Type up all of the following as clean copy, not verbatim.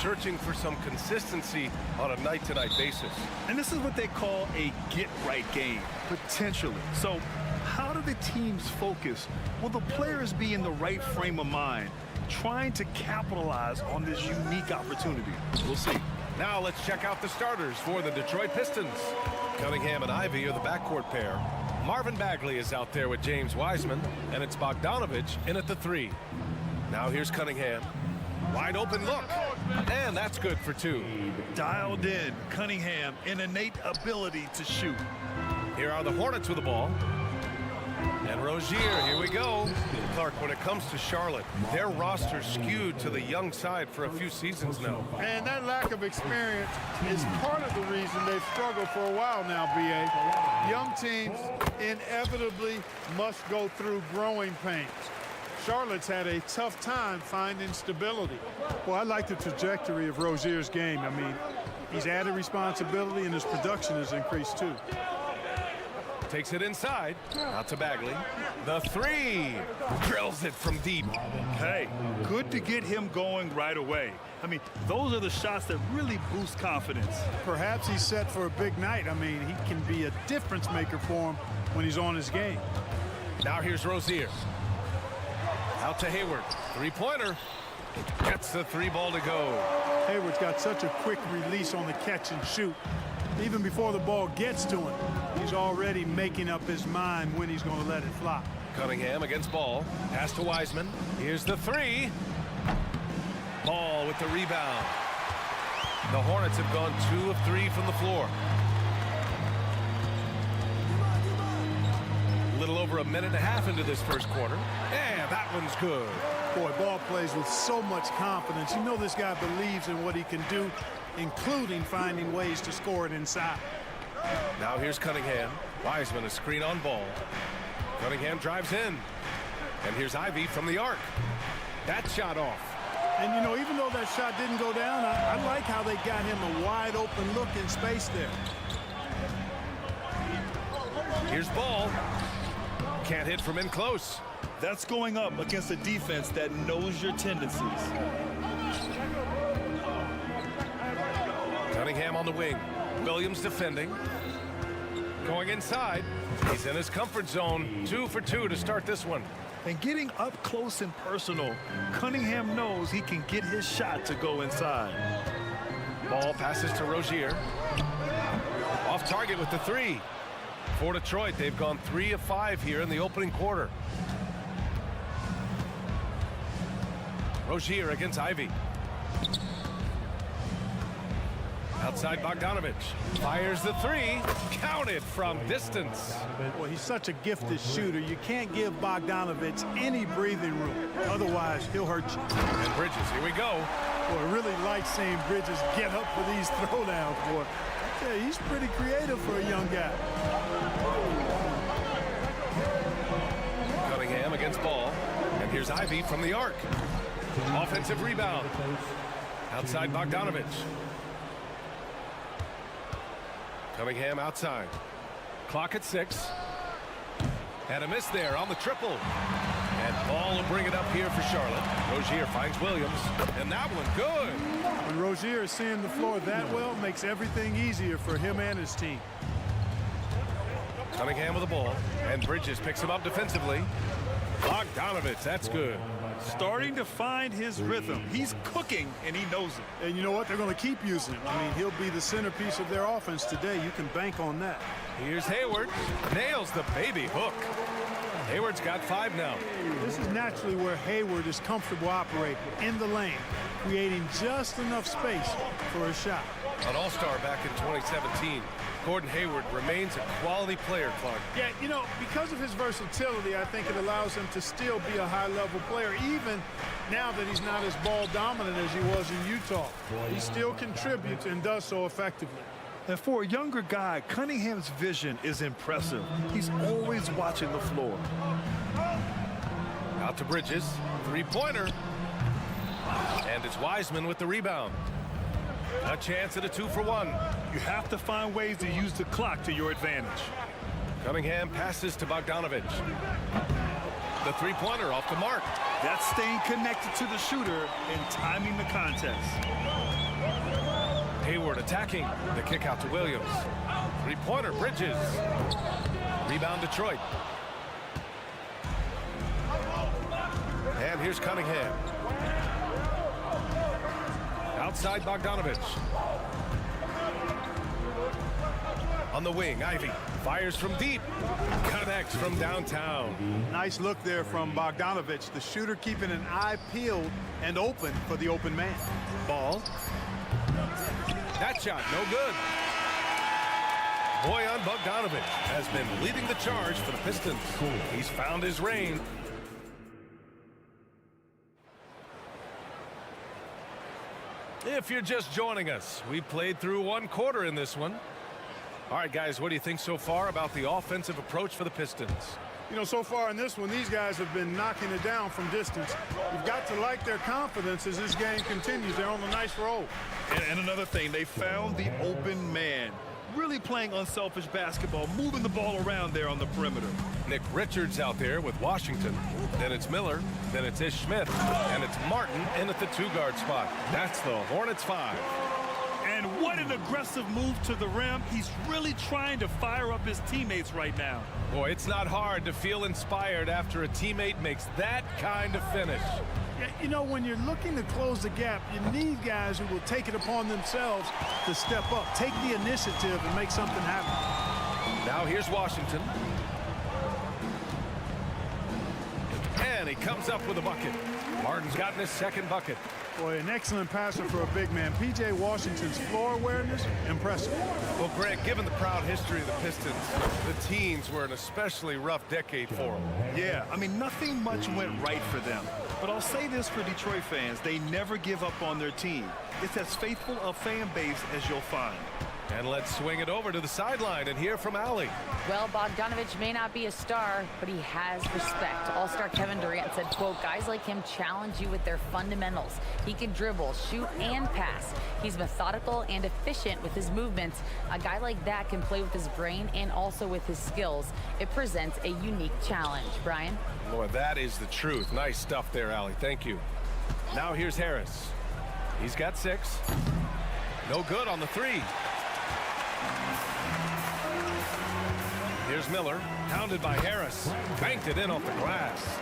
searching for some consistency on a night-to-night basis. And this is what they call a get-right game, potentially. So how do the teams focus? Will the players be in the right frame of mind, trying to capitalize on this unique opportunity? We'll see. Now let's check out the starters for the Detroit Pistons. Cunningham and Ivy are the backcourt pair. Marvin Bagley is out there with James Wiseman, and it's Bogdanovich in at the 3. Now here's Cunningham. Wide open look, and that's good for 2. Dialed in, Cunningham, an innate ability to shoot. Here are the Hornets with the ball. And Rozier, here we go. Clark, when it comes to Charlotte, their roster skewed to the young side for a few seasons now. And that lack of experience is part of the reason they've struggled for a while now, B.A. Young teams inevitably must go through growing pains. Charlotte's had a tough time finding stability. Well, I like the trajectory of Rozier's game. I mean, he's added responsibility and his production has increased too. Takes it inside, out to Bagley. The 3, drills it from deep. Hey, good to get him going right away. I mean, those are the shots that really boost confidence. Perhaps he's set for a big night. I mean, he can be a difference maker for him when he's on his game. Now here's Rozier. Out to Hayward, 3-pointer. Gets the 3 ball to go. Hayward's got such a quick release on the catch and shoot. Even before the ball gets to him, he's already making up his mind when he's going to let it fly. Cunningham against Ball. Pass to Wiseman. Here's the 3. Ball with the rebound. The Hornets have gone 2 of 3 from the floor. A little over a minute and a half into this first quarter. And that one's good. Boy, Ball plays with so much confidence. You know this guy believes in what he can do, including finding ways to score it inside. Now here's Cunningham. Wiseman a screen on Ball. Cunningham drives in. And here's Ivy from the arc. That shot off. And, you know, even though that shot didn't go down, I like how they got him a wide open look in space there. Here's Ball. Can't hit from in close. That's going up against a defense that knows your tendencies. Cunningham on the wing. Williams defending. Going inside. He's in his comfort zone. 2 for 2 to start this one. And getting up close and personal, Cunningham knows he can get his shot to go inside. Ball passes to Rozier. Off target with the 3. For Detroit, they've gone 3 of 5 here in the opening quarter. Rozier against Ivy. Outside Bogdanovich. Fires the 3. Counted from distance. Well, he's such a gifted shooter. You can't give Bogdanovich any breathing room. Otherwise, he'll hurt you. And Bridges, here we go. Boy, I really like seeing Bridges get up for these throwdowns, boy. Yeah, he's pretty creative for a young guy. Cunningham against Ball. And here's Ivy from the arc. Offensive rebound. Outside Bogdanovich. Cunningham outside. Clock at 6. And a miss there on the triple. And Ball will bring it up here for Charlotte. Rozier finds Williams. And that one good. When Rozier is seeing the floor that well, makes everything easier for him and his team. Cunningham with the ball. And Bridges picks him up defensively. Bogdanovich, that's good. Starting to find his rhythm. He's cooking, and he knows it. And you know what? They're going to keep using him. I mean, he'll be the centerpiece of their offense today. You can bank on that. Here's Hayward. Nails the baby hook. Hayward's got 5 now. This is naturally where Hayward is comfortable operating, in the lane, creating just enough space for a shot. An all-star back in 2017. Gordon Hayward remains a quality player, Clark. Yeah, you know, because of his versatility, I think it allows him to still be a high-level player, even now that he's not as ball-dominant as he was in Utah. He still contributes and does so effectively. And for a younger guy, Cunningham's vision is impressive. He's always watching the floor. Out to Bridges. 3-pointer. And it's Wiseman with the rebound. A chance at a 2-for-1. You have to find ways to use the clock to your advantage. Cunningham passes to Bogdanovich. The 3-pointer off the mark. That's staying connected to the shooter and timing the contest. Hayward attacking. The kick out to Williams. Three-pointer, Bridges. Rebound, Detroit. And here's Cunningham. Outside, Bogdanovich. On the wing, Ivy fires from deep. Connects from downtown. Nice look there from Bogdanovich. The shooter keeping an eye peeled and open for the open man. Ball. That shot, no good. Bojan Bogdanovich has been leading the charge for the Pistons. He's found his reign. If you're just joining us, we played through one quarter in this one. All right, guys, what do you think so far about the offensive approach for the Pistons? You know, so far in this one, these guys have been knocking it down from distance. You've got to like their confidence as this game continues. They're on a nice roll. And another thing, they found the open man. Really playing unselfish basketball, moving the ball around there on the perimeter. Nick Richards out there with Washington. Then it's Miller. Then it's Ish Smith. And it's Martin in at the two-guard spot. That's the Hornets 5. And what an aggressive move to the rim. He's really trying to fire up his teammates right now. Boy, it's not hard to feel inspired after a teammate makes that kind of finish. Yeah, you know, when you're looking to close the gap, you need guys who will take it upon themselves to step up, take the initiative, and make something happen. Now here's Washington. And he comes up with a bucket. Martin's gotten his second bucket. Boy, an excellent passer for a big man. P.J. Washington's floor awareness, impressive. Well, Greg, given the proud history of the Pistons, the teens were an especially rough decade for them. Yeah, I mean, nothing much went right for them. But I'll say this for Detroit fans, they never give up on their team. It's as faithful a fan base as you'll find. And let's swing it over to the sideline and hear from Allie. Well, Bogdanovich may not be a star, but he has respect. All-star Kevin Durant said, quote, guys like him challenge you with their fundamentals. He can dribble, shoot, and pass. He's methodical and efficient with his movements. A guy like that can play with his brain and also with his skills. It presents a unique challenge. Brian? Boy, that is the truth. Nice stuff there, Allie. Thank you. Now here's Harris. He's got 6. No good on the 3. Here's Miller, pounded by Harris. Banked it in off the glass.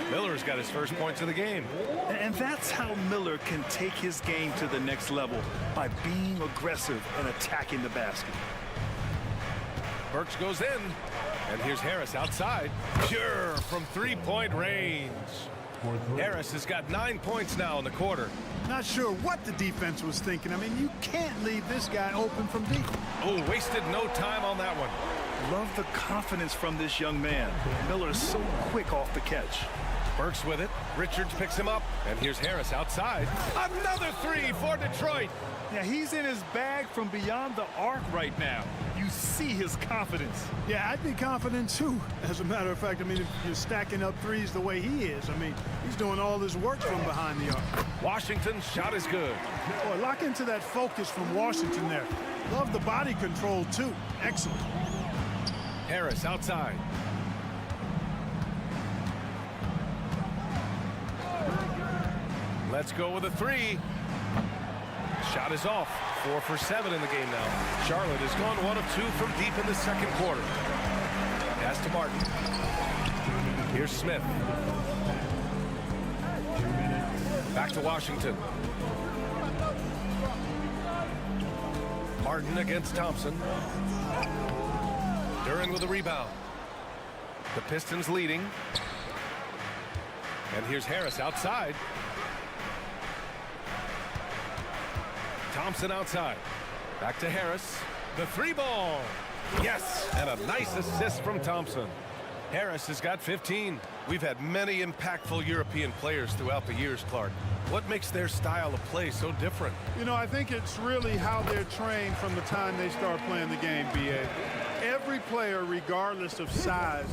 Miller's got his first points of the game. And that's how Miller can take his game to the next level, by being aggressive and attacking the basket. Burks goes in, and here's Harris outside. Pure from three-point range. Harris has got 9 points now in the quarter. Not sure what the defense was thinking. I mean, you can't leave this guy open from deep. Oh, wasted no time on that one. Love the confidence from this young man. Miller is so quick off the catch. Burks with it. Richards picks him up. And here's Harris outside. Another 3 for Detroit. Yeah, he's in his bag from beyond the arc right now. You see his confidence. Yeah, I'd be confident too. As a matter of fact, I mean, if you're stacking up threes the way he is, I mean, he's doing all his work from behind the arc. Washington's shot is good. Boy, lock into that focus from Washington there. Love the body control too. Excellent. Harris outside. Let's go with a 3. Shot is off. 4 for 7 in the game now. Charlotte has gone 1 of 2 from deep in the second quarter. Pass to Martin. Here's Smith. Back to Washington. Martin against Thompson. Duren with a rebound. The Pistons leading. And here's Harris outside. Thompson outside. Back to Harris. The 3-ball. Yes, and a nice assist from Thompson. Harris has got 15. We've had many impactful European players throughout the years, Clark. What makes their style of play so different? You know, I think it's really how they're trained from the time they start playing the game, B.A. Every player, regardless of size,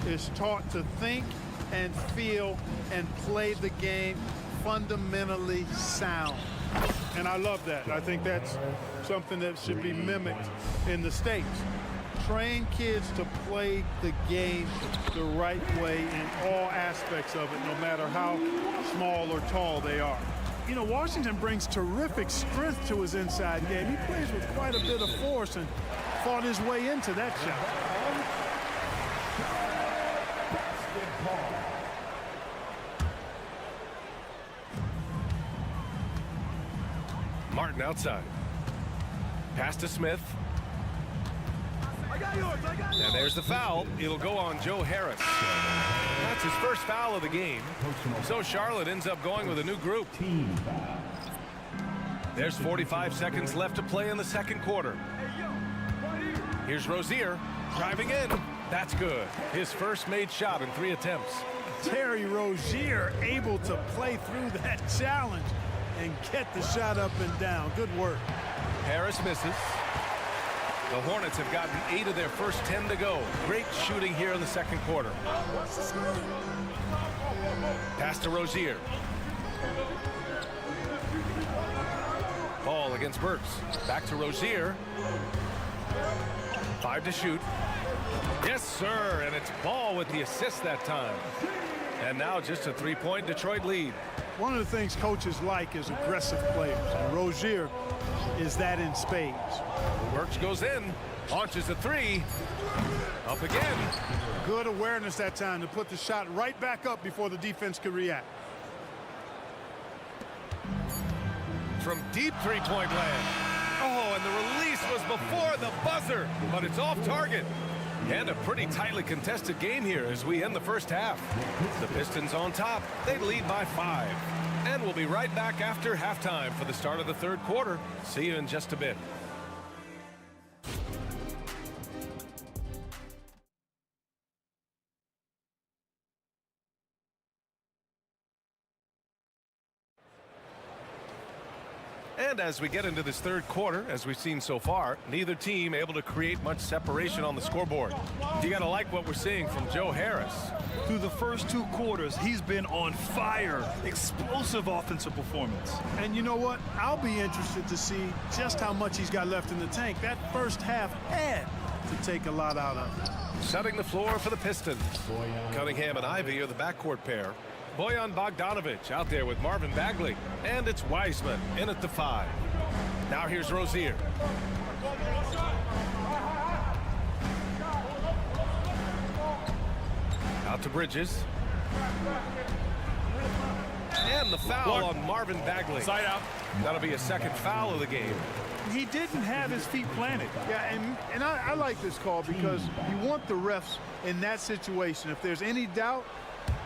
is taught to think and feel and play the game fundamentally sound. And I love that. I think that's something that should be mimicked in the States. Train kids to play the game the right way in all aspects of it, no matter how small or tall they are. You know, Washington brings terrific strength to his inside game. He plays with quite a bit of force and fought his way into that shot. Martin outside. Pass to Smith. And there's the foul. It'll go on Joe Harris. That's his first foul of the game. So Charlotte ends up going with a new group. There's 45 seconds left to play in the second quarter. Here's Rozier driving in. That's good. His first made shot in 3 attempts. Terry Rozier able to play through that challenge and get the shot up and down. Good work. Harris misses. The Hornets have gotten 8 of their first 10 to go. Great shooting here in the second quarter. Pass to Rozier. Ball against Burks. Back to Rozier. 5 to shoot. Yes, sir, and it's Ball with the assist that time. And now just a 3-point Detroit lead. One of the things coaches like is aggressive players, and Rozier is that in spades. Burks goes in, launches a 3. Up again. Good awareness that time to put the shot right back up before the defense could react. From deep 3-point land. Oh, and the release was before the buzzer, but it's off target. And a pretty tightly contested game here as we end the first half. The Pistons on top. They lead by 5. And we'll be right back after halftime for the start of the third quarter. See you in just a bit. And as we get into this third quarter, as we've seen so far, neither team able to create much separation on the scoreboard. You got to like what we're seeing from Joe Harris. Through the first 2 quarters, he's been on fire. Explosive offensive performance. And you know what? I'll be interested to see just how much he's got left in the tank. That first half had to take a lot out of it. Setting the floor for the Pistons. Cunningham and Ivy are the backcourt pair. Bojan Bogdanovic out there with Marvin Bagley. And it's Wiseman in at the 5. Now here's Rozier. Out to Bridges. And the foul on Marvin Bagley. Side out. That'll be a second foul of the game. He didn't have his feet planted. Yeah, and I like this call because you want the refs in that situation. If there's any doubt,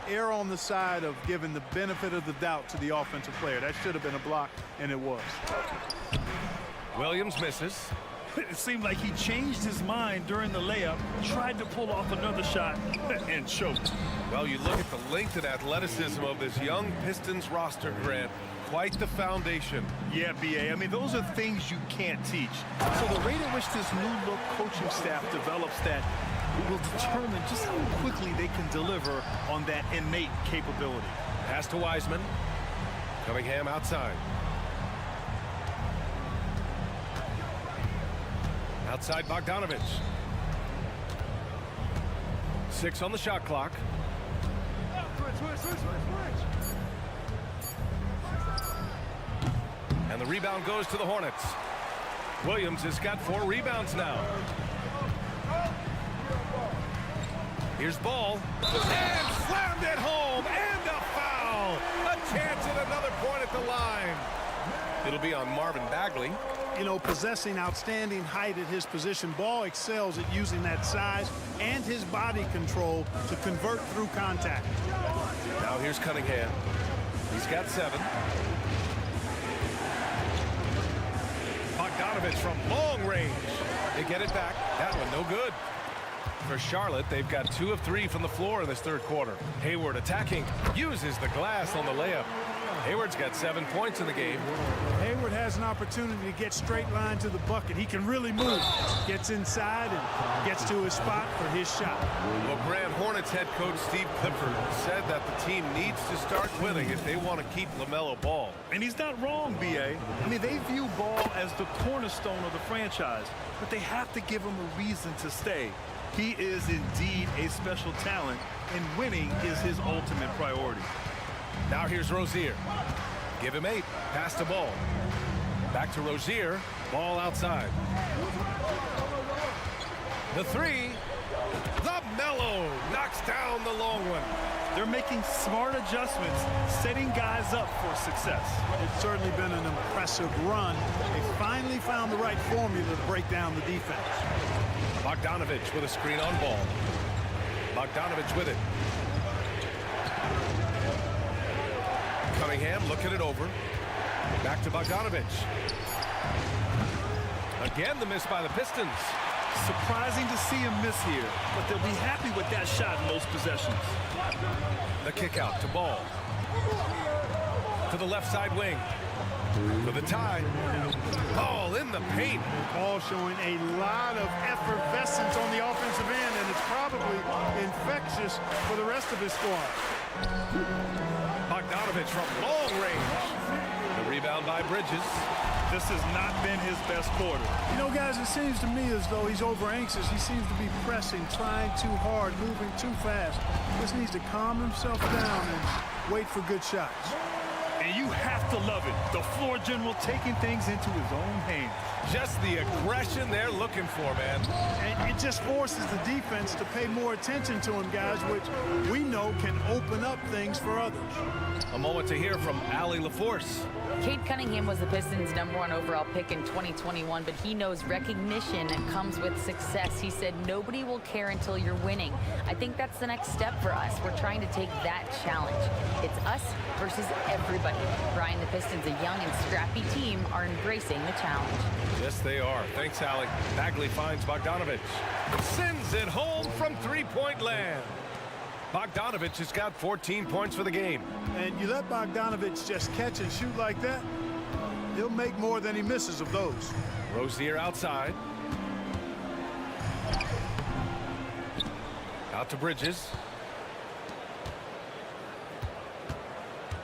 err on the side of giving the benefit of the doubt to the offensive player. That should have been a block, and it was. Williams misses. It seemed like he changed his mind during the layup, tried to pull off another shot, and choked. Well, you look at the length and athleticism of this young Pistons roster, Grant. Quite the foundation. Yeah, B.A. I mean, those are things you can't teach. So the rate at which this new-look coaching staff develops that will determine just how quickly they can deliver on that innate capability. Pass to Wiseman. Cunningham outside. Outside Bogdanovic. 6 on the shot clock. And the rebound goes to the Hornets. Williams has got 4 rebounds now. Here's Ball. And slammed it home. And a foul. A chance at another point at the line. It'll be on Marvin Bagley. You know, possessing outstanding height at his position, Ball excels at using that size and his body control to convert through contact. Now here's Cunningham. He's got 7. Bogdanovic from long range. They get it back. That one no good. For Charlotte, they've got 2 of 3 from the floor in this third quarter. Hayward attacking, uses the glass on the layup. Hayward's got 7 points in the game. Hayward has an opportunity to get straight line to the bucket. He can really move. Gets inside and gets to his spot for his shot. Well, Grant, Hornets head coach Steve Clifford said that the team needs to start winning if they want to keep LaMelo Ball. And he's not wrong, B.A. I mean, they view Ball as the cornerstone of the franchise, but they have to give him a reason to stay. He is indeed a special talent, and winning is his ultimate priority. Now here's Rozier. Give him 8. Pass to Ball. Back to Rozier. Ball outside. The 3. The Mellow knocks down the long one. They're making smart adjustments, setting guys up for success. It's certainly been an impressive run. They finally found the right formula to break down the defense. Bogdanovich with a screen on Ball. Bogdanovich with it. Cunningham looking it over. Back to Bogdanovich. Again, the miss by the Pistons. Surprising to see him miss here, but they'll be happy with that shot in most possessions. The kick out to Ball. To the left side wing. For the tie. Ball in the paint. Ball showing a lot of effervescence on the offensive end, and it's probably infectious for the rest of his squad. Bogdanovich from long range. The rebound by Bridges. This has not been his best quarter. You know, guys, it seems to me as though he's over anxious. He seems to be pressing, trying too hard, moving too fast. Just needs to calm himself down and wait for good shots. And you have to love it. The floor general taking things into his own hands. Just the aggression they're looking for, man. And it just forces the defense to pay more attention to him, guys, which we know can open up things for others. A moment to hear from Allie LaForce. Cade Cunningham was the Pistons' #1 overall pick in 2021, but he knows recognition comes with success. He said, nobody will care until you're winning. I think that's the next step for us. We're trying to take that challenge. It's us versus everybody. Brian, the Pistons, a young and scrappy team, are embracing the challenge. Yes, they are. Thanks, Allie. Bagley finds Bogdanovich. Sends it home from three-point land. Bogdanovich has got 14 points for the game. And you let Bogdanovich just catch and shoot like that, he'll make more than he misses of those. Rozier outside. Out to Bridges.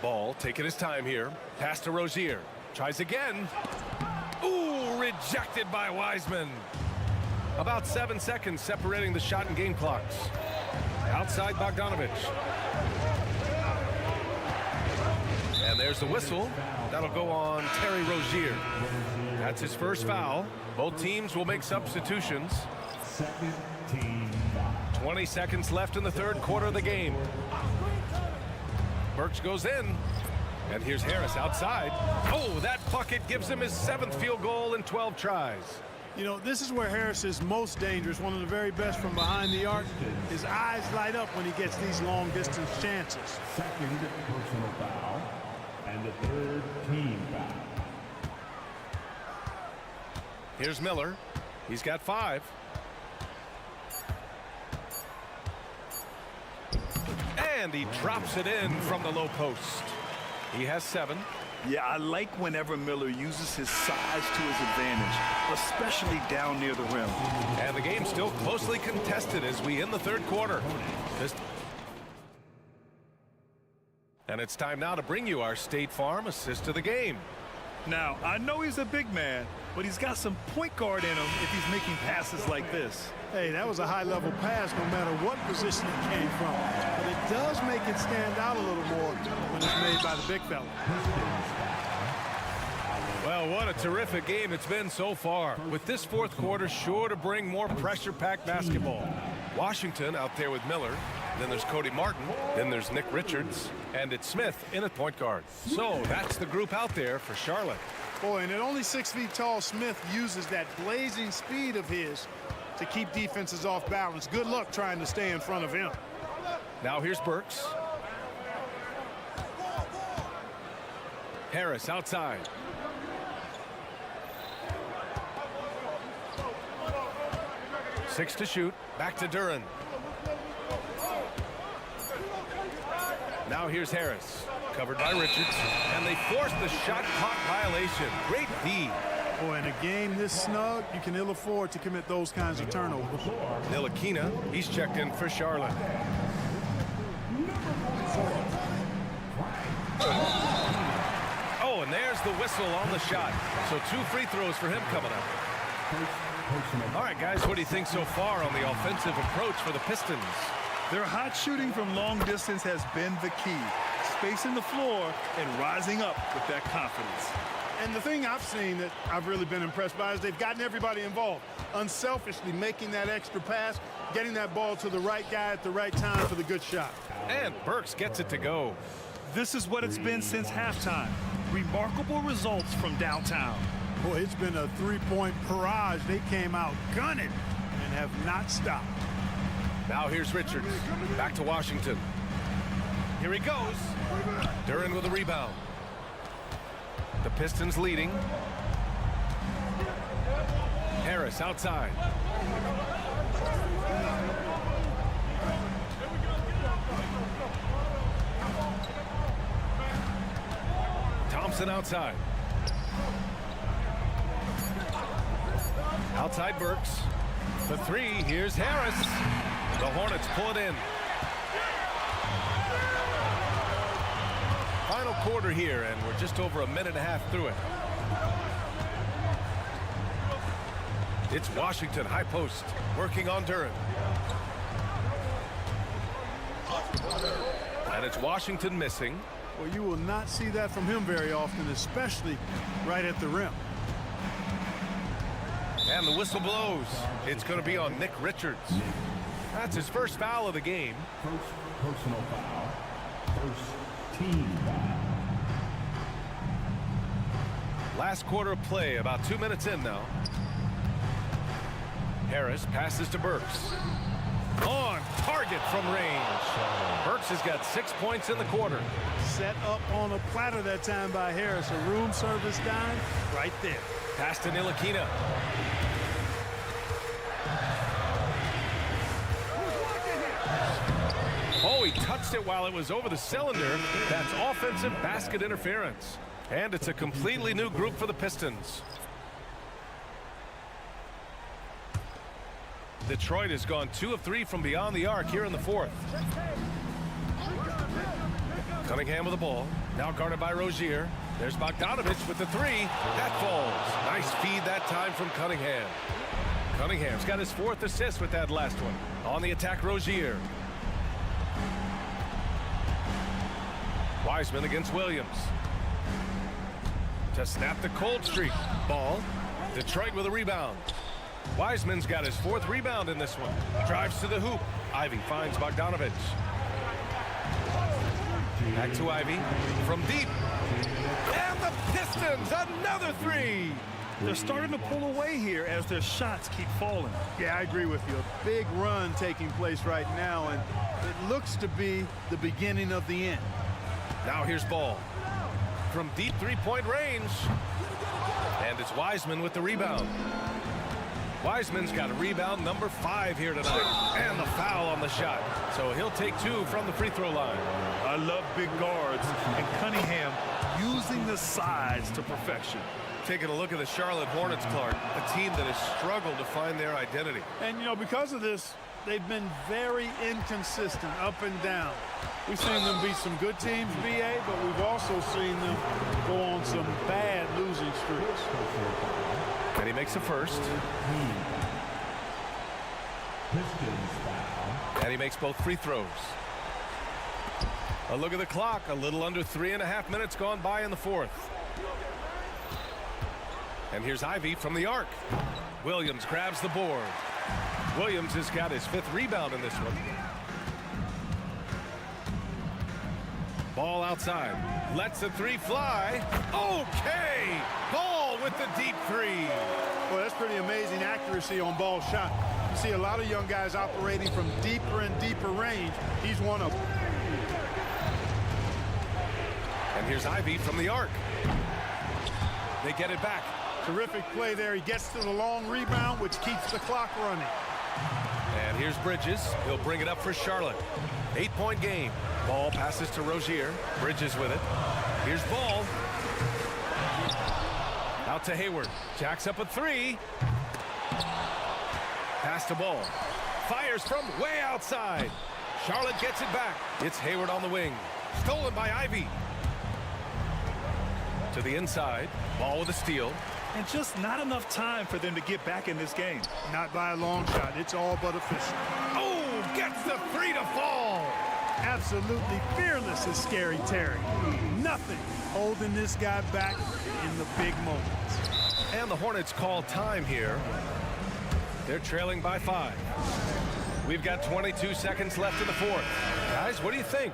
Ball taking his time here. Pass to Rozier. Tries again. Ooh, rejected by Wiseman. About 7 seconds separating the shot and game clocks. Outside Bogdanovich. And there's the whistle. That'll go on Terry Rozier. That's his first foul. Both teams will make substitutions. 20 seconds left in the third quarter of the game. Burks goes in. And here's Harris outside. Oh, that bucket gives him his 7th field goal in 12 tries. You know, this is where Harris is most dangerous, one of the very best from behind the arc. His eyes light up when he gets these long-distance chances. Second personal foul, and the 3rd team foul. Here's Miller. He's got 5. And he drops it in from the low post. He has 7. Yeah, I like whenever Miller uses his size to his advantage, especially down near the rim. And the game's still closely contested as we end the third quarter. And it's time now to bring you our State Farm assist of the game. Now, I know he's a big man, but he's got some point guard in him if he's making passes like this. Hey, that was a high-level pass no matter what position it came from. But it does make it stand out a little more when it's made by the big fella. Well, what a terrific game it's been so far. With this fourth quarter sure to bring more pressure-packed basketball. Washington out there with Miller. Then there's Cody Martin. Then there's Nick Richards. And it's Smith in at point guard. So that's the group out there for Charlotte. Boy, and at only 6 feet tall, Smith uses that blazing speed of his to keep defenses off balance. Good luck trying to stay in front of him. Now here's Burks. Harris outside. Six to shoot. Back to Duren. Now here's Harris. Covered by Richards. And they force the shot clock violation. Great D. Boy, in a game this snug, you can ill afford to commit those kinds of turnovers. Ntilikina, he's checked in for Charlotte. Oh, and there's the whistle on the shot. So 2 free throws for him coming up. All right, guys, what do you think so far on the offensive approach for the Pistons? Their hot shooting from long distance has been the key. spacing the floor and rising up with that confidence. And the thing I've seen that I've really been impressed by is they've gotten everybody involved, unselfishly making that extra pass, getting that ball to the right guy at the right time for the good shot. And Burks gets it to go. This is what it's been since halftime. Remarkable results from downtown. Boy, it's been a three-point barrage. They came out gunning and have not stopped. Now here's Richards. Back to Washington. Here he goes. Duran with a rebound. The Pistons leading. Harris outside. Thompson outside. Outside Burks. The three, here's Harris. The Hornets pull it in. Final quarter here, and we're just over a minute and a half through it. It's Washington, high post, working on Duran. And it's Washington missing. Well, you will not see that from him very often, especially right at the rim. And the whistle blows. It's going to be on Nick Richards. That's his first foul of the game. First personal foul. First team foul. Last quarter of play, about 2 minutes in now. Harris passes to Burks. On target from range. Burks has got 6 points in the quarter. Set up on a platter that time by Harris. A room service dime right there. Pass to Ntilikina. Oh, he touched it while it was over the cylinder. That's offensive basket interference. And it's a completely new group for the Pistons. Detroit has gone 2 of 3 from beyond the arc here in the fourth. Cunningham with the ball. Now guarded by Rozier. There's Bogdanovich with the three. That falls. Nice feed that time from Cunningham. Cunningham's got his 4th assist with that last one. On the attack, Rozier. Wiseman against Williams. To snap the cold streak. Ball. Detroit with a rebound. Wiseman's got his 4th rebound in this one. Drives to the hoop. Ivy finds Bogdanovich. Back to Ivy. From deep. And the Pistons, another three. They're starting to pull away here as their shots keep falling. Yeah, I agree with you. A big run taking place right now, and it looks to be the beginning of the end. Now here's Ball. From deep three-point range. And it's Wiseman with the rebound. Wiseman's got a rebound number 5 here tonight. And the foul on the shot. So he'll take 2 from the free throw line. I love big guards, and Cunningham using the size to perfection. Taking a look at the Charlotte Hornets, Clark, a team that has struggled to find their identity. And, you know, because of this, they've been very inconsistent, up and down. We've seen them beat some good teams, BA, but we've also seen them go on some bad losing streaks. And he makes a first. Pistons foul. And he makes both free throws. A look at the clock. A little under 3.5 minutes gone by in the fourth. And here's Ivy from the arc. Williams grabs the board. Williams has got his 5th rebound in this one. Ball outside. Lets the three fly. Okay! Ball with the deep three. Well, that's pretty amazing accuracy on Ball's shot. You see a lot of young guys operating from deeper and deeper range. He's one of them. And here's Ivy from the arc. They get it back. Terrific play there. He gets to the long rebound, which keeps the clock running. And here's Bridges. He'll bring it up for Charlotte. 8-point game. Ball passes to Rozier. Bridges with it. Here's Ball. Out to Hayward. Jacks up a 3. Pass to Ball. Fires from way outside. Charlotte gets it back. It's Hayward on the wing. Stolen by Ivy. To the inside. Ball with a steal. And just not enough time for them to get back in this game. Not by a long shot. It's all but official. Oh, gets the 3 to fall. Absolutely fearless is Scary Terry. Nothing holding this guy back in the big moments. And the Hornets call time here. They're trailing by 5. We've got 22 seconds left in the fourth. Guys, what do you think?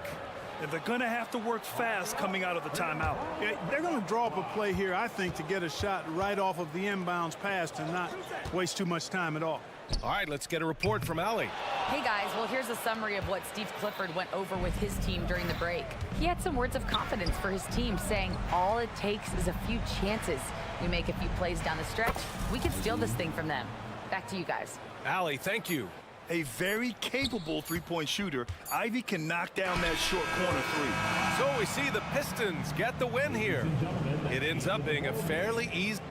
And they're going to have to work fast coming out of the timeout. Yeah, they're going to draw up a play here, I think, to get a shot right off of the inbounds pass and not waste too much time at all. All right, let's get a report from Allie. Hey guys, well here's a summary of what Steve Clifford went over with his team during the break. He had some words of confidence for his team, saying all it takes is a few chances. We make a few plays down the stretch, we can steal this thing from them. Back to you guys. Allie, thank you. A very capable three-point shooter. Ivy can knock down that short corner three. So we see the Pistons get the win here. It ends up being a fairly easy.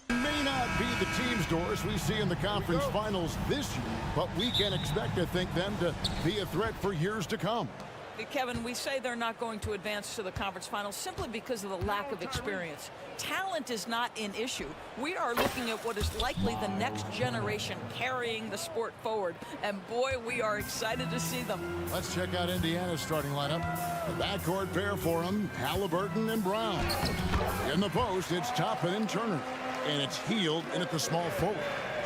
May not be the teams, Doris, we see in the conference finals this year, but we can expect to think them to be a threat for years to come. Kevin, we say they're not going to advance to the conference finals simply because of the lack of experience. Talent is not an issue. We are looking at what is likely the next generation carrying the sport forward. And boy, we are excited to see them. Let's check out Indiana's starting lineup. The backcourt pair for them, Halliburton and Brown. In the post, it's Toppin and Turner. And it's Healed in at the small forward.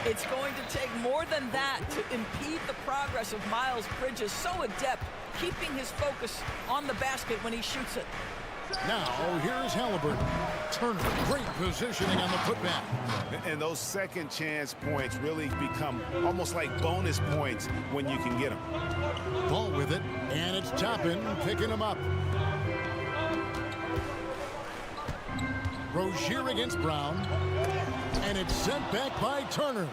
It's going to take more than that to impede the progress of Miles Bridges, so adept, keeping his focus on the basket when he shoots it. Now, here's Halliburton. Turner, great positioning on the putback. And those second chance points really become almost like bonus points when you can get them. Ball with it, and it's Toppin picking him up. Rozier against Brown, and it's sent back by Turner.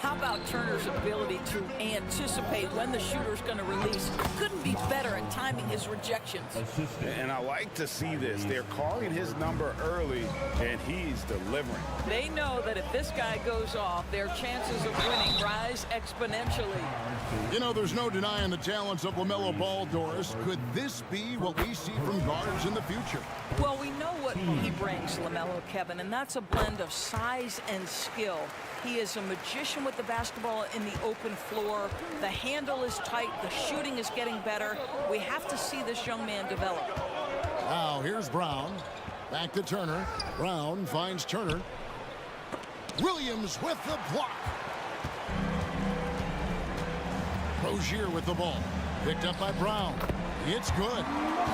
How about Turner's ability to anticipate when the shooter's going to release? Couldn't be better at timing his rejections. And I like to see this. They're calling his number early, and he's delivering. They know that if this guy goes off, their chances of winning rise exponentially. You know, there's no denying the talents of LaMelo Ball, Doris. Could this be what we see from guards in the future? Well, we know what he brings, LaMelo, Kevin, and that's a blend of size and skill. He is a magician with the basketball in the open floor. The handle is tight. The shooting is getting better. We have to see this young man develop. Now, here's Brown. Back to Turner. Brown finds Turner. Williams with the block. Rozier with the ball. Picked up by Brown. It's good.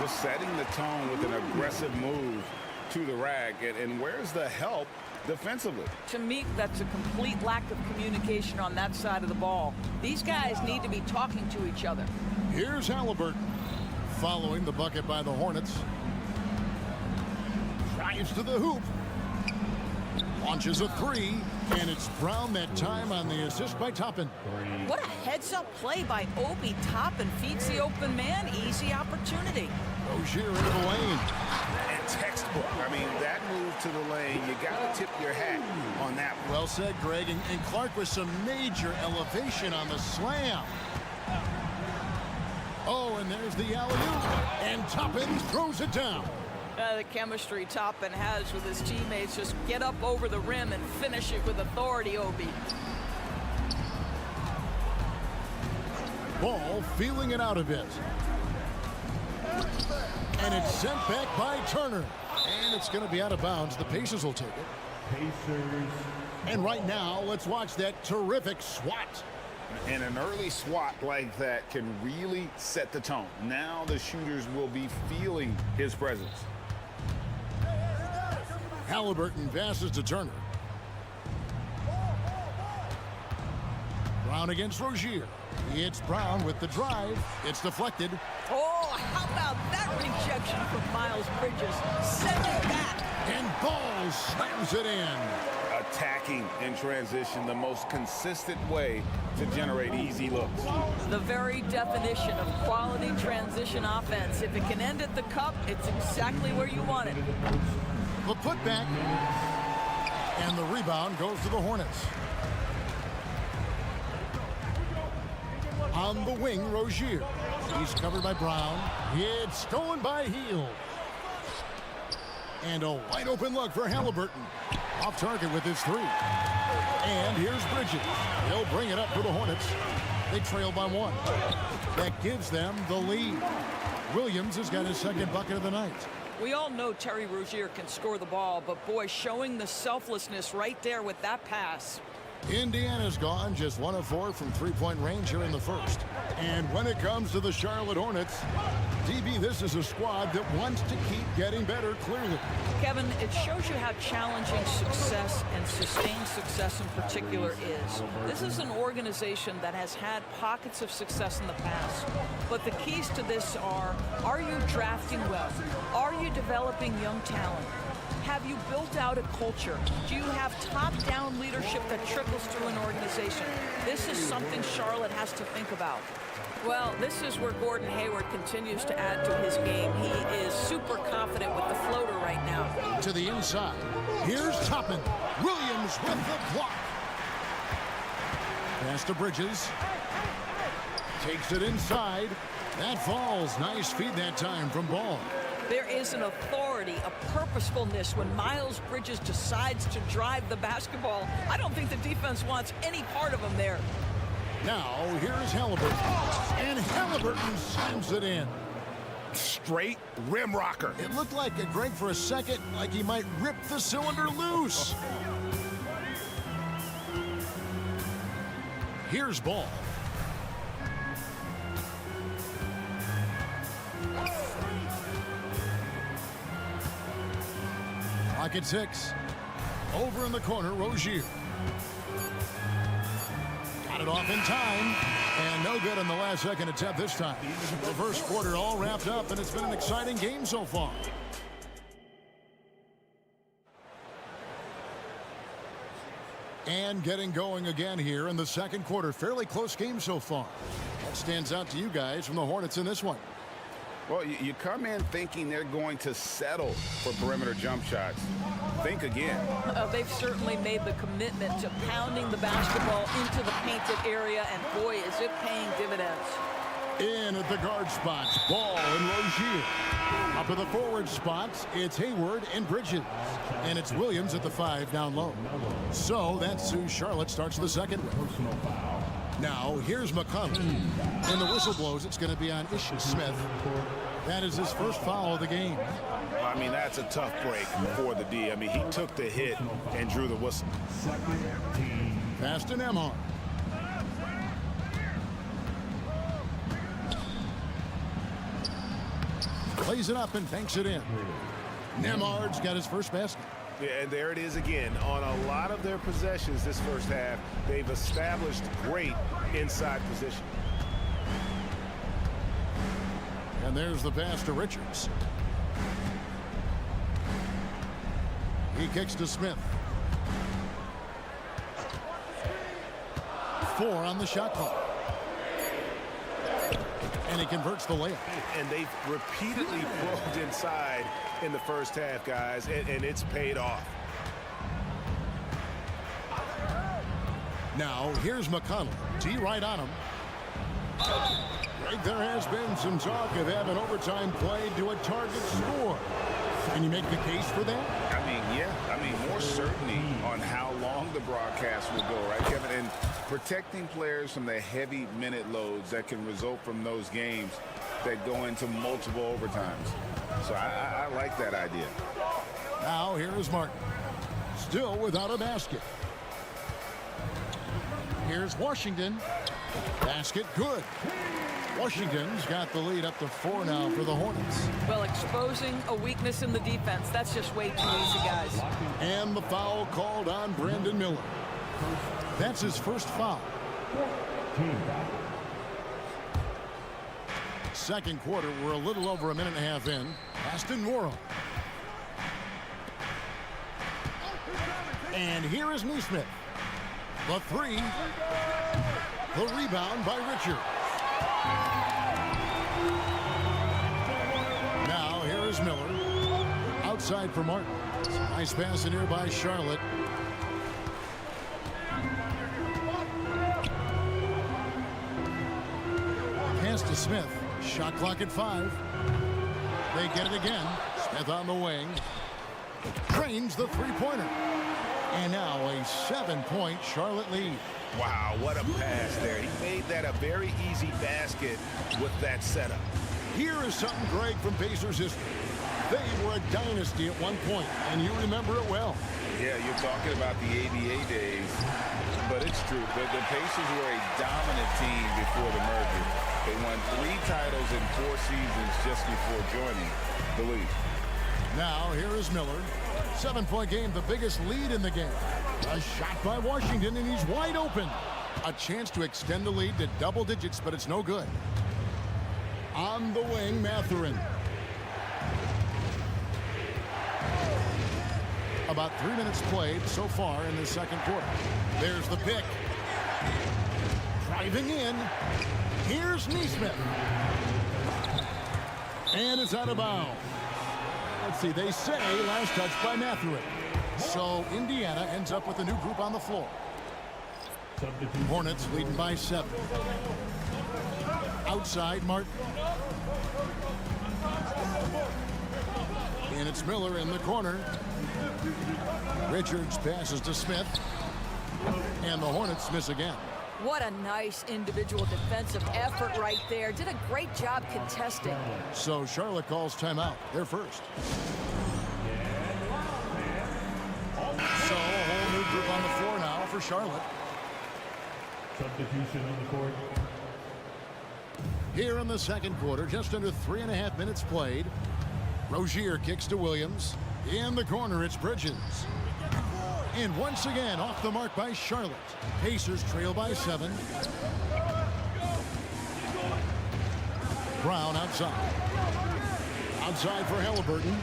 Just setting the tone with an aggressive move to the rack. And where's the help defensively? To me, that's a complete lack of communication on that side of the ball. These guys need to be talking to each other. Here's Halliburton following the bucket by the Hornets. drives to the hoop. Launches a three, and it's Brown that time on the assist by Toppin. What a heads-up play by Obi. Toppin feeds the open man. Easy opportunity. Rozier into the lane. And textbook. I mean, that move to the lane, you got to tip your hat on that one. Well said, Greg. And Clark with some major elevation on the slam. Oh, and there's the alley-oop. And Toppin throws it down. The chemistry Toppin has with his teammates. Just get up over the rim and finish it with authority, Obi. Ball feeling it out a bit. And it's sent back by Turner. And it's going to be out of bounds. The Pacers will take it. Pacers. And right now, let's watch that terrific swat. And an early swat like that can really set the tone. Now the shooters will be feeling his presence. Halliburton passes to Turner. Brown against Rozier. It's Brown with the drive. It's deflected. Oh, how about that rejection from Miles Bridges? Send it back. And Ball slams it in. Attacking in transition, the most consistent way to generate easy looks. The very definition of quality transition offense. If it can end at the cup, it's exactly where you want it. The putback. And the rebound goes to the Hornets. On the wing, Rozier. He's covered by Brown. It's stolen by Hield. And a wide open look for Halliburton. Off target with his three. And here's Bridges. He'll bring it up for the Hornets. They trail by one. That gives them the lead. Williams has got his second bucket of the night. We all know Terry Rozier can score the ball, but boy, showing the selflessness right there with that pass. Indiana's gone just 1 of 4 from three-point range here in the first. And when it comes to the Charlotte Hornets, DB, this is a squad that wants to keep getting better, clearly. Kevin, it shows you how challenging success and sustained success in particular is. This is an organization that has had pockets of success in the past, but the keys to this are you drafting well? Are you developing young talent? Have you built out a culture? Do you have top-down leadership that trickles through an organization? This is something Charlotte has to think about. Well, this is where Gordon Hayward continues to add to his game. He is super confident with the floater right now. To the inside. Here's Toppin. Williams with the block. Pass to Bridges. Takes it inside. That falls. Nice feed that time from Ball. There is an authority, a purposefulness when Miles Bridges decides to drive the basketball. I don't think the defense wants any part of him there. Now, here's Halliburton. And Halliburton slams it in. Straight rim rocker. It looked like, Greg, for a second, like he might rip the cylinder loose. Here's Ball. Clock at 6. Over in the corner, Rozier. Got it off in time. And no good on the last second attempt this time. The first quarter all wrapped up, and it's been an exciting game so far. And getting going again here in the second quarter. Fairly close game so far. What stands out to you guys from the Hornets in this one? Well, you come in thinking they're going to settle for perimeter jump shots. Think again. They've certainly made the commitment to pounding the basketball into the painted area, and boy, is it paying dividends. In at the guard spots, Ball and Rozier. Up at the forward spots, it's Hayward and Bridges. And it's Williams at the 5 down low. So that's who Charlotte starts the second with. Now, here's McConnell. When the whistle blows, it's going to be on Ish Smith. That is his first foul of the game. I mean, that's a tough break for the D. I mean, he took the hit and drew the whistle. Pass to Nembhard. Plays it up and banks it in. Nembhard's got his first basket. Yeah, and there it is again. On a lot of their possessions this first half, they've established great inside position. And there's the pass to Richards. He kicks to Smith. 4 on the shot clock. And he converts the layup. And they've repeatedly probed inside in the first half, guys, and it's paid off. Now, here's McConnell. T right on him. Right, there has been some talk of having overtime played to a target score. Can you make the case for that? I mean, yeah. I mean, more certainty on how long the broadcast will go, right, Kevin? And protecting players from the heavy minute loads that can result from those games that go into multiple overtimes. So I like that idea. Now, here is Martin. Still without a basket. Here's Washington. Basket good. Washington's got the lead up to 4 now for the Hornets. Well, exposing a weakness in the defense, that's just way too easy, guys. And the foul called on Brandon Miller. That's his first foul. Second quarter, we're a little over a minute and a half in. Aston Morrow. And here is Neesmith. The 3. The rebound by Richard. Now here is Miller. Outside for Martin. Nice pass in here by Charlotte. Pass to Smith. Shot clock at 5. They get it again. Smith on the wing. Drains the three-pointer. And now a 7-point Charlotte lead. Wow, what a pass there. He made that a very easy basket with that setup. Here is something, Greg, from Pacers history. They were a dynasty at one point, and you remember it well. Yeah, you're talking about the ABA days, but it's true. The Pacers were a dominant team before the merger. They won 3 titles in 4 seasons just before joining the league. Now, here is Miller. 7-point game, the biggest lead in the game. A shot by Washington, and he's wide open. A chance to extend the lead to double digits, but it's no good. On the wing, Mathurin. About 3 minutes played so far in the second quarter. There's the pick. Driving in. Here's Neesmith. And it's out of bounds. Let's see, they say last touch by Mathurin. So Indiana ends up with a new group on the floor. Hornets leading by 7. Outside, Martin. And it's Miller in the corner. Richards passes to Smith. And the Hornets miss again. What a nice individual defensive effort right there. Did a great job contesting. So Charlotte calls timeout. They're first. So a whole new group on the floor now for Charlotte. Substitution on the court. Here in the second quarter, just under 3.5 minutes played. Rozier kicks to Williams. In the corner, it's Bridges. And once again, off the mark by Charlotte. Pacers trail by 7. Brown outside. Outside for Halliburton.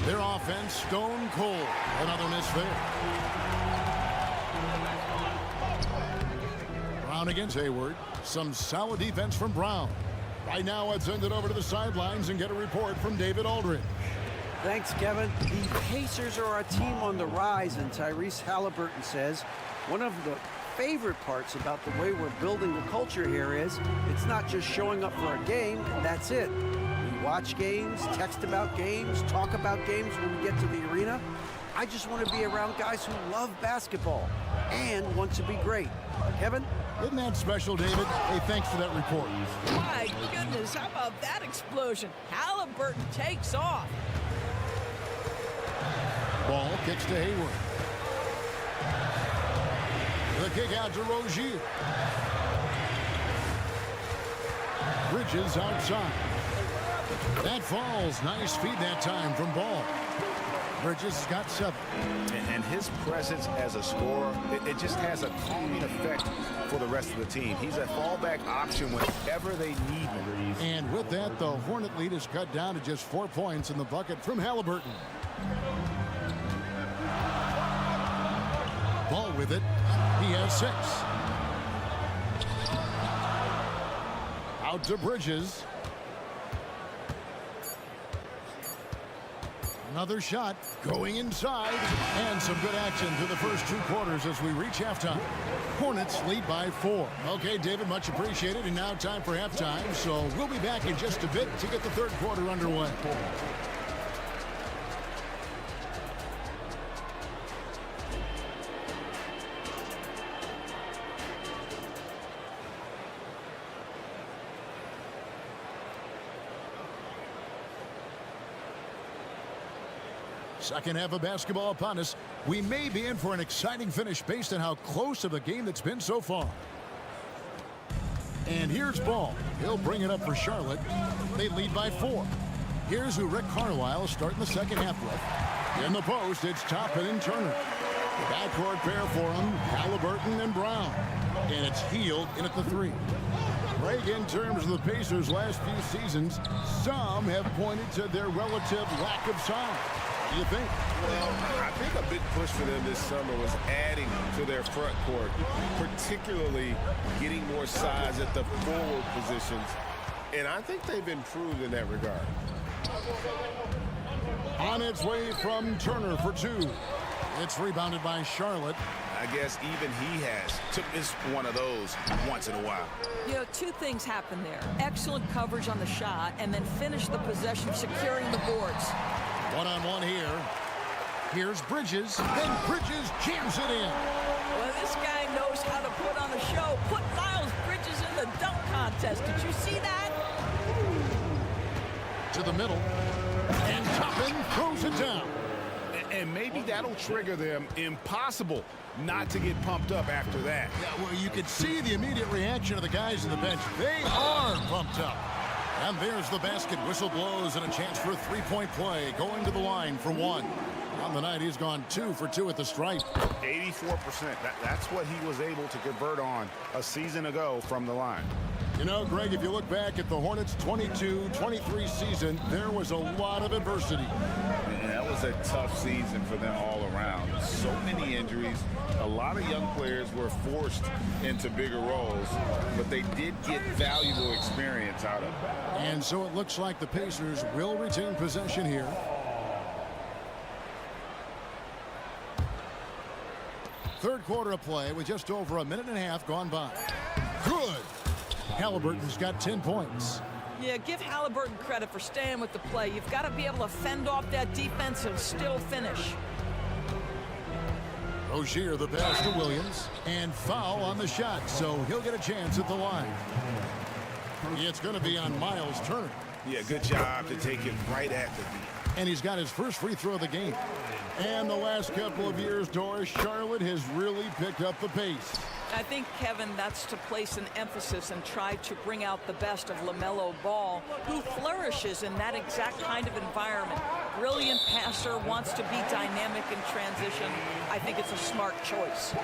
Their offense stone cold. Another miss there. Brown against Hayward. Some solid defense from Brown. Right now, let's send it over to the sidelines and get a report from David Aldridge. Thanks, Kevin. The Pacers are a team on the rise, and Tyrese Halliburton says one of the favorite parts about the way we're building the culture here is it's not just showing up for a game, and that's it. We watch games, text about games, talk about games when we get to the arena. I just want to be around guys who love basketball and want to be great. Kevin? Isn't that special, David? Hey, thanks for that report. My goodness, how about that explosion? Halliburton takes off. Ball kicks to Hayward. The kick out to Rozier. Bridges outside. That falls. Nice feed that time from Ball. Bridges has got 7. And his presence as a scorer, it just has a calming effect for the rest of the team. He's a fallback option whenever they need him. And with that, the Hornet lead is cut down to just 4 points in the bucket from Halliburton. Ball with it. He has 6. Out to Bridges. Another shot going inside. And some good action through the first 2 quarters as we reach halftime. Hornets lead by 4. Okay, David, much appreciated. And now time for halftime. So we'll be back in just a bit to get the third quarter underway. Second half of basketball upon us. We may be in for an exciting finish based on how close of a game that's been so far. And here's Ball. He'll bring it up for Charlotte. They lead by 4. Here's who Rick Carlisle starting the second half with. In the post, it's Toppin and Turner. The backcourt pair for them, Halliburton and Brown. And it's Hield in at the 3. Greg, in terms of the Pacers' last few seasons, some have pointed to their relative lack of size. What do you think? Well, I think a big push for them this summer was adding to their front court, particularly getting more size at the forward positions. And I think they've improved in that regard. On its way from Turner for 2. It's rebounded by Charlotte. I guess even he took this one of those once in a while. You know, 2 things happened there. Excellent coverage on the shot, and then finish the possession securing the boards. One-on-one here. Here's Bridges. Then Bridges jams it in. Well, this guy knows how to put on a show. Put Miles Bridges in the dunk contest. Did you see that? To the middle. And Toppin throws it down. And maybe that'll trigger them. Impossible not to get pumped up after that. Yeah, well, you could see the immediate reaction of the guys on the bench. They are pumped up. And there's the basket. Whistle blows and a chance for a 3-point play. Going to the line for 1. On the night, he's gone 2 for 2 at the stripe. 84%. That's what he was able to convert on a season ago from the line. You know, Greg, if you look back at the Hornets' 22-23 season, there was a lot of adversity. And that was a tough season for them all around. So many injuries. A lot of young players were forced into bigger roles, but they did get valuable experience out of it. And so it looks like the Pacers will retain possession here. Third quarter of play with just over a minute and a half gone by. Good. Halliburton's got 10 points. Yeah, give Halliburton credit for staying with the play. You've got to be able to fend off that defense and still finish. Rozier the pass to Williams. And foul on the shot, so he'll get a chance at the line. It's going to be on Miles Turner. Yeah, good job to take it right at the knee. And he's got his first free throw of the game. And the last couple of years, Doris, Charlotte has really picked up the pace. I think, Kevin, that's to place an emphasis and try to bring out the best of LaMelo Ball, who flourishes in that exact kind of environment. Brilliant passer, wants to be dynamic in transition. I think it's a smart choice.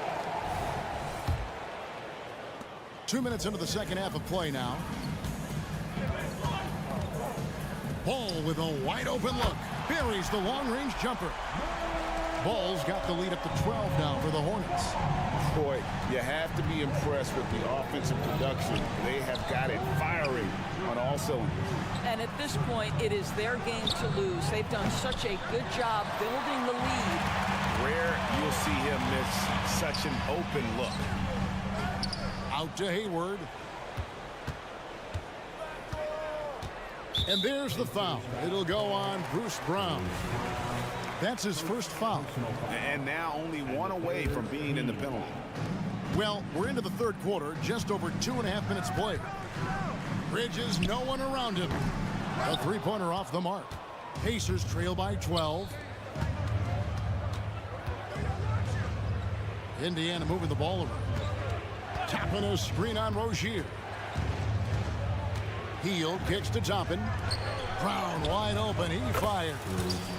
2 minutes into the second half of play now. Ball with a wide open look. Buries the long-range jumper. Ball's got the lead up to 12 now for the Hornets. Boy, you have to be impressed with the offensive production. They have got it firing on all cylinders. And at this point, it is their game to lose. They've done such a good job building the lead. Rare you'll see him miss such an open look. Out to Hayward. And there's the foul. It'll go on Bruce Brown. That's his first foul. And now only 1 away from being in the penalty. Well, we're into the third quarter, just over 2.5 minutes played. Bridges, no one around him. A 3-pointer off the mark. Pacers trail by 12. Indiana moving the ball around. Tapping a screen on Rozier. Hield kicks to Toppin. Brown wide open. He fires.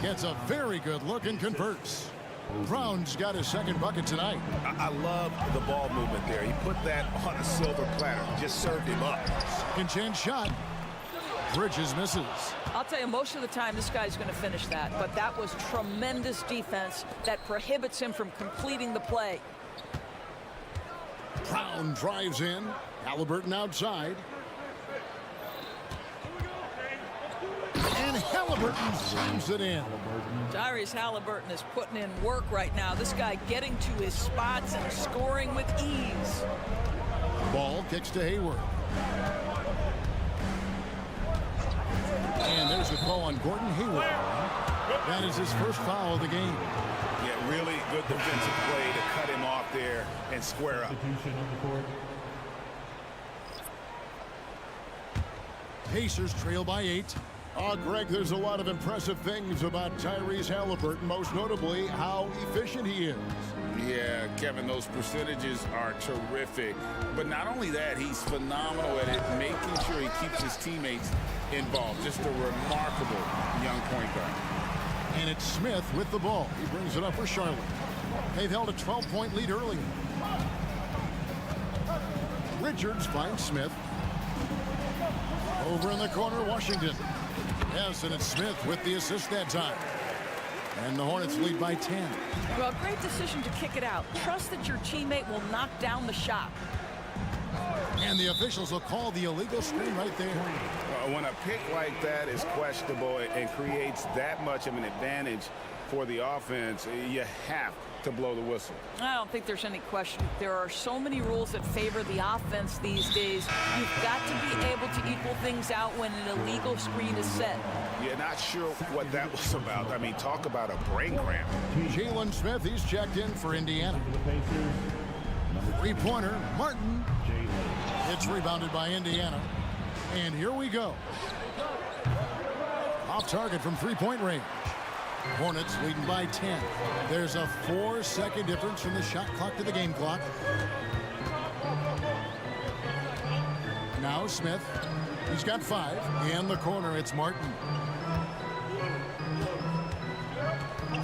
Gets a very good look and converts. Brown's got his second bucket tonight. I love the ball movement there. He put that on a silver platter. Just served him up. Second chance shot. Bridges misses. I'll tell you, most of the time this guy's going to finish that, but that was tremendous defense that prohibits him from completing the play. Brown drives in. Halliburton outside. And Halliburton slams it in. Tyrese Halliburton is putting in work right now. This guy getting to his spots and scoring with ease. Ball kicks to Hayward. And there's a call on Gordon Hayward. That is his first foul of the game. Yeah, really good defensive play to cut him off there and square up. Pacers trail by 8. Greg, there's a lot of impressive things about Tyrese Halliburton, most notably how efficient he is. Yeah, Kevin, those percentages are terrific. But not only that, he's phenomenal at it, making sure he keeps his teammates involved. Just a remarkable young point guard. And it's Smith with the ball. He brings it up for Charlotte. They've held a 12-point lead earlier. Richards finds Smith. Over in the corner, Washington. Yes, and it's Smith with the assist that time. And the Hornets lead by 10. Well, great decision to kick it out. Trust that your teammate will knock down the shot. And the officials will call the illegal screen right there. When a pick like that is questionable and creates that much of an advantage for the offense, you have to blow the whistle. I don't think there's any question. There are so many rules that favor the offense these days. You've got to be able to equal things out when an illegal screen is set. You're not sure what that was about. I mean, talk about a brain cramp. Jalen Smith, he's checked in for Indiana. Three-pointer, Martin. It's rebounded by Indiana. And here we go. Off target from three-point range. Hornets leading by 10. There's a 4-second difference from the shot clock to the game clock. Now Smith. He's got 5. In the corner, it's Martin.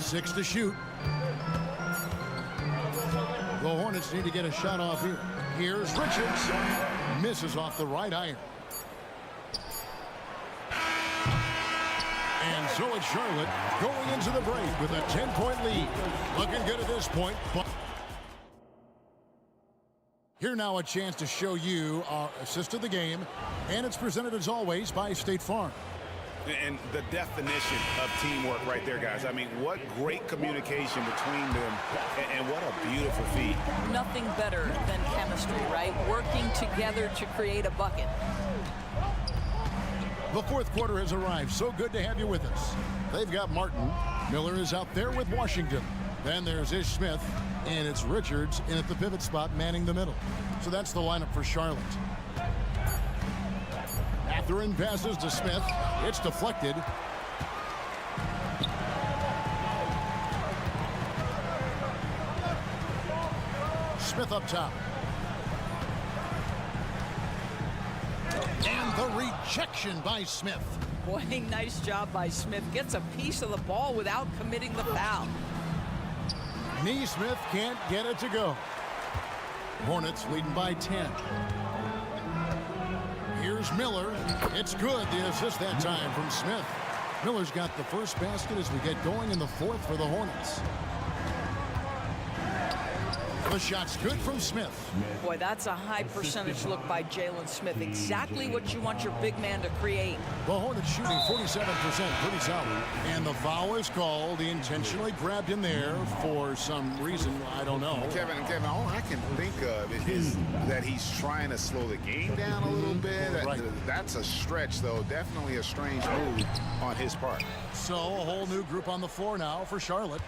6 to shoot. The Hornets need to get a shot off here. Here's Richards. Misses off the right iron. And so it's Charlotte going into the break with a 10-point lead. Looking good at this point. Here now a chance to show you our assist of the game. And it's presented as always by State Farm. And the definition of teamwork right there, guys. I mean, what great communication between them, and what a beautiful feed. Nothing better than chemistry, right? Working together to create a bucket. The fourth quarter has arrived. So good to have you with us. They've got Martin. Miller is out there with Washington. Then there's Ish Smith, and it's Richards in at the pivot spot manning the middle. So that's the lineup for Charlotte. Mathurin passes to Smith. It's deflected. Smith up top. And the rejection by Smith. Boy, nice job by Smith. Gets a piece of the ball without committing the foul. Neesmith can't get it to go. Hornets leading by 10. Here's Miller. It's good. The assist that time from Smith. Miller's got the first basket as we get going in the fourth for the Hornets. The shot's good from Smith. Boy, that's a high percentage look by Jalen Smith. Exactly what you want your big man to create. The Hornets shooting 47%, pretty solid. And the foul is called. He intentionally grabbed him there for some reason, I don't know. Kevin, all I can think of is that he's trying to slow the game down a little bit. Right. That's a stretch, though. Definitely a strange move on his part. So a whole new group on the floor now for Charlotte.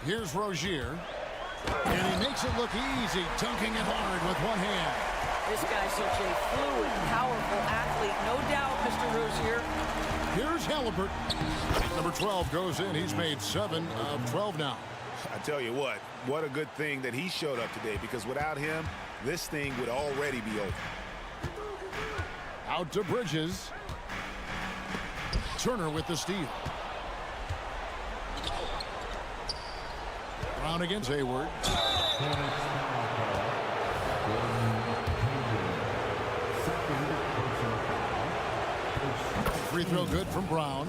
Here's Rozier. And he makes it look easy, dunking it hard with one hand. This guy's such a fluid, powerful athlete. No doubt, Mr. Rozier. Here's Halliburton. Number 12 goes in. He's made 7 of 12 now. I tell you what a good thing that he showed up today, because without him, this thing would already be over. Out to Bridges. Turner with the steal. Brown against Hayward. Free throw good from Brown.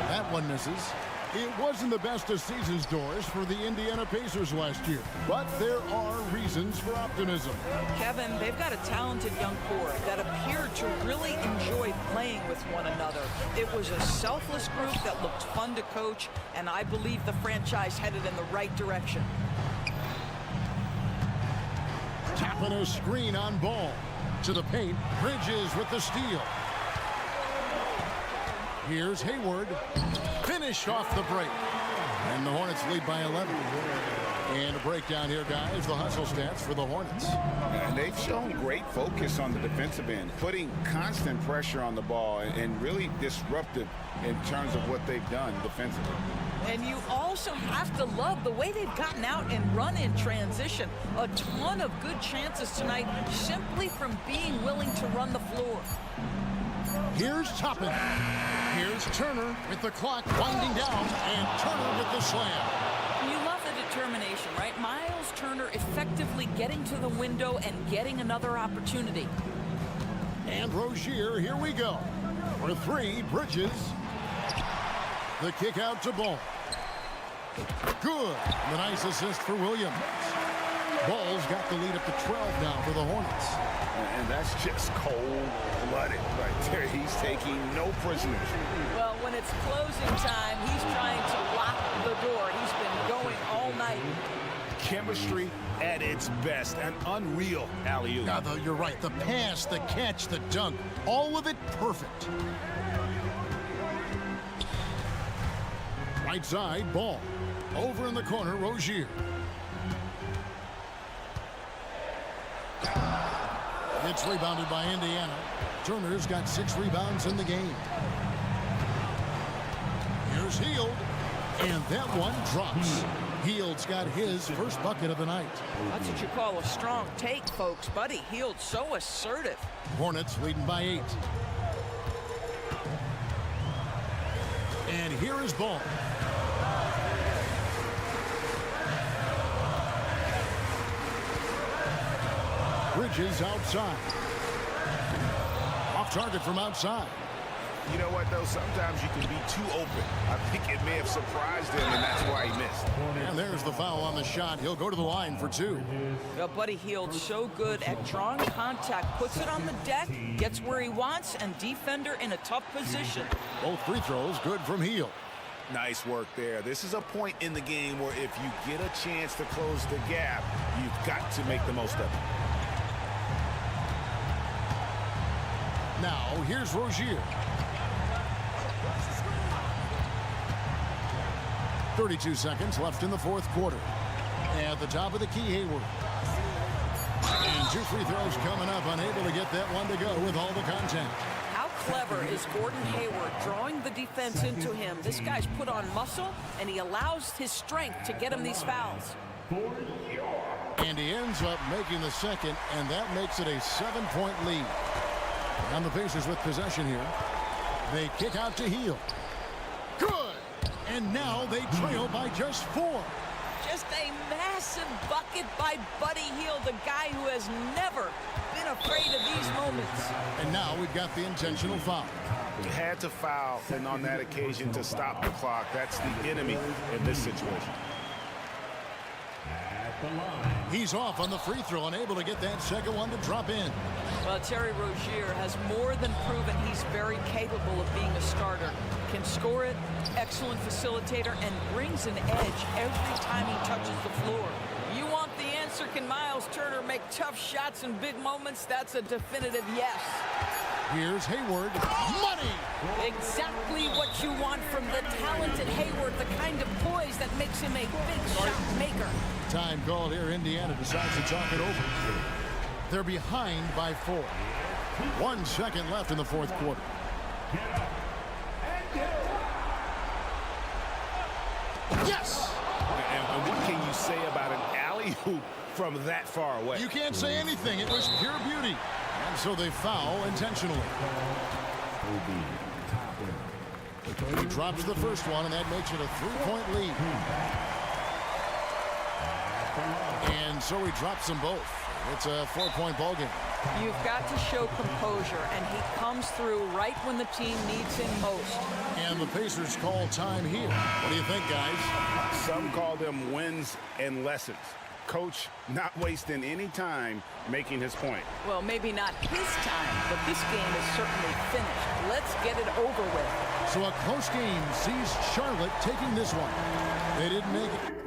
That one misses. It wasn't the best of season's doors for the Indiana Pacers last year, but there are reasons for optimism. Kevin, they've got a talented young core that appeared to really enjoy playing with one another. It was a selfless group that looked fun to coach, and I believe the franchise headed in the right direction. Tapping a screen on Ball. To the paint, Bridges with the steal. Here's Hayward. Finish off the break. And the Hornets lead by 11. And a breakdown here, guys. The hustle stats for the Hornets. And they've shown great focus on the defensive end, putting constant pressure on the ball and really disruptive in terms of what they've done defensively. And you also have to love the way they've gotten out and run in transition. A ton of good chances tonight simply from being willing to run the floor. Here's Toppin. Here's Turner with the clock winding down, and Turner with the slam. You love the determination, right? Miles Turner effectively getting to the window and getting another opportunity. And Rozier, here we go. For three, Bridges. The kick out to Ball. Good. The nice assist for Williams. Ball's got the lead up to 12 now for the Hornets. And that's just cold-blooded right there. He's taking no prisoners. Well, when it's closing time, he's trying to lock the door. He's been going all night. Chemistry at its best. An unreal alley-oop. Now, though, you're right. The pass, the catch, the dunk, all of it perfect. Right side, Ball. Over in the corner, Rozier. It's rebounded by Indiana. Turner's got 6 rebounds in the game. Here's Hield. And that one drops. Hield's got his first bucket of the night. That's what you call a strong take, folks. Buddy Hield, so assertive. Hornets leading by 8. And here is Ball. Bridges outside. Off target from outside. You know what, though? Sometimes you can be too open. I think it may have surprised him, and that's why he missed. And there's the foul on the shot. He'll go to the line for 2. Well, Buddy Hield so good at drawing contact, puts it on the deck, gets where he wants, and defender in a tough position. Both free throws good from Hield. Nice work there. This is a point in the game where if you get a chance to close the gap, you've got to make the most of it. Now, here's Rozier. 32 seconds left in the fourth quarter. At the top of the key, Hayward. And 2 free throws coming up, unable to get that one to go with all the contact. How clever is Gordon Hayward drawing the defense into him? This guy's put on muscle, and he allows his strength to get him these fouls. And he ends up making the second, and that makes it a 7-point lead. And the Pacers with possession here. They kick out to Hield. Good! And now they trail by just 4. Just a massive bucket by Buddy Hield, a guy who has never been afraid of these moments. And now we've got the intentional foul. You had to foul, and on that occasion to stop the clock. That's the enemy in this situation. He's off on the free throw, unable to get that second one to drop in. Well, Terry Rozier has more than proven he's very capable of being a starter. Can score it, excellent facilitator, and brings an edge every time he touches the floor. You want the answer, can Miles Turner make tough shots in big moments? That's a definitive yes. Here's Hayward. Money! Exactly what you want from the talented Hayward, the kind of poise that makes him a big shot maker. Time called here. Indiana decides to talk it over. They're behind by 4. 1 second left in the fourth quarter. Yes! And what can you say about an alley-oop from that far away? You can't say anything. It was pure beauty. And so they foul intentionally. He drops the first one, and that makes it a 3-point lead. And so he drops them both. It's a 4-point ball game. You've got to show composure, and he comes through right when the team needs him most. And the Pacers call time here. What do you think, guys? Some call them wins and lessons. Coach not wasting any time making his point. Well, maybe not his time, but this game is certainly finished. Let's get it over with. So a close game sees Charlotte taking this one. They didn't make it.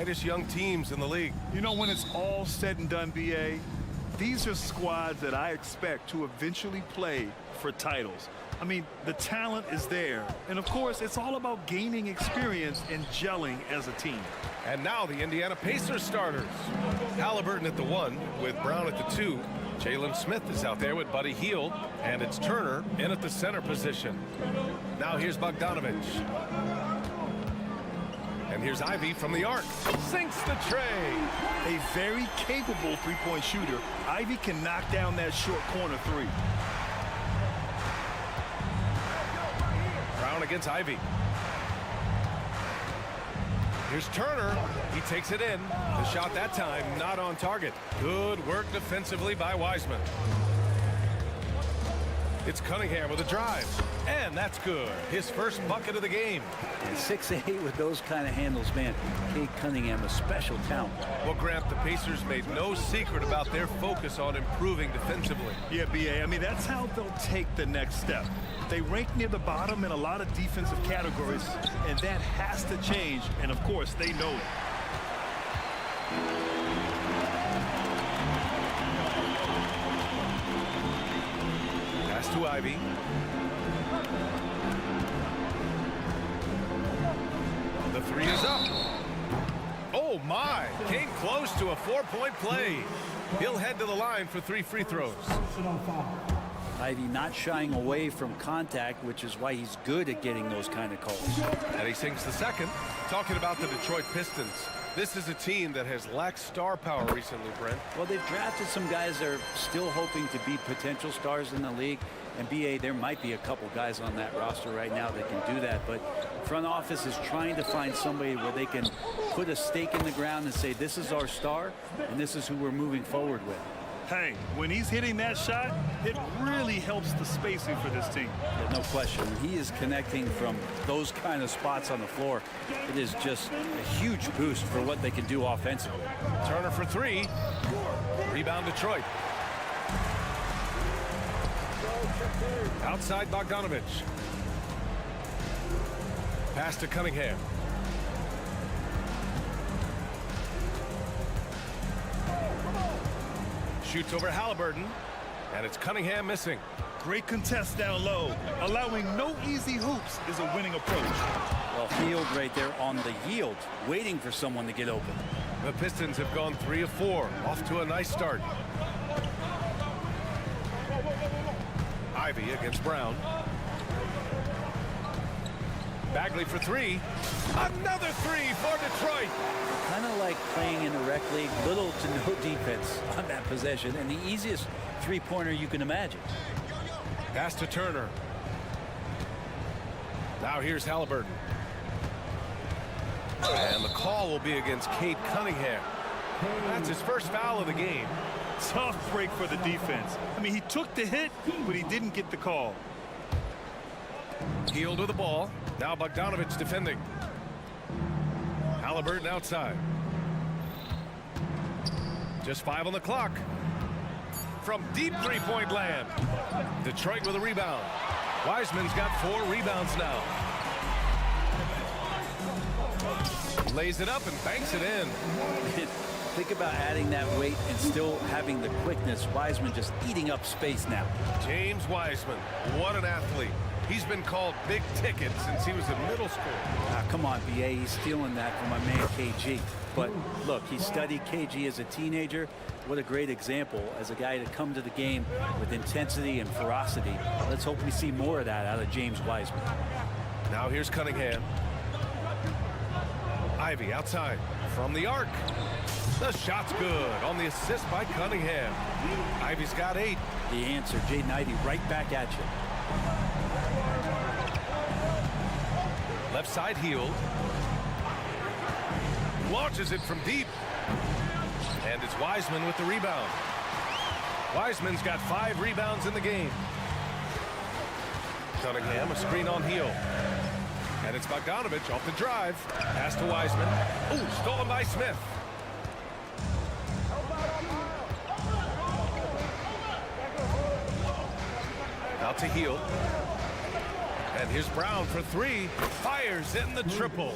brightest young teams in the league. You know, when it's all said and done, BA, these are squads that I expect to eventually play for titles. I mean, the talent is there. And, of course, it's all about gaining experience and gelling as a team. And now the Indiana Pacers starters. Halliburton at the 1 with Brown at the 2. Jalen Smith is out there with Buddy Hield. And it's Turner in at the center position. Now here's Bogdanovich. And here's Ivy from the arc. Sinks the tray. A very capable three-point shooter. Ivy can knock down that short corner 3. Brown against Ivy. Here's Turner. He takes it in. The shot that time not on target. Good work defensively by Wiseman. It's Cunningham with a drive. And that's good. His first bucket of the game. And 6'8" with those kind of handles, man. Cade Cunningham, a special talent. Well, Grant, the Pacers made no secret about their focus on improving defensively. Yeah, BA, I mean, that's how they'll take the next step. They rank near the bottom in a lot of defensive categories, and that has to change, and of course, they know it. Pass to Ivy. The 3 is up. Oh, my. Came close to a 4-point play. He'll head to the line for 3 free throws. Ivy not shying away from contact, which is why he's good at getting those kind of calls. And he sinks the second. Talking about the Detroit Pistons. This is a team that has lacked star power recently, Brent. Well, they've drafted some guys that are still hoping to be potential stars in the league. And BA, there might be a couple guys on that roster right now that can do that. But front office is trying to find somebody where they can put a stake in the ground and say, this is our star, and this is who we're moving forward with. Hey, when he's hitting that shot, it really helps the spacing for this team. Yeah, no question. When he is connecting from those kind of spots on the floor, it is just a huge boost for what they can do offensively. Turner for 3. Rebound Detroit. Outside Bogdanovich. Pass to Cunningham. Shoots over Halliburton, and it's Cunningham missing. Great contest down low. Allowing no easy hoops is a winning approach. Well, Hield right there on the yield, waiting for someone to get open. The Pistons have gone 3 of 4, off to a nice start. Ivy against Brown. Bagley for 3. Another 3 for Detroit. Kind of like playing in a rec league, little to no defense on that possession, and the easiest three-pointer you can imagine. Pass to Turner. Now here's Halliburton. And the call will be against Cade Cunningham. That's his first foul of the game. Tough break for the defense. I mean, he took the hit, but he didn't get the call. Hield with the ball. Now Bogdanovich defending. Halliburton outside. Just 5 on the clock. From deep three-point land. Detroit with a rebound. Wiseman's got 4 rebounds now. Lays it up and banks it in. Think about adding that weight and still having the quickness. Wiseman just eating up space now. James Wiseman, what an athlete. He's been called big ticket since he was in middle school. Come on, BA, he's stealing that from my man KG. But look, he studied KG as a teenager. What a great example as a guy to come to the game with intensity and ferocity. Let's hope we see more of that out of James Wiseman. Now here's Cunningham. Ivy outside from the arc. The shot's good on the assist by Cunningham. Ivy's got 8. The answer, Jaden Ivey right back at you. Left side Hield. Launches it from deep. And it's Wiseman with the rebound. Wiseman's got 5 rebounds in the game. Cunningham, a screen on Hield. And it's Bogdanovich off the drive. Pass to Wiseman. Ooh, stolen by Smith. Out to Hield. And here's Brown for three. Fires in the triple.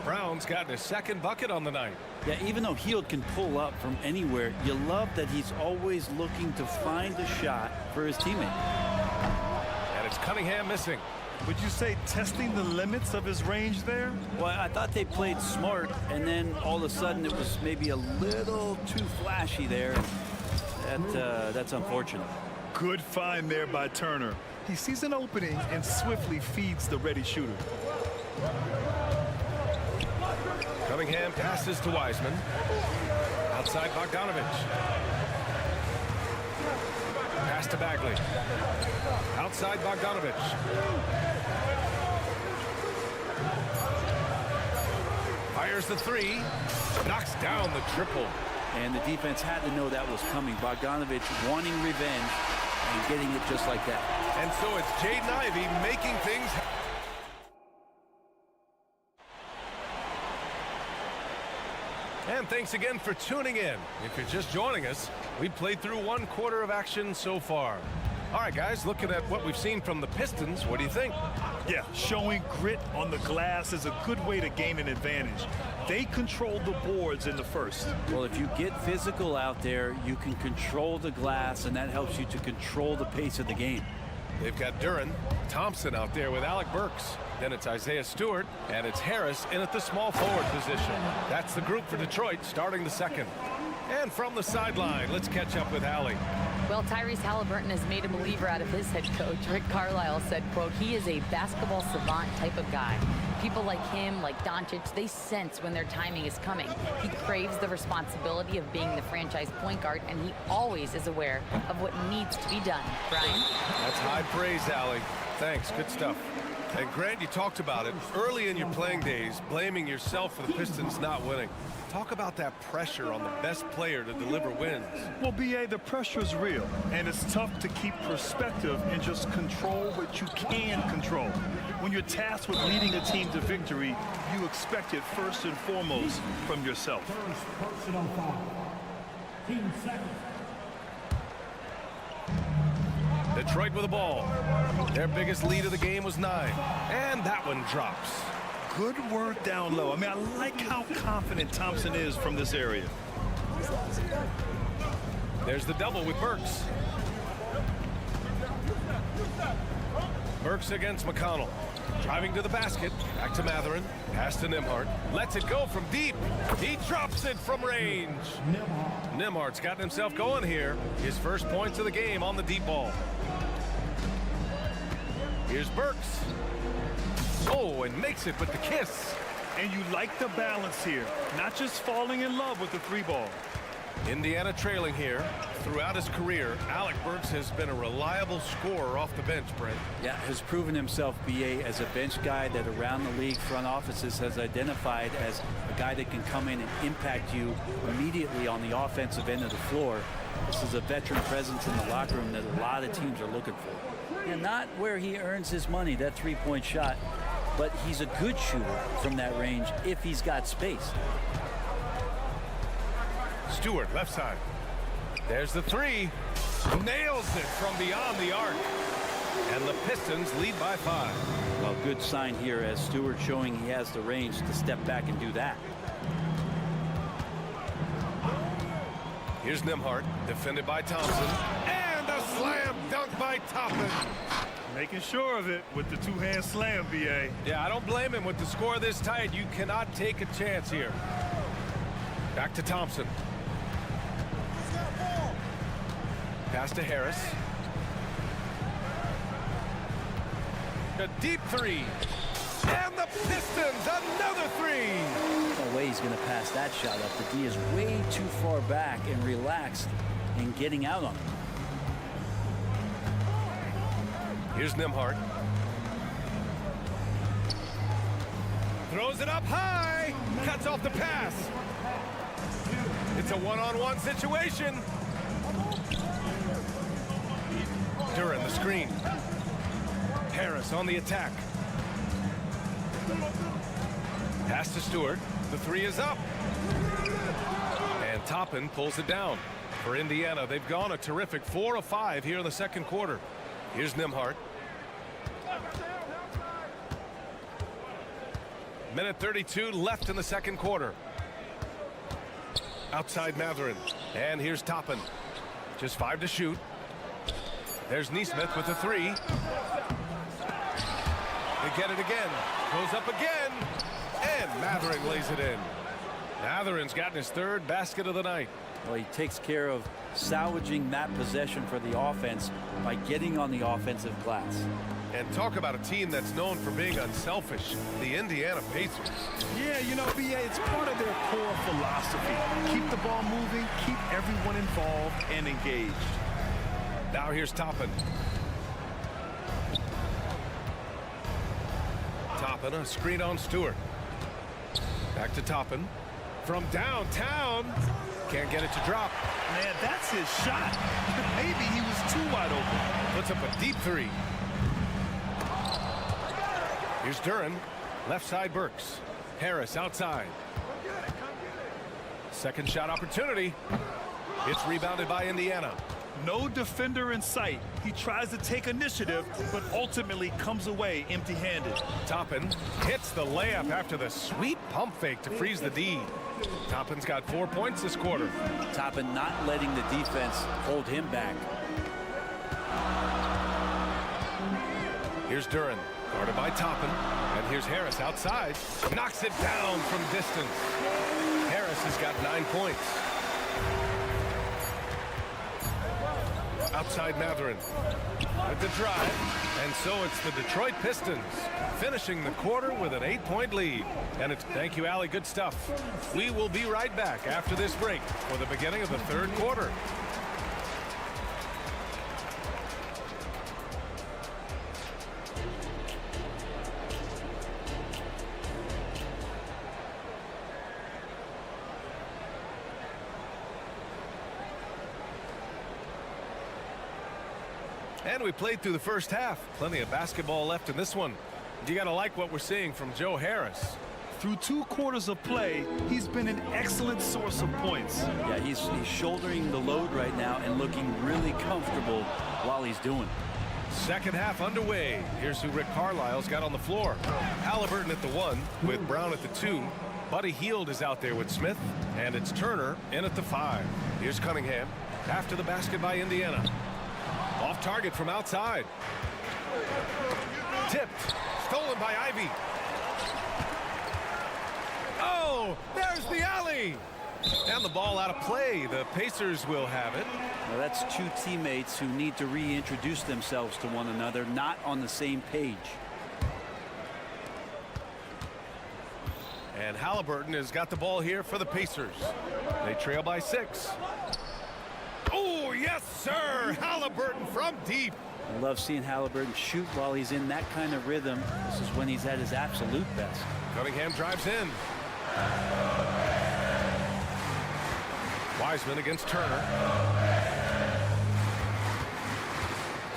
Brown's gotten his second bucket on the night. Yeah, even though Hield can pull up from anywhere, you love that he's always looking to find a shot for his teammate. And it's Cunningham missing. Would you say testing the limits of his range there? Well, I thought they played smart, and then all of a sudden it was maybe a little too flashy there. That's unfortunate. Good find there by Turner. He sees an opening and swiftly feeds the ready shooter. Cunningham passes to Wiseman. Outside Bogdanovich. Pass to Bagley. Outside Bogdanovich. Fires the three. Knocks down the triple. And the defense had to know that was coming. Bogdanovich wanting revenge and getting it just like that. And so it's Jaden Ivey making things. And thanks again for tuning in. If you're just joining us, we've played through one quarter of action so far. All right, guys, looking at what we've seen from the Pistons, what do you think? Yeah, showing grit on the glass is a good way to gain an advantage. They controlled the boards in the first. Well, if you get physical out there, you can control the glass, and that helps you to control the pace of the game. They've got Duren, Thompson out there with Alec Burks. Then it's Isaiah Stewart, and it's Harris in at the small forward position. That's the group for Detroit starting the second. And from the sideline, let's catch up with Allie. Well, Tyrese Halliburton has made a believer out of his head coach. Rick Carlisle said, quote, he is a basketball savant type of guy. People like him, like Doncic, they sense when their timing is coming. He craves the responsibility of being the franchise point guard, and he always is aware of what needs to be done. Brian? That's high praise, Allie. Thanks. Good stuff. And Grant, you talked about it early in your playing days, blaming yourself for the Pistons not winning. Talk about that pressure on the best player to deliver wins. Well, B.A., the pressure is real, and it's tough to keep perspective and just control what you can control. When you're tasked with leading a team to victory, you expect it first and foremost from yourself. First personal foul. Team second. Detroit with the ball. Their biggest lead of the game was 9. And that one drops. Good work down low. I mean, I like how confident Thompson is from this area. There's the double with Burks. Burks against McConnell. Driving to the basket. Back to Matherin. Pass to Nembhard. Lets it go from deep. He drops it from range. Nembhard's gotten himself going here. His first points of the game on the deep ball. Here's Burks. Oh, and makes it with the kiss. And you like the balance here. Not just falling in love with the three ball. Indiana trailing here. Throughout his career, Alec Burks has been a reliable scorer off the bench, Brent. Yeah, has proven himself, B.A., as a bench guy that around the league front offices has identified as a guy that can come in and impact you immediately on the offensive end of the floor. This is a veteran presence in the locker room that a lot of teams are looking for. And not where he earns his money, that three-point shot, but he's a good shooter from that range if he's got space. Stewart, left side. There's the three. Nails it from beyond the arc. And the Pistons lead by 5. Well, good sign here as Stewart showing he has the range to step back and do that. Here's Nembhard, defended by Thompson. And a slam dunk by Toppin. Making sure of it with the two-hand slam, B.A. Yeah, I don't blame him with the score this tight. You cannot take a chance here. Back to Thompson. Pass to Harris. A deep three. And the Pistons, another three. No way he's going to pass that shot up. The D is way too far back and relaxed in getting out on him. Here's Nembhard. Throws it up high. Cuts off the pass. It's a one-on-one situation. Duren the screen. Harris on the attack. Pass to Stewart. The three is up. And Toppin pulls it down. For Indiana, they've gone a terrific 4 of 5 here in the second quarter. Here's Nembhard. Minute 32 left in the second quarter. Outside Matherin. And here's Toppin. Just 5 to shoot. There's Neesmith with a 3. They get it again. Goes up again. And Matherin lays it in. Matherin's gotten his 3rd basket of the night. Well, he takes care of salvaging that possession for the offense by getting on the offensive glass. And talk about a team that's known for being unselfish, the Indiana Pacers. Yeah, you know, BA, it's part of their core philosophy. Keep the ball moving, keep everyone involved and engaged. Now here's Toppin. Toppin, a screen on Stewart. Back to Toppin. From downtown. Can't get it to drop. Man, that's his shot. Maybe he was too wide open. Puts up a deep 3. Here's Duran. Left side Burks. Harris outside. Second shot opportunity. It's rebounded by Indiana. No defender in sight. He tries to take initiative, but ultimately comes away empty-handed. Toppin hits the layup after the sweet pump fake to freeze the D. Toppin's got 4 points this quarter. Toppin not letting the defense hold him back. Here's Duran, guarded by Toppin. And here's Harris outside. Knocks it down from distance. Harris has got 9 points. Outside Matherin with the drive. And so it's the Detroit Pistons finishing the quarter with an 8-point lead. And it's thank you, Allie. Good stuff. We will be right back after this break for the beginning of the third quarter. And we played through the first half. Plenty of basketball left in this one. You got to like what we're seeing from Joe Harris. Through 2 quarters of play, he's been an excellent source of points. Yeah, he's shouldering the load right now and looking really comfortable while he's doing it. Second half underway. Here's who Rick Carlisle's got on the floor. Halliburton at the 1 with Brown at the 2. Buddy Hield is out there with Smith. And it's Turner in at the 5. Here's Cunningham after the basket by Indiana. Off target from outside. Tipped. Stolen by Ivy. Oh, there's the alley. And the ball out of play. The Pacers will have it. Now that's 2 teammates who need to reintroduce themselves to one another, not on the same page. And Halliburton has got the ball here for the Pacers. They trail by 6. Oh, yes, sir. Halliburton from deep. I love seeing Halliburton shoot while he's in that kind of rhythm. This is when he's at his absolute best. Cunningham drives in. Wiseman against Turner.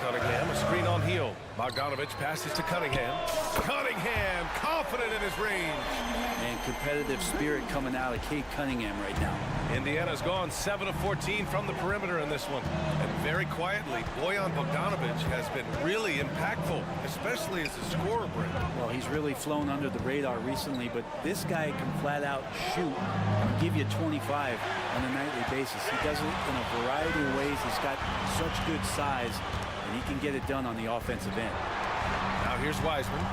Cunningham, a screen on Hield. Bogdanovich passes to Cunningham. Cunningham, confident in his range. And competitive spirit coming out of Kate Cunningham right now. Indiana's gone 7 of 14 from the perimeter in this one. And very quietly, Bojan Bogdanovich has been really impactful, especially as a scorer, Brent. Well, he's really flown under the radar recently, but this guy can flat out shoot and give you 25 on a nightly basis. He does it in a variety of ways. He's got such good size, and he can get it done on the offensive end. Now here's Wiseman.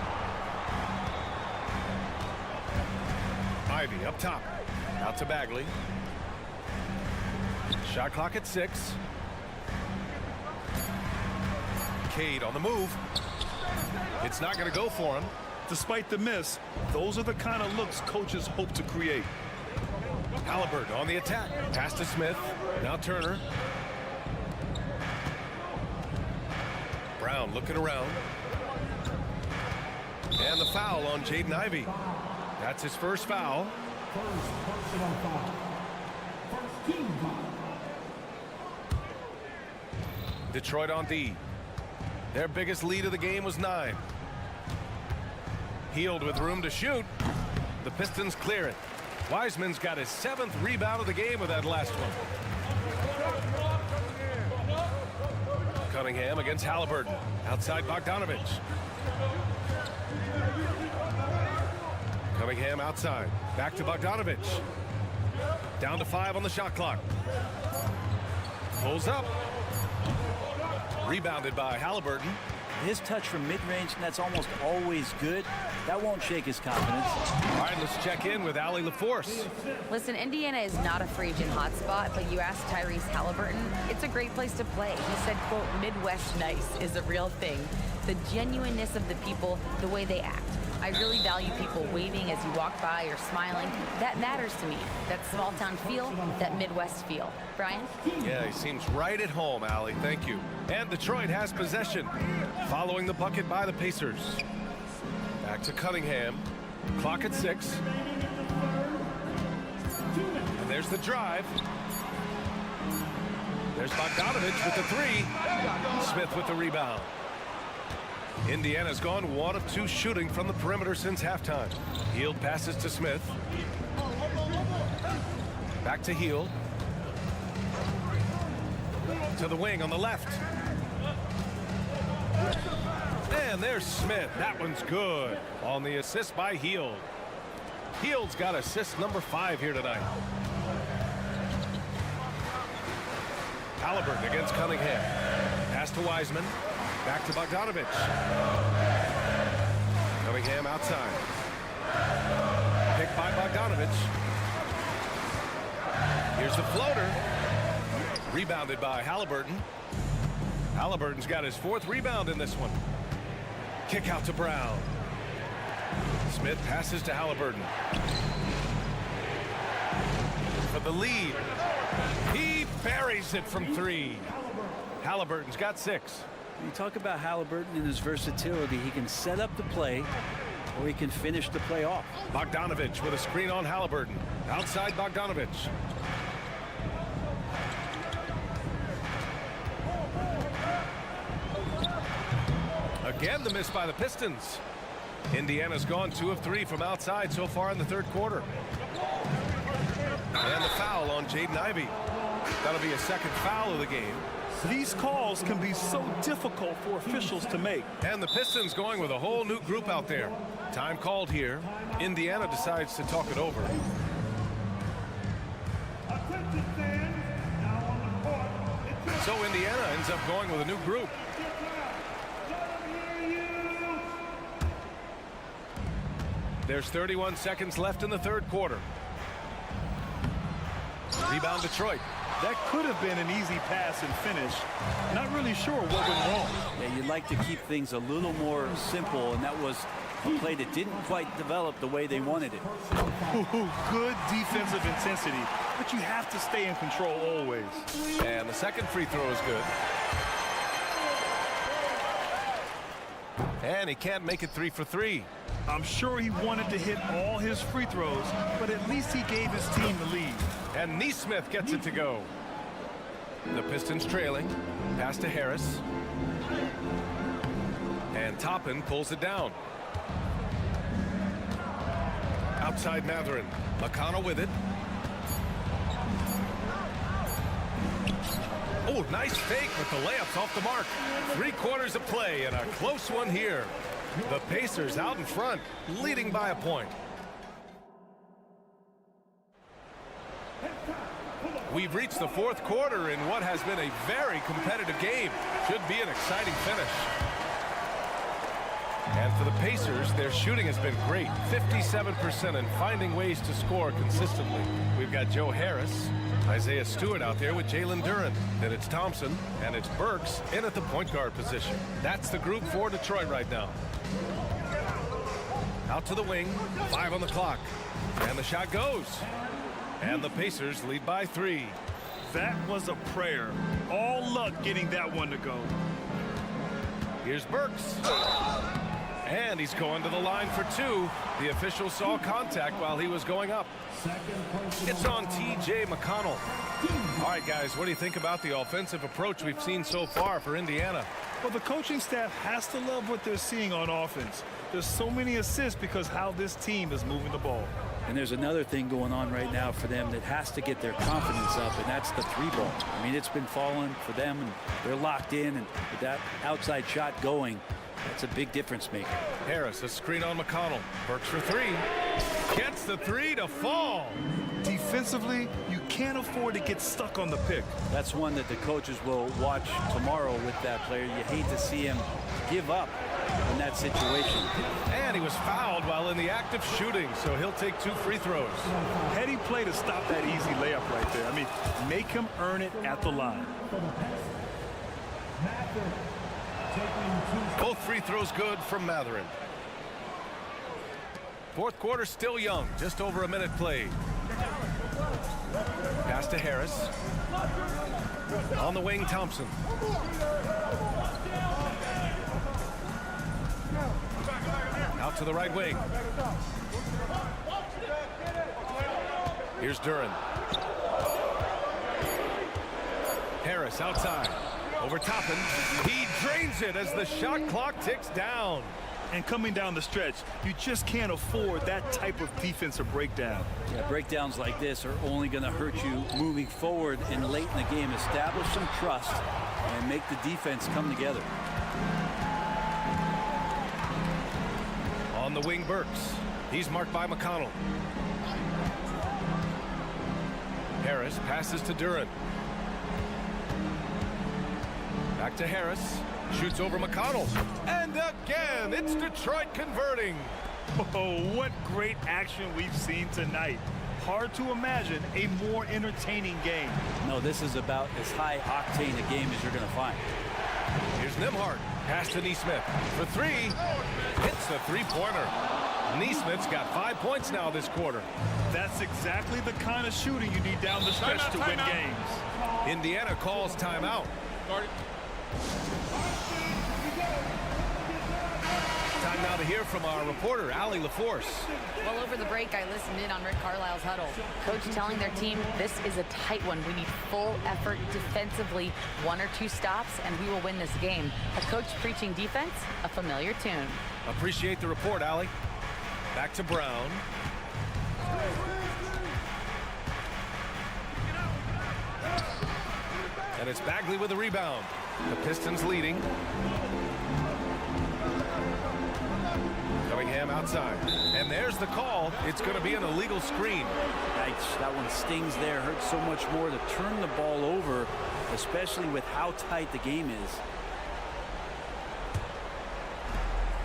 Ivy up top. Out to Bagley. Shot clock at 6. Cade on the move. It's not going to go for him. Despite the miss, those are the kind of looks coaches hope to create. Halliburton on the attack. Pass to Smith. Now Turner. Brown looking around. And the foul on Jaden Ivey. That's his first foul. First personal foul. First team foul. Detroit on D. Their biggest lead of the game was 9. Hield with room to shoot. The Pistons clear it. Wiseman's got his 7th rebound of the game with that last one. Cunningham against Halliburton. Outside Bogdanovich. Cunningham outside. Back to Bogdanovich. Down to 5 on the shot clock. Pulls up. Rebounded by Halliburton. His touch from mid-range, and that's almost always good. That won't shake his confidence. All right, let's check in with Allie LaForce. Listen, Indiana is not a free agent hotspot, but you ask Tyrese Halliburton, it's a great place to play. He said, quote, Midwest nice is a real thing. The genuineness of the people, the way they act. I really value people waving as you walk by or smiling. That matters to me. That small town feel, that Midwest feel. Brian? Yeah, he seems right at home, Allie. Thank you. And Detroit has possession, following the bucket by the Pacers. Back to Cunningham. Clock at 6. And there's the drive. There's Bogdanovich with the 3. Smith with the rebound. Indiana's gone 1 of 2 shooting from the perimeter since halftime. Hield passes to Smith. Back to Hield. To the wing on the left. And there's Smith. That one's good on the assist by Hield. Hield's got assist number 5 here tonight. Halliburton against Cunningham. Pass to Wiseman. Back to Bogdanovich. Cunningham outside. Picked by Bogdanovich. Here's the floater. Rebounded by Halliburton. Halliburton's got his 4th rebound in this one. Kick out to Brown. Smith passes to Halliburton. For the lead. He buries it from 3. Halliburton's got 6. You talk about Halliburton and his versatility. He can set up the play, or he can finish the play off. Bogdanovich with a screen on Halliburton. Outside Bogdanovich. Again, the miss by the Pistons. Indiana's gone 2 of 3 from outside so far in the 3rd quarter. And the foul on Jaden Ivey. That'll be a 2nd foul of the game. These calls can be so difficult for officials to make. And the Pistons going with a whole new group out there. Time called here. Indiana decides to talk it over. So Indiana ends up going with a new group. There's 31 seconds left in the 3rd quarter. Rebound Detroit. That could have been an easy pass and finish. Not really sure what went wrong. Yeah, you'd like to keep things a little more simple, and that was a play that didn't quite develop the way they wanted it. Good defensive intensity, but you have to stay in control always. And the 2nd free throw is good. And he can't make it 3 for 3. I'm sure he wanted to hit all his free throws, but at least he gave his team the lead. And Nesmith gets it to go. The Pistons trailing. Pass to Harris. And Toppin pulls it down. Outside Mathurin. McConnell with it. Oh, nice fake with the layups off the mark. 3 quarters of play and a close one here. The Pacers out in front, leading by a point. We've reached the 4th quarter in what has been a very competitive game. Should be an exciting finish. And for the Pacers, their shooting has been great. 57% and finding ways to score consistently. We've got Joe Harris, Isaiah Stewart out there with Jalen Duren. Then it's Thompson, and it's Burks in at the point guard position. That's the group for Detroit right now. Out to the wing, 5 on the clock. And the shot goes. And the Pacers lead by 3. That was a prayer. All luck getting that one to go. Here's Burks. And he's going to the line for 2. The official saw contact while he was going up. It's on T.J. McConnell. All right, guys, what do you think about the offensive approach we've seen so far for Indiana? Well, the coaching staff has to love what they're seeing on offense. There's so many assists because how this team is moving the ball. And there's another thing going on right now for them that has to get their confidence up, and that's the 3-ball. I mean, it's been falling for them, and they're locked in, and with that outside shot going, That's a big difference maker. Harris, a screen on McConnell. Burks for three. Gets the three to fall. Defensively, you can't afford to get stuck on the pick. That's one that the coaches will watch tomorrow with that player. You hate to see him give up in that situation. And he was fouled while in the act of shooting, so he'll take 2 free throws. Heady play to stop that easy layup right there. I mean, make him earn it at the line. Both free throws good from Matherin. Fourth quarter still young, just over a minute played. Pass to Harris. On the wing, Thompson. Out to the right wing. Here's Duren. Harris outside. Over Toppin. He drains it as the shot clock ticks down. And coming down the stretch, you just can't afford that type of defensive breakdown. Yeah, breakdowns like this are only going to hurt you moving forward and late in the game. Establish some trust and make the defense come together. On the wing, Burks. He's marked by McConnell. Harris passes to Duren. Back to Harris. Shoots over McConnell. And again, it's Detroit converting. Oh, what great action we've seen tonight. Hard to imagine a more entertaining game. No, this is about as high octane a game as you're going to find. Here's Nembhard. Pass to Nesmith for three. Hits the three-pointer. Nesmith's got 5 points now this quarter. That's exactly the kind of shooting you need down the stretch to win games. Indiana calls timeout. Time now to hear from our reporter, Allie LaForce. Well, over the break, I listened in on Rick Carlisle's huddle. Coach telling their team, this is a tight one. We need full effort defensively, 1 or 2 stops, and we will win this game. A coach preaching defense, a familiar tune. Appreciate the report, Allie. Back to Brown. And it's Bagley with a rebound. The Pistons leading. Cunningham outside. And there's the call. It's going to be an illegal screen. Yikes, that one stings there. Hurts so much more to turn the ball over, especially with how tight the game is.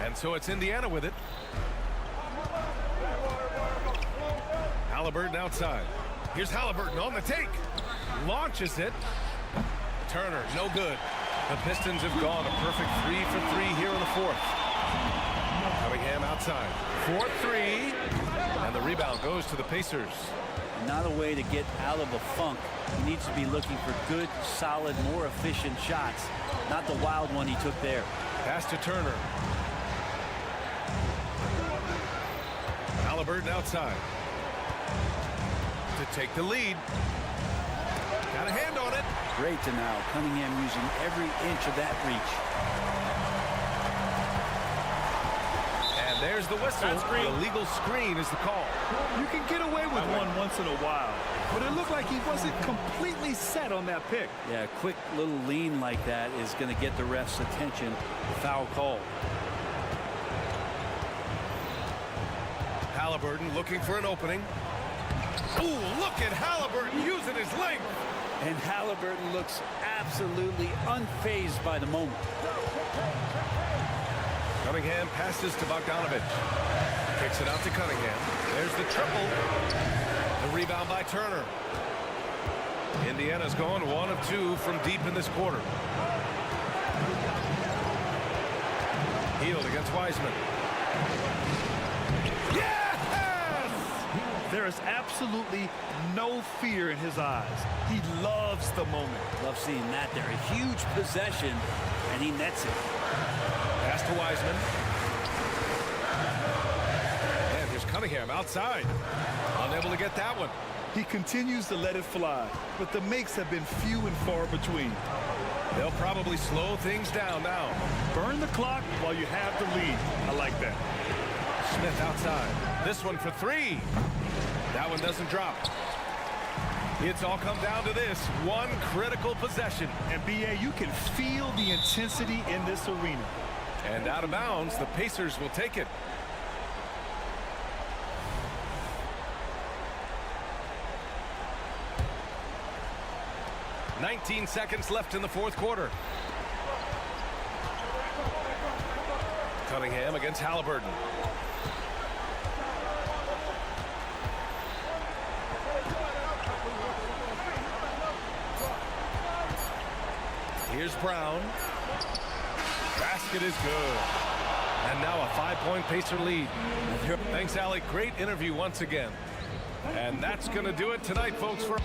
And so it's Indiana with it. Halliburton outside. Here's Halliburton on the take. Launches it. Turner, no good. The Pistons have gone a perfect 3 for 3 here in the fourth. Cunningham outside. 4-3. And the rebound goes to the Pacers. Not a way to get out of a funk. He needs to be looking for good, solid, more efficient shots. Not the wild one he took there. Pass to Turner. Halliburton outside. To take the lead. Got a hand on it. Great to now. Cunningham using every inch of that reach. And there's the whistle. The illegal screen is the call. You can get away with one once in a while, but it looked like he wasn't completely set on that pick. Yeah, a quick little lean like that is going to get the ref's attention. Foul call. Halliburton looking for an opening. Ooh, look at Halliburton using his length. And Halliburton looks absolutely unfazed by the moment. Cunningham passes to Bogdanovich. Kicks it out to Cunningham. There's the triple. The rebound by Turner. Indiana's gone 1 of 2 from deep in this quarter. Hield against Wiseman. There is absolutely no fear in his eyes. He loves the moment. Love seeing that there. A huge possession, and he nets it. Pass to Wiseman. And here's Cunningham outside. Unable to get that one. He continues to let it fly, but the makes have been few and far between. They'll probably slow things down now. Burn the clock while you have the lead. I like that. Smith outside. This one for 3. That one doesn't drop. It's all come down to this one critical possession. And BA, you can feel the intensity in this arena. And out of bounds, the Pacers will take it. "19 seconds left in the fourth quarter. Cunningham against Halliburton. Here's Brown. Basket is good. And now a 5-point Pacer lead. Thanks, Allie. Great interview once again. And that's going to do it tonight, folks. For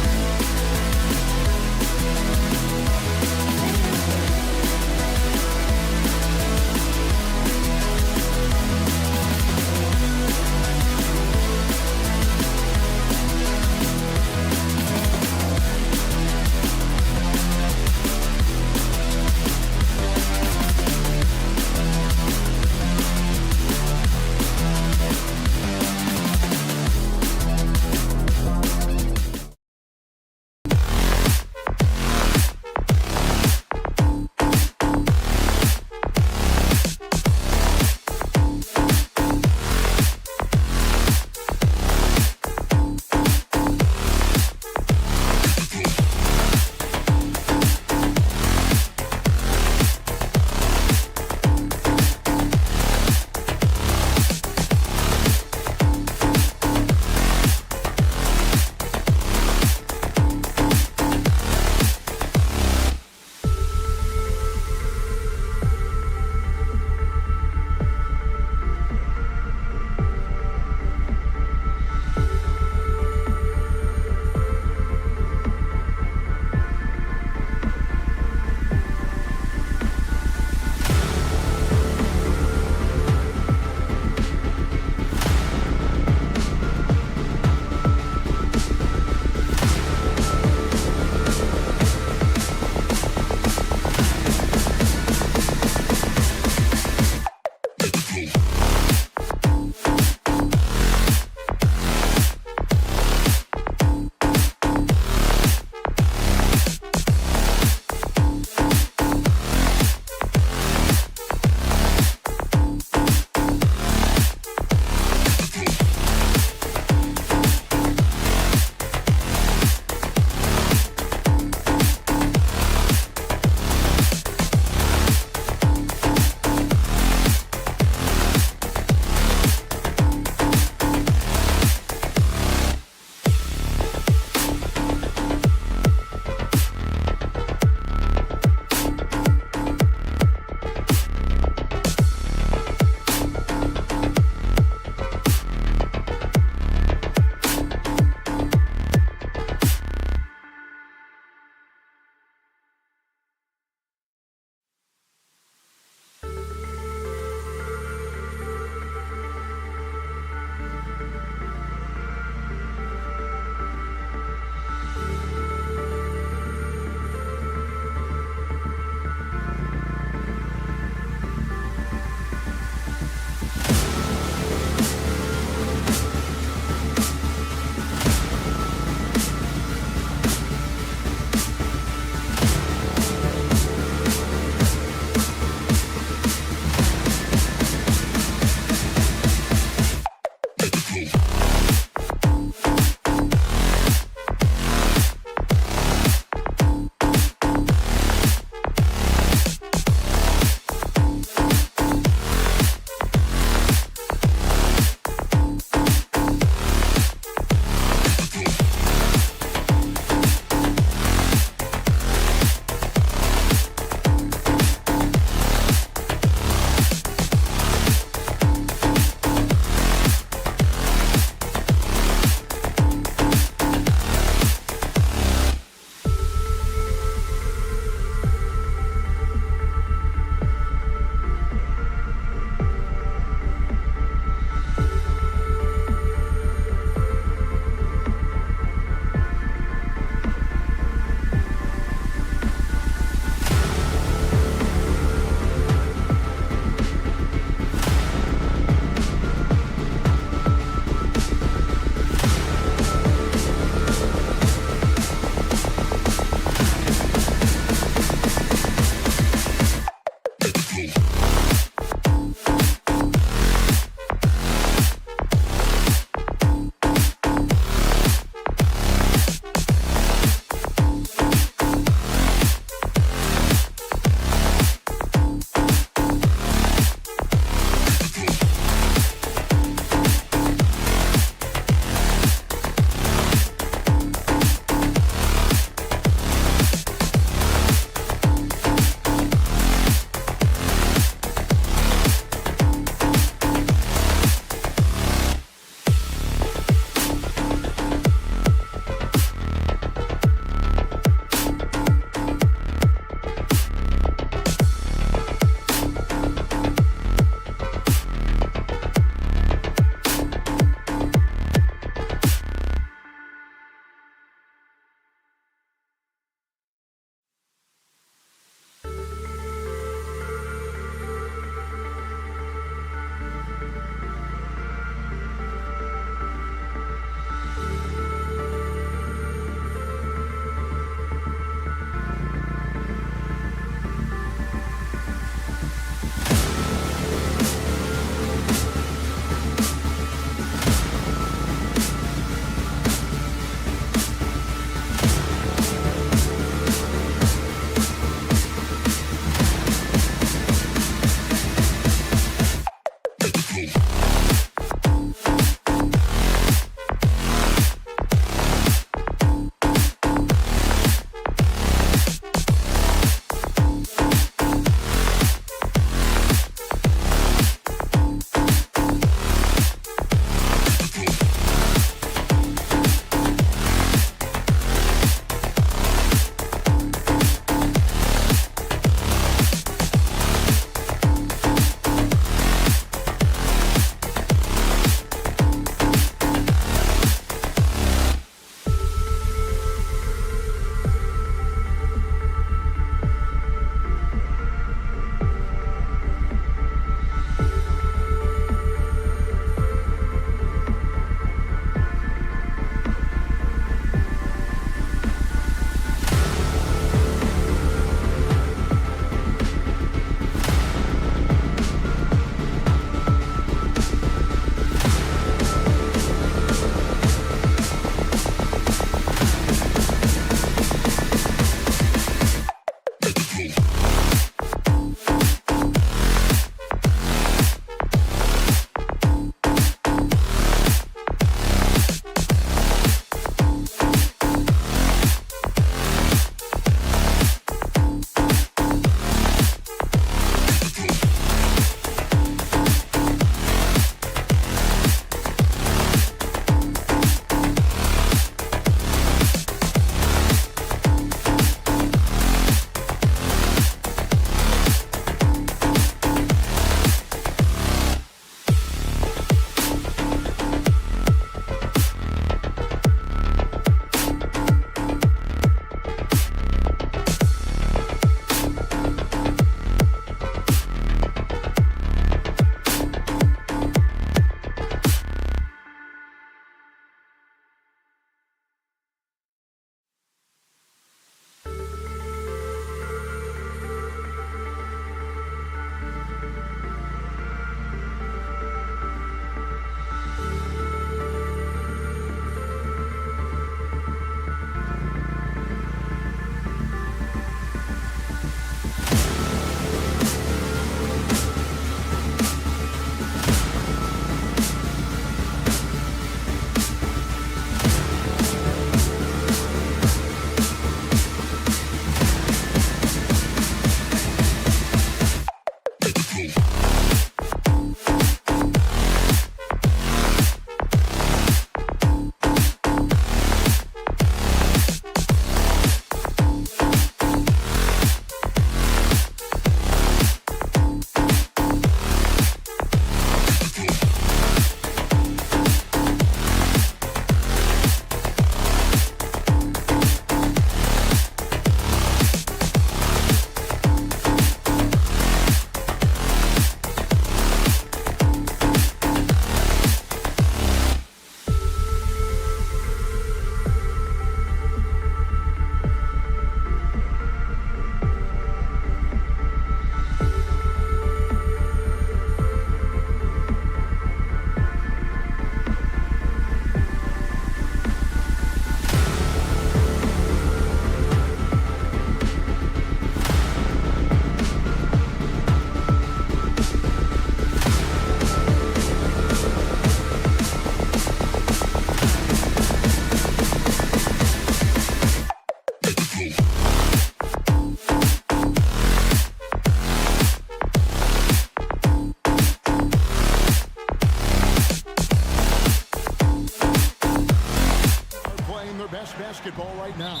basketball right now.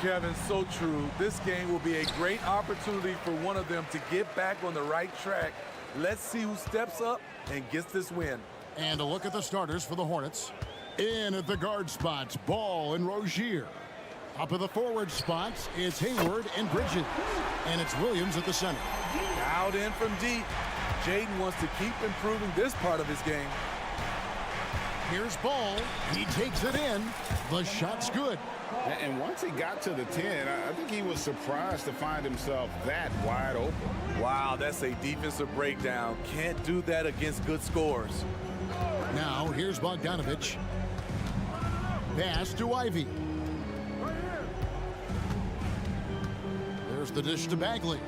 Kevin, so true. This game will be a great opportunity for one of them to get back on the right track. Let's see who steps up and gets this win. And a look at the starters for the Hornets. In at the guard spots, Ball and Rozier. Up at the forward spots, it's Hayward and Bridges. And it's Williams at the center. Out in from deep. Jaden wants to keep improving this part of his game. Here's Ball. He takes it in. The shot's good. And once he got to the 10, I think he was surprised to find himself that wide open. Wow, that's a defensive breakdown. Can't do that against good scores. Now, here's Bogdanovich. Pass to Ivy. There's the dish to Bagley.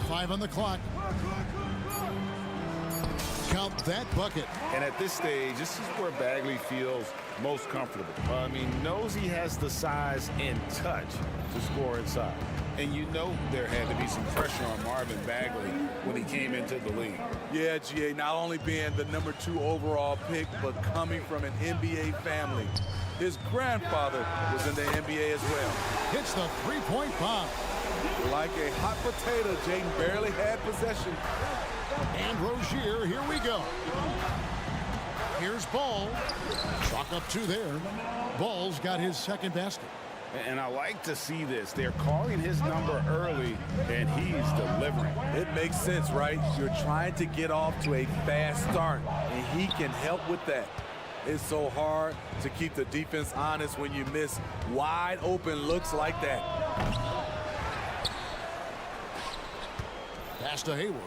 5 on the clock. Count that bucket. And at this stage, this is where Bagley feels most comfortable. I mean, knows he has the size and touch to score inside. And you know there had to be some pressure on Marvin Bagley when he came into the league. Yeah, GA, not only being the #2 overall pick, but coming from an NBA family. His grandfather was in the NBA as well. Hits the three-point bomb. Like a hot potato, Jaden barely had possession. And Rozier, here we go. Here's Ball. Chalk up 2 there. Ball's got his second basket. And I like to see this. They're calling his number early, and he's delivering. It makes sense, right? You're trying to get off to a fast start, and he can help with that. It's so hard to keep the defense honest when you miss wide open looks like that. Pass to Hayward.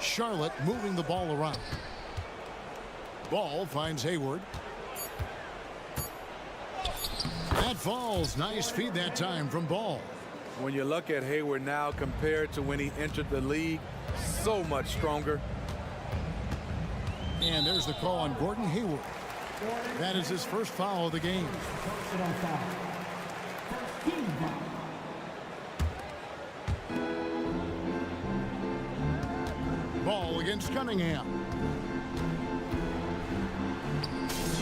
Charlotte moving the ball around. Ball finds Hayward. That falls. Nice feed that time from Ball. When you look at Hayward now compared to when he entered the league, so much stronger. And there's the call on Gordon Hayward. That is his first foul of the game. Ball against Cunningham.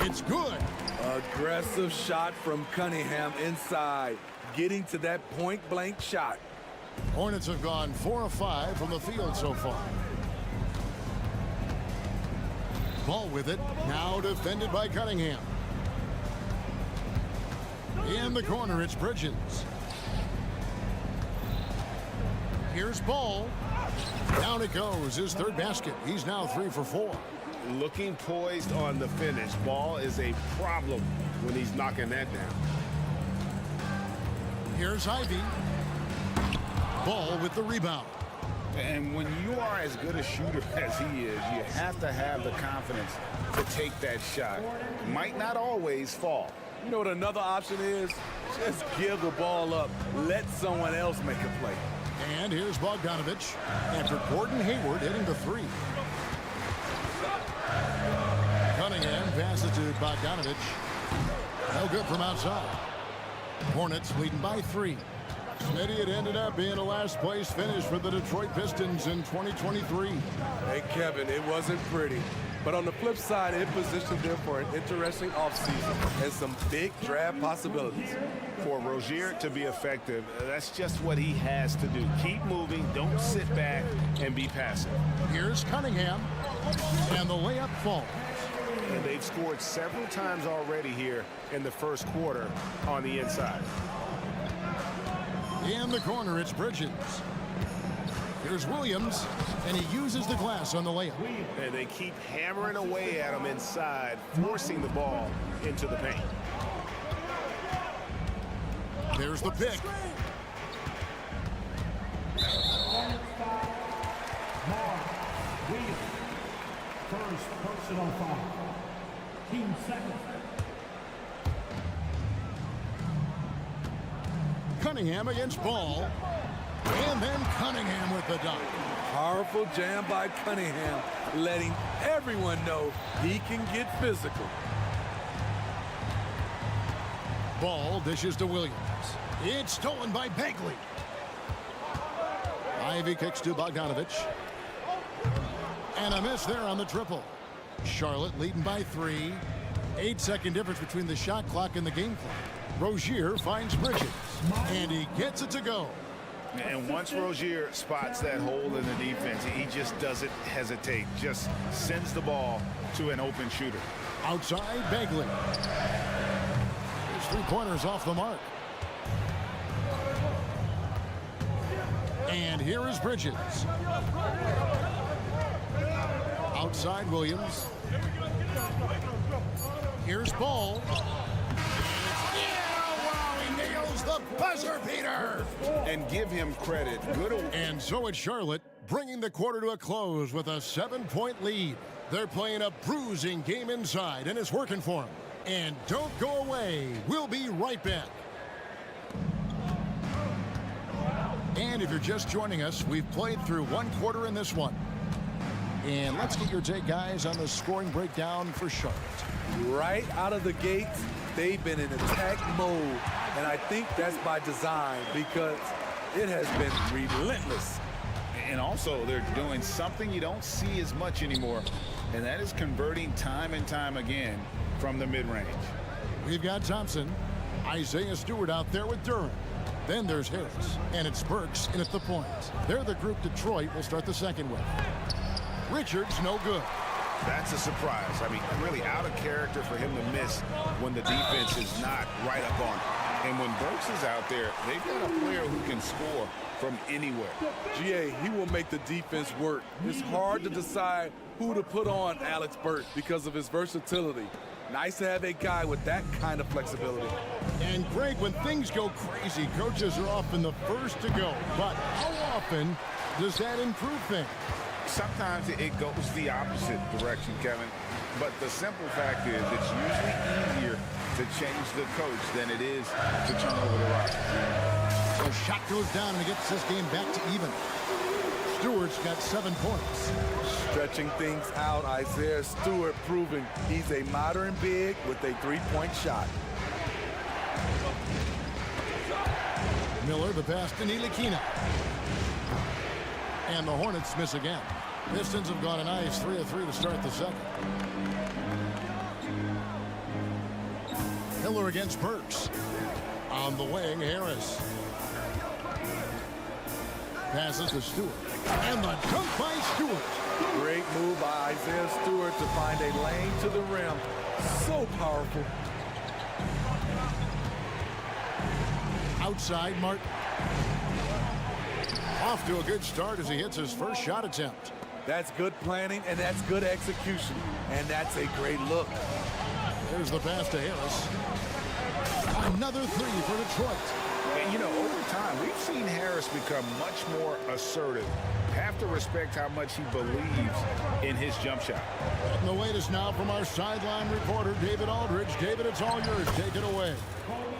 It's good. Aggressive shot from Cunningham inside, getting to that point-blank shot. Hornets have gone 4 of 5 from the field so far. Ball with it, now defended by Cunningham. In the corner, it's Bridges. Here's Ball. Down it goes, his third basket. He's now 3 for 4. Looking poised on the finish. Ball is a problem when he's knocking that down. Here's Ivy. Ball with the rebound. And when you are as good a shooter as he is, you have to have the confidence to take that shot. Might not always fall. You know what another option is? Just give the ball up. Let someone else make a play. And here's Bogdanovich after Gordon Hayward hitting the 3. Cunningham passes to Bogdanovich. No good from outside. Hornets leading by 3. Smitty, it ended up being a last-place finish for the Detroit Pistons in 2023. Hey, Kevin, it wasn't pretty. But on the flip side, it positioned them for an interesting offseason and some big draft possibilities. For Rozier to be effective, that's just what he has to do. Keep moving, don't sit back and be passive. Here's Cunningham, and the layup falls. And they've scored several times already here in the first quarter on the inside. In the corner, it's Bridges. Here's Williams, and he uses the glass on the layup. And they keep hammering away at him inside, forcing the ball into the paint. There's the pick. First personal foul. Team second. Cunningham against Ball. And then Cunningham with the dunk. Powerful jam by Cunningham, letting everyone know he can get physical. Ball dishes to Williams. It's stolen by Bagley. Ivy kicks to Bogdanovich. And a miss there on the triple. Charlotte leading by 3. 8-second difference between the shot clock and the game clock. Rozier finds Bridges, and he gets it to go. And once Rozier spots that hole in the defense, he just doesn't hesitate, just sends the ball to an open shooter. Outside, Bagley. His three-pointers off the mark. And here is Bridges. Outside, Williams. Here's Ball. The buzzer beater. And give him credit. Good. And so it's Charlotte bringing the quarter to a close with a 7-point lead. They're playing a bruising game inside, and it's working for them. And don't go away. We'll be right back. And if you're just joining us, we've played through one quarter in this one. And let's get your take, guys, on the scoring breakdown for Charlotte. Right out of the gates, they've been in attack mode. And I think that's by design because it has been relentless. And also, they're doing something you don't see as much anymore, and that is converting time and time again from the mid-range. We've got Thompson, Isaiah Stewart out there with Durham. Then there's Harris, and it's Burks in at the point. They're the group Detroit will start the second with. Richards, no good. That's a surprise. I mean, really out of character for him to miss when the defense is not right up on him. And when Burks is out there, they've got a player who can score from anywhere. GA, he will make the defense work. It's hard to decide who to put on Alex Burks because of his versatility. Nice to have a guy with that kind of flexibility. And Greg, when things go crazy, coaches are often the first to go. But how often does that improve things? Sometimes it goes the opposite direction, Kevin. But the simple fact is it's usually easier to change the coach than it is to turn over the rock. So shot goes down and it gets this game back to even. Stewart's got 7 points. Stretching things out, Isaiah Stewart proving he's a modern big with a three-point shot. Miller, the pass to Ntilikina. And the Hornets miss again. Pistons have gone a nice 3 of 3 to start the second. Miller against Burks. On the wing, Harris. Passes to Stewart. And the dunk by Stewart. Great move by Isaiah Stewart to find a lane to the rim. So powerful. Outside, Martin. Off to a good start as he hits his first shot attempt. That's good planning, and that's good execution. And that's a great look. There's the pass to Harris. Another three for Detroit. And, you know, over time, we've seen Harris become much more assertive. Have to respect how much he believes in his jump shot. And the latest now from our sideline reporter, David Aldridge. David, it's all yours. Take it away.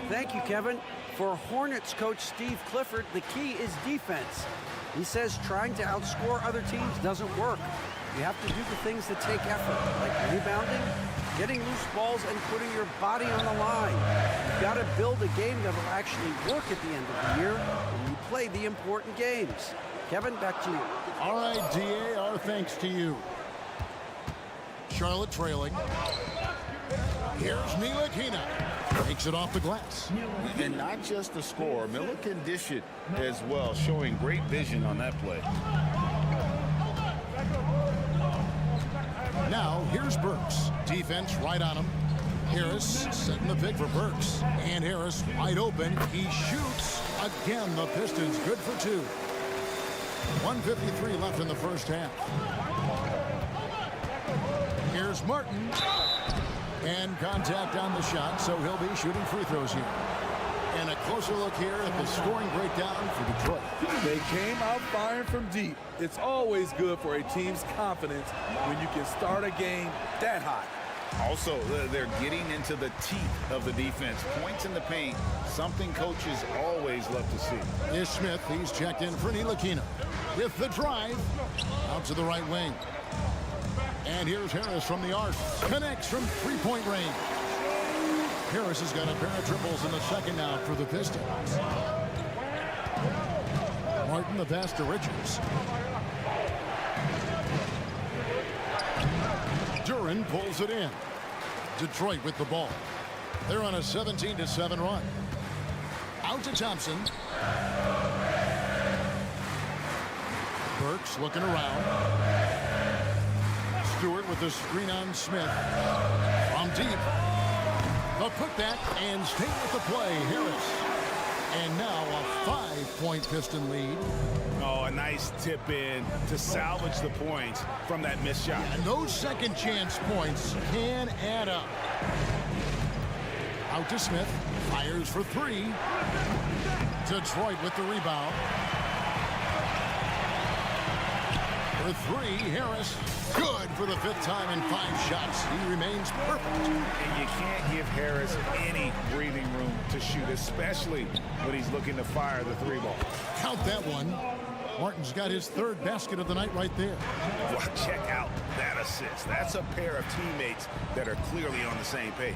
Thank you, Kevin. For Hornets coach Steve Clifford, the key is defense. He says trying to outscore other teams doesn't work. You have to do the things that take effort, like rebounding, getting loose balls, and putting your body on the line. You've got to build a game that will actually work at the end of the year when you play the important games. Kevin, back to you. All right, DA, our thanks to you. Charlotte trailing. Here's Ntilikina. Takes it off the glass. And not just the score. Miller can dish it as well, showing great vision on that play. Now, here's Burks. Defense right on him. Harris setting the pick for Burks. And Harris wide open. He shoots. Again, the Pistons good for 2. 1:53 left in the first half. Here's Martin. And contact on the shot, so he'll be shooting free throws here. And a closer look here at the scoring breakdown for Detroit. They came out firing from deep. It's always good for a team's confidence when you can start a game that hot. Also, they're getting into the teeth of the defense. Points in the paint, something coaches always love to see. Is Smith. He's checked in for Ntilikina. With the drive, out to the right wing. And here's Harris from the arc. Connects from three-point range. Harris has got a pair of triples in the second now for the Pistons. Martin, the pass to Richards. Duran pulls it in. Detroit with the ball. They're on a 17-7 run. Out to Thompson. Burks looking around. Stewart with the screen on Smith. From deep. The putback and stay with the play. Harris. And now a 5-point Piston lead. Oh, a nice tip in to salvage the points from that missed shot. And those second chance points can add up. Out to Smith. Fires for three. Detroit with the rebound. For three, Harris. Good for the 5th time in 5 shots. He remains perfect. And you can't give Harris any breathing room to shoot, especially when he's looking to fire the 3-ball. Count that one. Martin's got his 3rd basket of the night right there. Well, check out that assist. That's a pair of teammates that are clearly on the same page.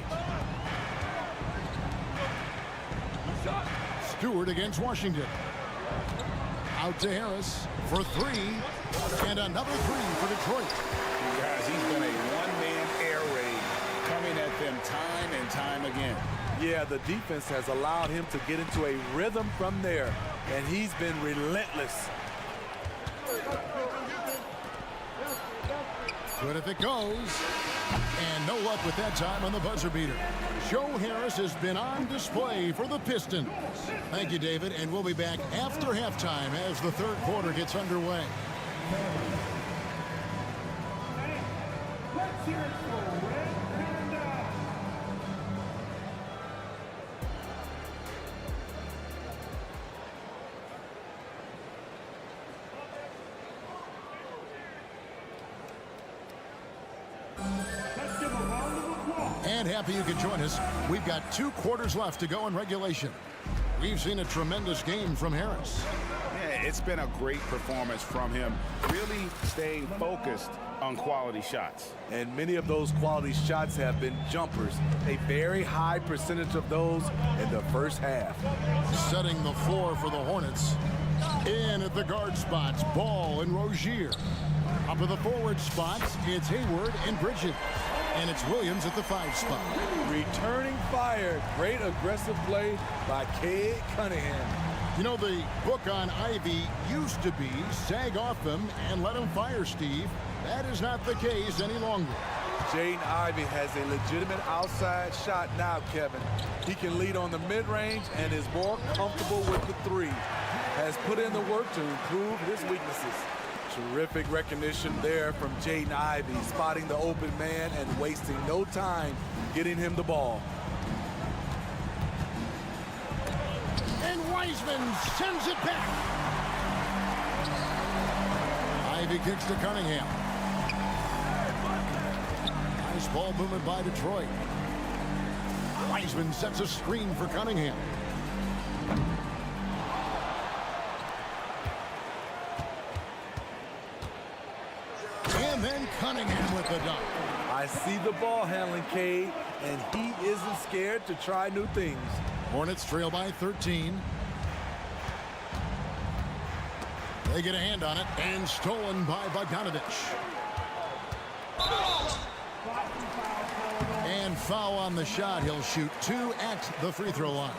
Stewart against Washington. Out to Harris for 3. And another 3 for Detroit. Guys, he's been a one-man air raid coming at them time and time again. Yeah, the defense has allowed him to get into a rhythm from there, and he's been relentless. Good if it goes. And no luck with that time on the buzzer beater. Joe Harris has been on display for the Pistons. Thank you, David, and we'll be back after halftime as the 3rd quarter gets underway. Let's hear it for Red Panda. Let's give a round of applause. And happy you could join us. We've got 2 quarters left to go in regulation. We've seen a tremendous game from Harris. Yeah, it's been a great performance from him, really staying focused on quality shots. And many of those quality shots have been jumpers. A very high percentage of those in the first half. Setting the floor for the Hornets. In at the guard spots, Ball and Rozier. Up at the forward spots, it's Hayward and Bridges. And it's Williams at the 5 spot. Returning fire. Great aggressive play by Cade Cunningham. You know, the book on Ivy used to be sag off him and let him fire, Steve. That is not the case any longer. Jaden Ivey has a legitimate outside shot now, Kevin. He can lead on the mid-range and is more comfortable with the 3. Has put in the work to improve his weaknesses. Terrific recognition there from Jaden Ivey, spotting the open man and wasting no time getting him the ball. And Wiseman sends it back. Ivy kicks to Cunningham. Nice ball movement by Detroit. Wiseman sets a screen for Cunningham. And then Cunningham with the dunk. I see the ball handling, Cade, and he isn't scared to try new things. Hornets trail by 13. They get a hand on it, and stolen by Bogdanovich. And foul on the shot. He'll shoot 2 at the free throw line.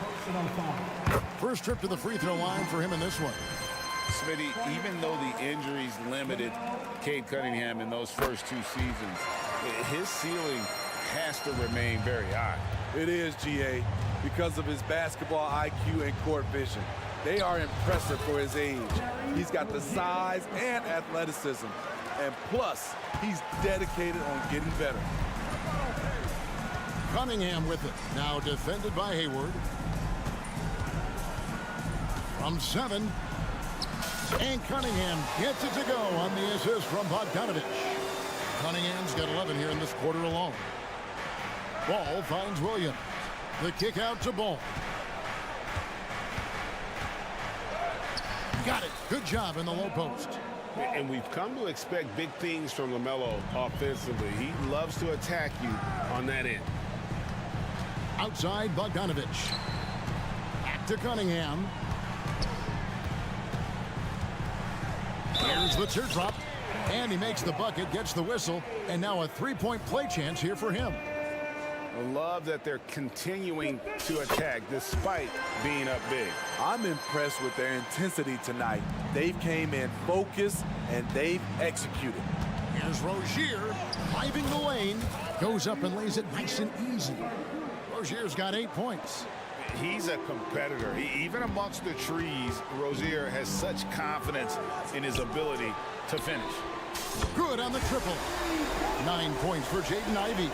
First trip to the free throw line for him in this one. Smitty, even though the injuries limited Cade Cunningham in those first 2 seasons, his ceiling has to remain very high. It is, GA, because of his basketball IQ and court vision. They are impressive for his age. He's got the size and athleticism. And plus, he's dedicated on getting better. Cunningham with it. Now defended by Hayward. From 7. And Cunningham gets it to go on the assist from Bogdanovich. Cunningham's got 11 here in this quarter alone. Ball finds Williams. The kick out to Ball. Got it. Good job in the low post. And we've come to expect big things from LaMelo offensively. He loves to attack you on that end. Outside Bogdanovich. Back to Cunningham. Here's the teardrop. And he makes the bucket, gets the whistle, and now a 3-point play chance here for him. I love that they're continuing to attack despite being up big. I'm impressed with their intensity tonight. They've came in focused and they've executed. Here's Rozier driving the lane. Goes up and lays it nice and easy. Rozier's got 8 points. He's a competitor. Even amongst the trees, Rozier has such confidence in his ability to finish. Good on the triple. 9 points for Jaden Ivey.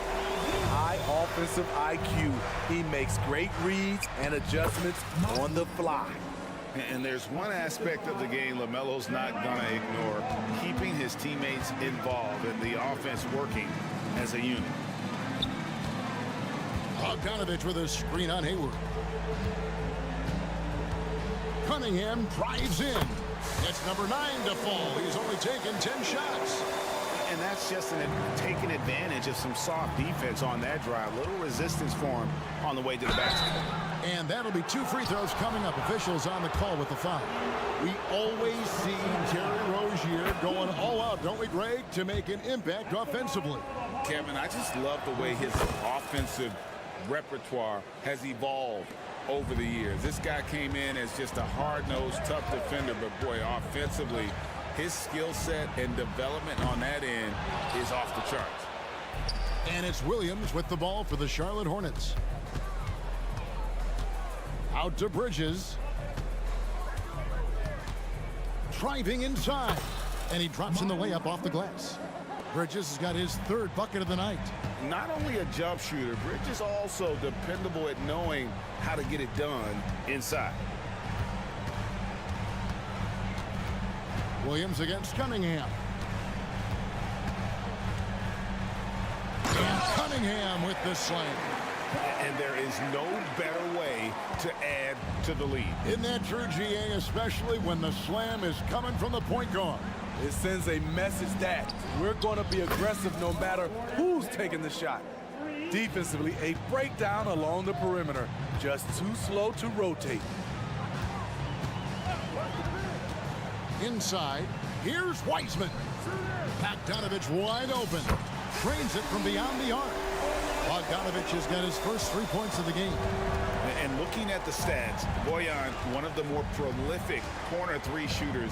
High offensive IQ. He makes great reads and adjustments on the fly. And there's one aspect of the game LaMelo's not going to ignore, keeping his teammates involved and the offense working as a unit. Bogdanovich with a screen on Hayward. Cunningham drives in. It's number 9 to fall. He's only taken 10 shots. And that's just taking advantage of some soft defense on that drive. Little resistance for him on the way to the basket. And that'll be 2 free throws coming up. Officials on the call with the foul. We always see Terry Rozier going all out, don't we, Greg, to make an impact offensively. Kevin, I just love the way his offensive repertoire has evolved over the years. This guy came in as just a hard-nosed, tough defender, but boy, offensively, his skill set and development on that end is off the charts. And it's Williams with the ball for the Charlotte Hornets. Out to Bridges. Driving inside. And he drops in the layup off the glass. Bridges has got his 3rd bucket of the night. Not only a jump shooter, Bridges also dependable at knowing how to get it done inside. Williams against Cunningham. And Cunningham with the slam. And there is no better way to add to the lead. Isn't that true, GA, especially when the slam is coming from the point guard? It sends a message that we're going to be aggressive no matter who's taking the shot. Defensively, a breakdown along the perimeter. Just too slow to rotate. Inside, here's Wiseman. Bogdanovich wide open. Trains it from beyond the arc. Bogdanovich has got his first 3 points of the game. And looking at the stats, Bojan, one of the more prolific corner 3 shooters.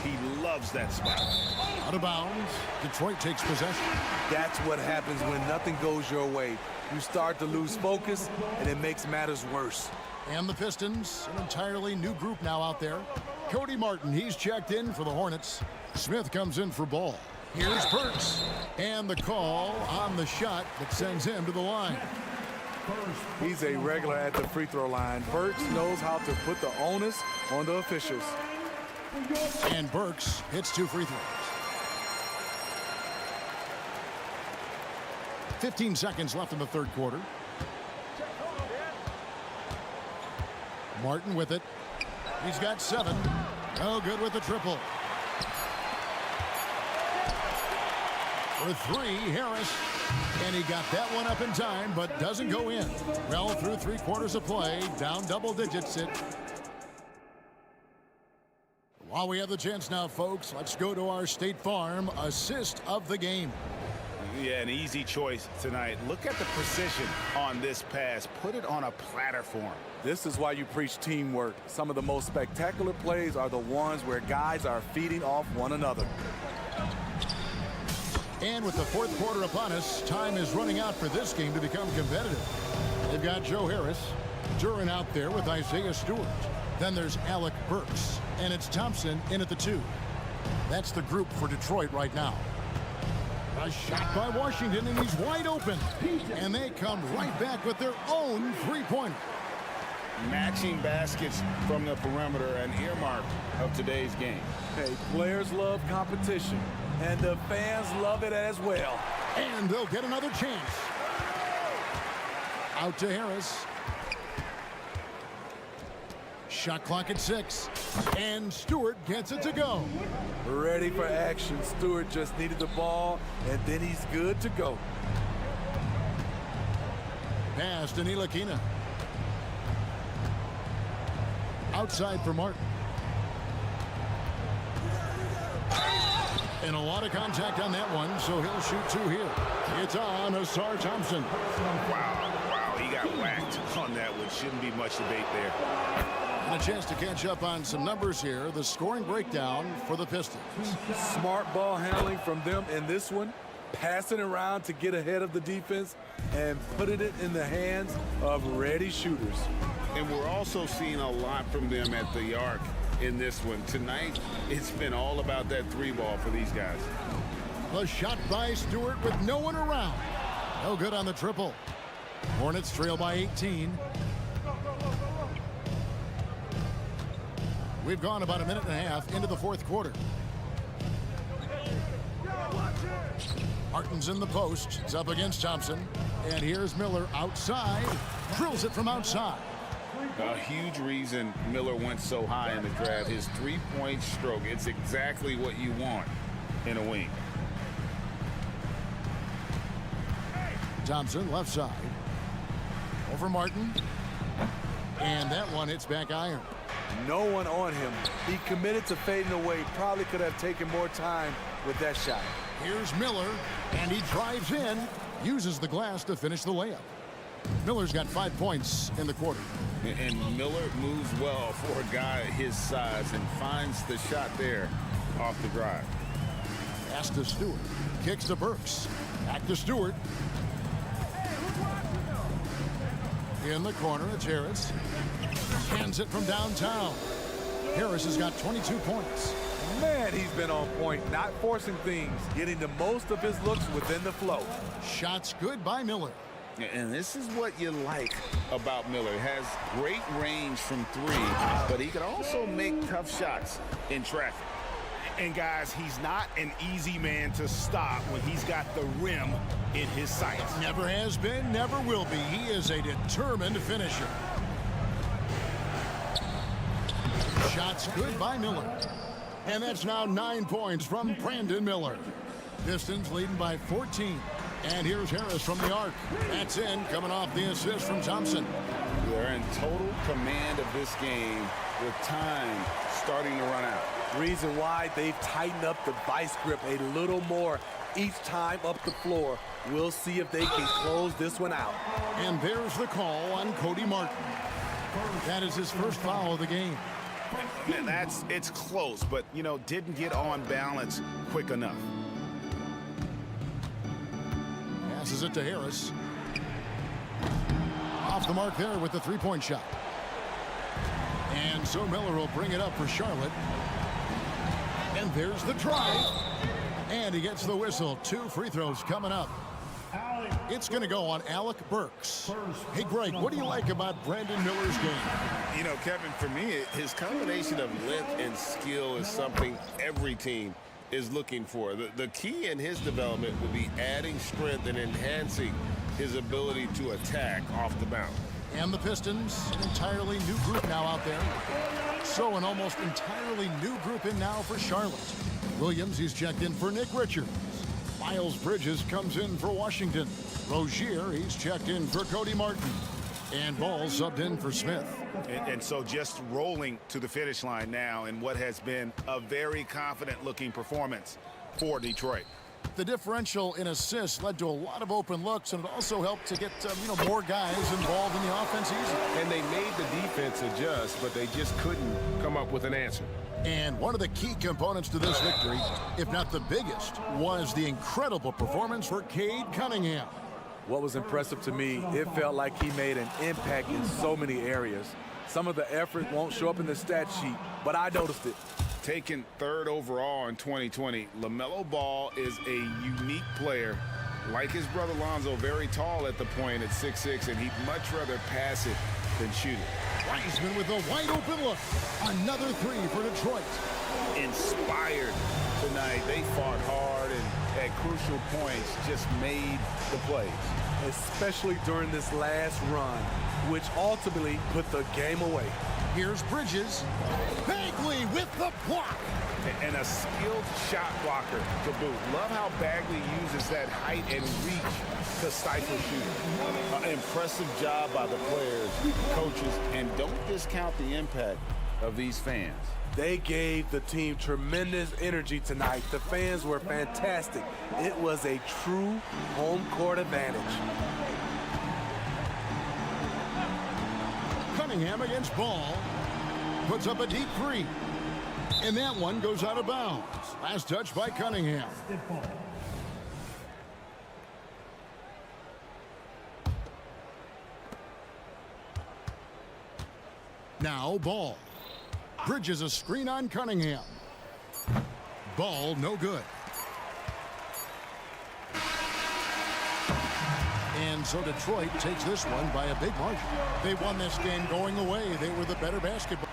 He loves that spot. Out of bounds. Detroit takes possession. That's what happens when nothing goes your way. You start to lose focus, and it makes matters worse. And the Pistons, an entirely new group now out there. Cody Martin, he's checked in for the Hornets. Smith comes in for Ball. Here's Burks. And the call on the shot that sends him to the line. He's a regular at the free throw line. Burks knows how to put the onus on the officials. And Burks hits 2 free throws. 15 seconds left in the 3rd quarter. Martin with it. He's got 7. No good with the triple. For 3, Harris. And he got that one up in time, but doesn't go in. Well, through 3 quarters of play, down double digits it. While we have the chance now, folks, let's go to our State Farm assist of the game. Yeah, an easy choice tonight. Look at the precision on this pass. Put it on a platter for him. This is why you preach teamwork. Some of the most spectacular plays are the ones where guys are feeding off one another. And with the 4th quarter upon us, time is running out for this game to become competitive. They've got Joe Harris, Duran out there with Isaiah Stewart. Then there's Alec Burks, and it's Thompson in at the 2. That's the group for Detroit right now. A shot by Washington, and he's wide open. And they come right back with their own 3-pointer. Matching baskets from the perimeter, an earmark of today's game. Hey, players love competition, and the fans love it as well. And they'll get another chance. Out to Harris. Shot clock at 6. And Stewart gets it to go. Ready for action. Stewart just needed the ball, and then he's good to go. Pass to Ntilikina. Outside for Martin. And a lot of contact on that one, so he'll shoot 2 here. It's on Asar Thompson. Wow. He got whacked on that one. Shouldn't be much debate there. And a chance to catch up on some numbers here. The scoring breakdown for the Pistons. Smart ball handling from them in this one. Passing around to get ahead of the defense and putting it in the hands of ready shooters. And we're also seeing a lot from them at the arc in this one. Tonight, it's been all about that three ball for these guys. The shot by Stewart with no one around. No good on the triple. Hornets trail by 18. We've gone about a minute and a half into the fourth quarter. Martin's in the post. It's up against Thompson. And here's Miller outside. Drills it from outside. A huge reason Miller went so high in the draft. His three-point stroke. It's exactly what you want in a wing. Thompson left side. Over Martin. And that one hits back iron. No one on him. He committed to fading away. Probably could have taken more time with that shot. Here's Miller, and he drives in, uses the glass to finish the layup. Miller's got 5 points in the quarter. And Miller moves well for a guy his size and finds the shot there off the drive. Pass to Stewart. Kicks to Burks. Back to Stewart. In the corner, it's Harris. Hands it from downtown. Harris has got 22 points. Man, he's been on point, not forcing things, getting the most of his looks within the flow. Shots good by Miller. And this is what you like about Miller. Has great range from three, but he can also make tough shots in traffic. And guys, he's not an easy man to stop when he's got the rim in his sights. Never has been, never will be. He is a determined finisher. Shots good by Miller. And that's now 9 points from Brandon Miller. Pistons leading by 14. And here's Harris from the arc. That's in, coming off the assist from Thompson. They're in total command of this game with time starting to run out. Reason why they've tightened up the vice grip a little more each time up the floor. We'll see if they can close this one out. And there's the call on Cody Martin. That is his first foul of the game. And it's close, but, you know, didn't get on balance quick enough. Passes it to Harris. Off the mark there with the three-point shot. And so Miller will bring it up for Charlotte. And there's the drive. And he gets the whistle. 2 free throws coming up. It's going to go on Alec Burks. Hey, Greg, what do you like about Brandon Miller's game? You know, Kevin, for me, his combination of length and skill is something every team is looking for. The key in his development will be adding strength and enhancing his ability to attack off the bounce. And the Pistons, an entirely new group now out there. So an almost entirely new group in now for Charlotte. Williams, he's checked in for Nick Richards. Miles Bridges comes in for Washington. Rozier, he's checked in for Cody Martin. And Ball subbed in for Smith. And so just rolling to the finish line now in what has been a very confident-looking performance for Detroit. The differential in assists led to a lot of open looks, and it also helped to get more guys involved in the offense easily. And they made the defense adjust, but they just couldn't come up with an answer. And one of the key components to this victory, if not the biggest, was the incredible performance for Cade Cunningham. What was impressive to me, it felt like he made an impact in so many areas. Some of the effort won't show up in the stat sheet, but I noticed it. Taken 3rd overall in 2020, LaMelo Ball is a unique player. Like his brother Lonzo, very tall at the point at 6'6", and he'd much rather pass it than shoot it. Wiseman with a wide open look. Another 3 for Detroit. Inspired tonight. They fought hard and at crucial points just made the plays. Especially during this last run, which ultimately put the game away. Here's Bridges. Bagley with the block. And a skilled shot blocker to boot. Love how Bagley uses that height and reach to stifle shooting. Impressive job by the players, coaches, and don't discount the impact of these fans. They gave the team tremendous energy tonight. The fans were fantastic. It was a true home court advantage. Cunningham against Ball. Puts up a deep three. And that one goes out of bounds. Last touch by Cunningham. Now Ball. Bridges a screen on Cunningham. Ball no good. And so Detroit takes this one by a big margin. They won this game going away. They were the better basketball.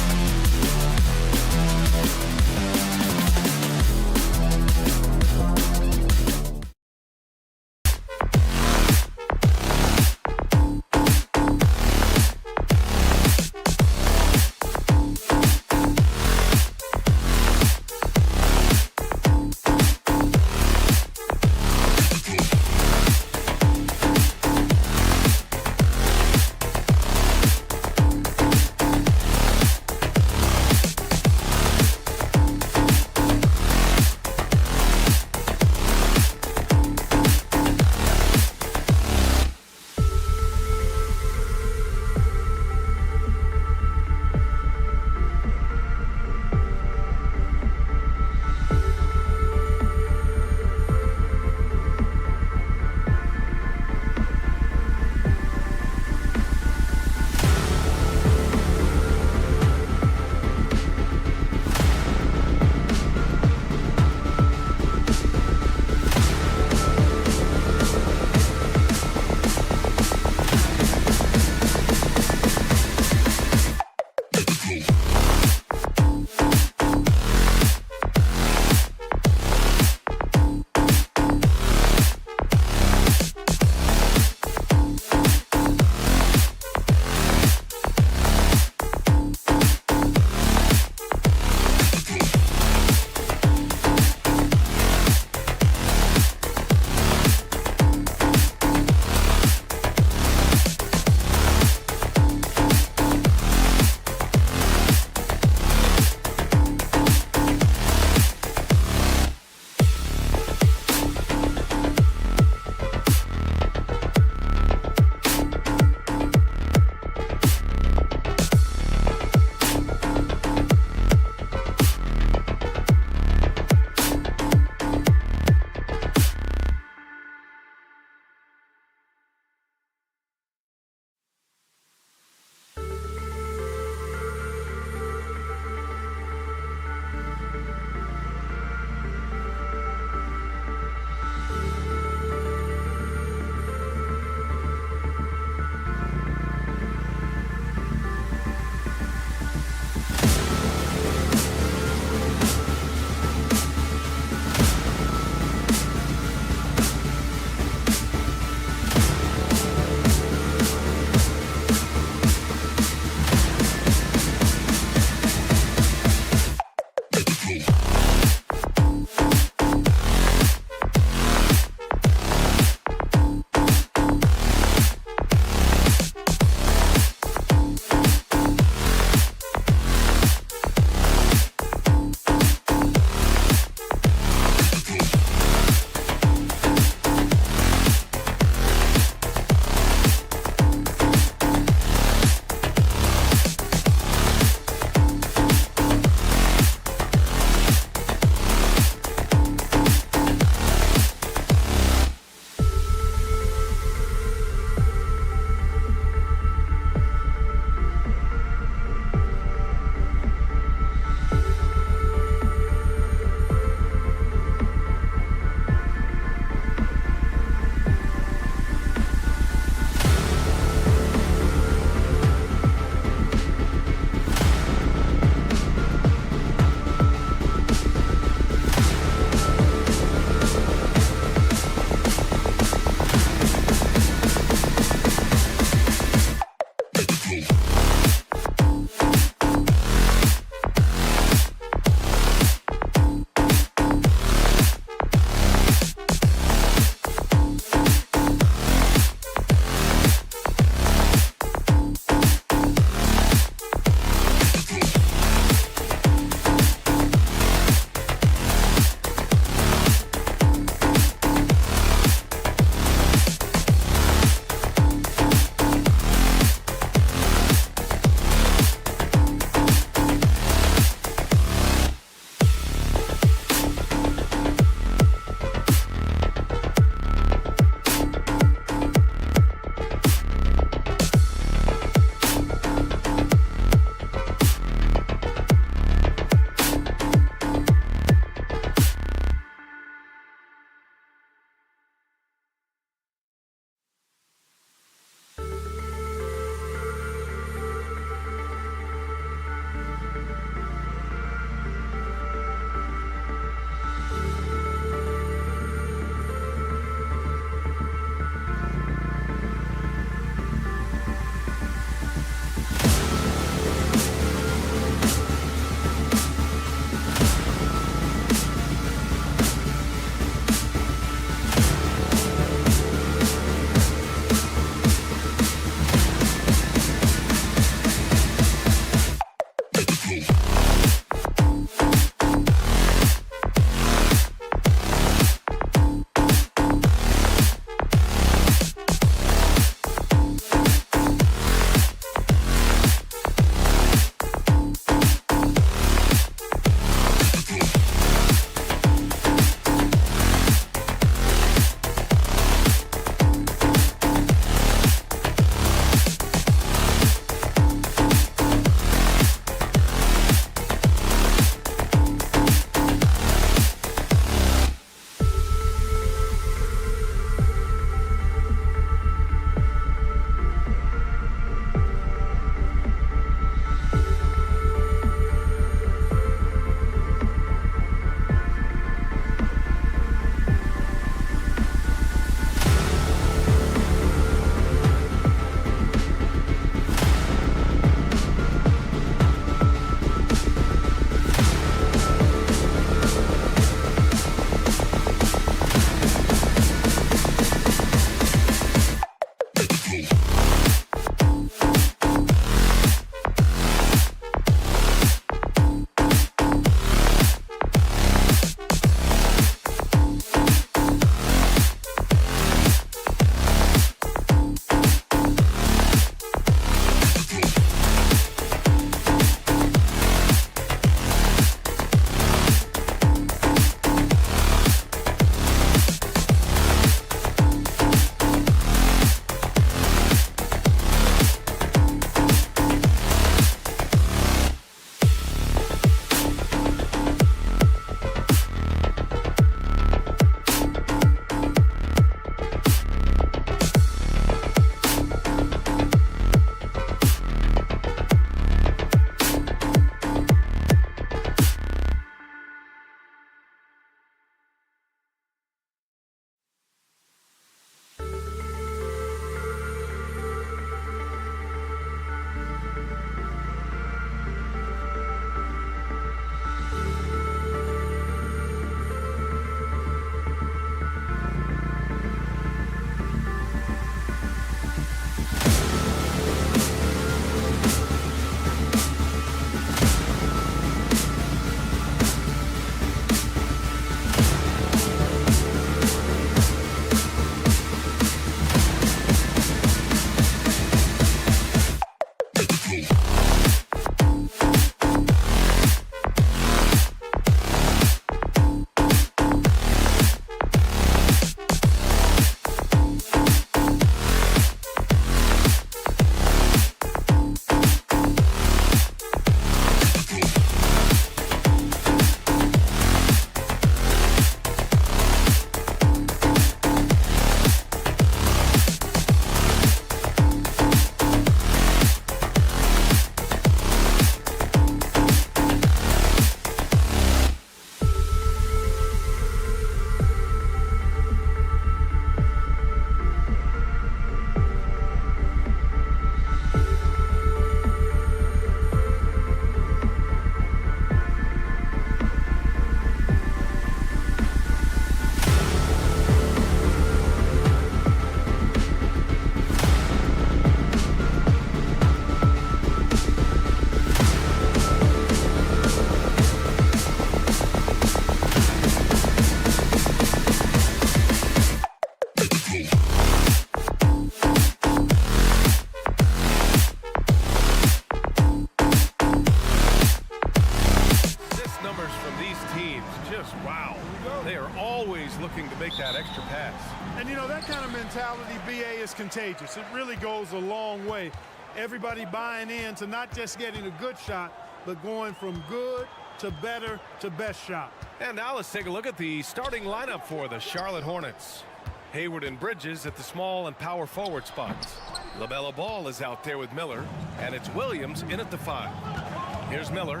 that extra pass. And, you know, that kind of mentality, BA, is contagious. It really goes a long way. Everybody buying in to not just getting a good shot, but going from good to better to best shot. And now let's take a look at the starting lineup for the Charlotte Hornets. Hayward and Bridges at the small and power forward spots. LaMelo Ball is out there with Miller, and it's Williams in at the 5. Here's Miller,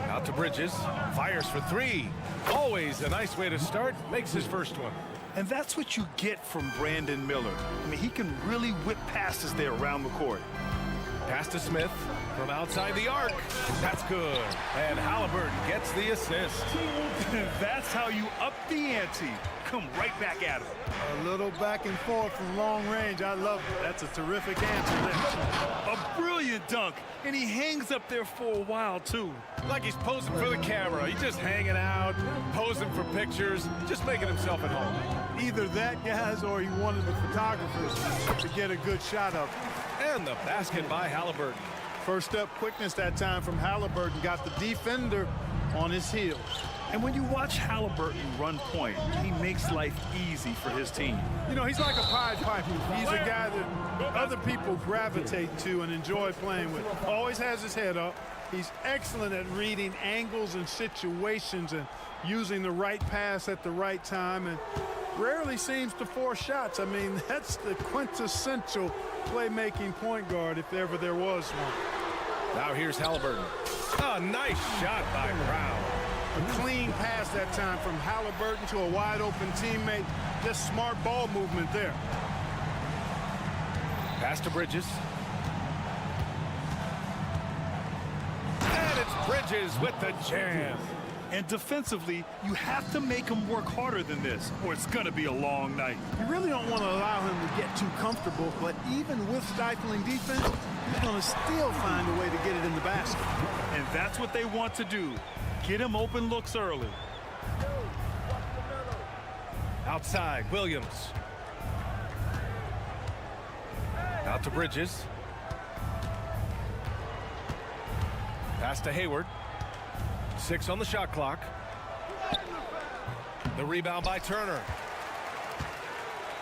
out to Bridges, fires for 3. Always a nice way to start, makes his first one. And that's what you get from Brandon Miller. I mean, he can really whip passes there around the court. Pass to Smith from outside the arc. That's good. And Halliburton gets the assist. That's how you up the ante. Come right back at him. A little back and forth from long range. I love it. That's a terrific answer there. A brilliant dunk. And he hangs up there for a while, too. Like he's posing for the camera. He's just hanging out, posing for pictures, just making himself at home. Either that, guys, or he wanted the photographers to get a good shot of him. And the basket by Halliburton. First step quickness that time from Halliburton. Got the defender on his heels. And when you watch Halliburton run point, he makes life easy for his team. You know, he's like a Pied Piper. He's a guy that other people gravitate to and enjoy playing with. Always has his head up. He's excellent at reading angles and situations and using the right pass at the right time, and rarely seems to force shots. I mean, that's the quintessential playmaking point guard if ever there was one. Now here's Halliburton. A nice shot by Brown. A clean pass that time from Halliburton to a wide open teammate. Just smart ball movement there. Pass to Bridges. And it's Bridges with the jam. And defensively, you have to make him work harder than this, or it's going to be a long night. You really don't want to allow him to get too comfortable, but even with stifling defense, he's going to still find a way to get it in the basket. And that's what they want to do. Get him open looks early. Outside, Williams. Out to Bridges. Pass to Hayward. 6 on the shot clock. The rebound by Turner.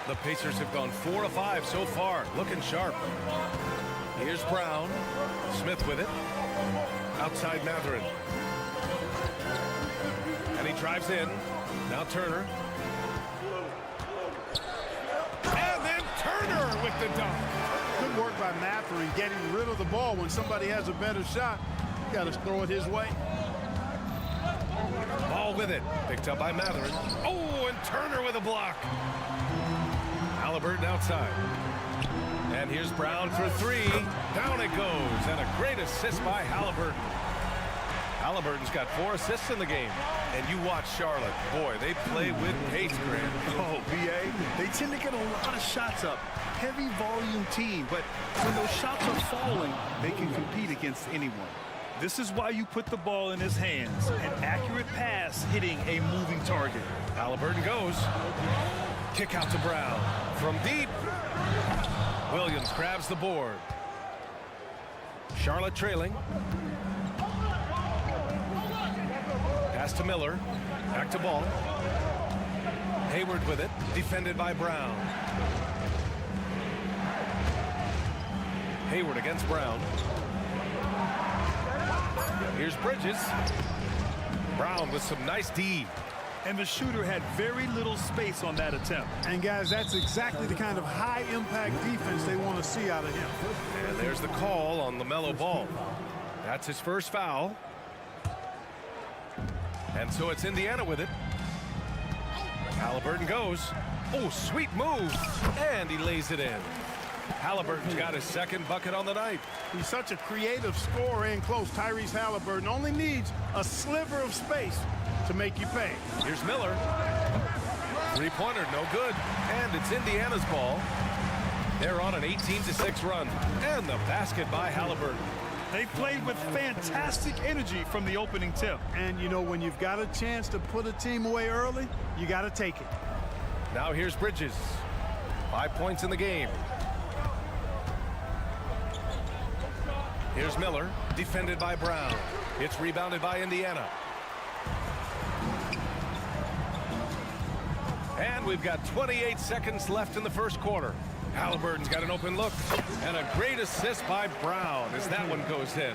The Pacers have gone 4 of 5 so far, looking sharp. Here's Brown. Smith with it. Outside Mathurin. And he drives in. Now Turner. And then Turner with the dunk. Good work by Mathurin getting rid of the ball when somebody has a better shot. You got to throw it his way. Ball with it. Picked up by Mathurin. Oh, and Turner with a block. Halliburton outside. And here's Brown for 3. Down it goes. And a great assist by Halliburton. Halliburton's got 4 assists in the game. And you watch Charlotte. Boy, they play with pace, Grant. Oh, BA, they tend to get a lot of shots up. Heavy volume team, but when those shots are falling, they can compete against anyone. This is why you put the ball in his hands. An accurate pass hitting a moving target. Halliburton goes. Kick out to Brown. From deep. Williams grabs the board. Charlotte trailing. Pass to Miller. Back to Ball. Hayward with it. Defended by Brown. Hayward against Brown. Here's Bridges. Brown with some nice D. And the shooter had very little space on that attempt. And guys, that's exactly the kind of high impact defense they want to see out of him. And there's the call on LaMelo Ball. That's his first foul. And so it's Indiana with it. Halliburton goes. Oh, sweet move. And he lays it in. Halliburton's got his second bucket on the night. He's such a creative scorer in close. Tyrese Halliburton only needs a sliver of space to make you pay. Here's Miller. Three-pointer, no good. And it's Indiana's ball. They're on an 18-6 run. And the basket by Halliburton. They played with fantastic energy from the opening tip. And, you know, when you've got a chance to put a team away early, you got to take it. Now here's Bridges. 5 points in the game. Here's Miller, defended by Brown. It's rebounded by Indiana. And we've got 28 seconds left in the first quarter. Halliburton's got an open look. And a great assist by Brown as that one goes in.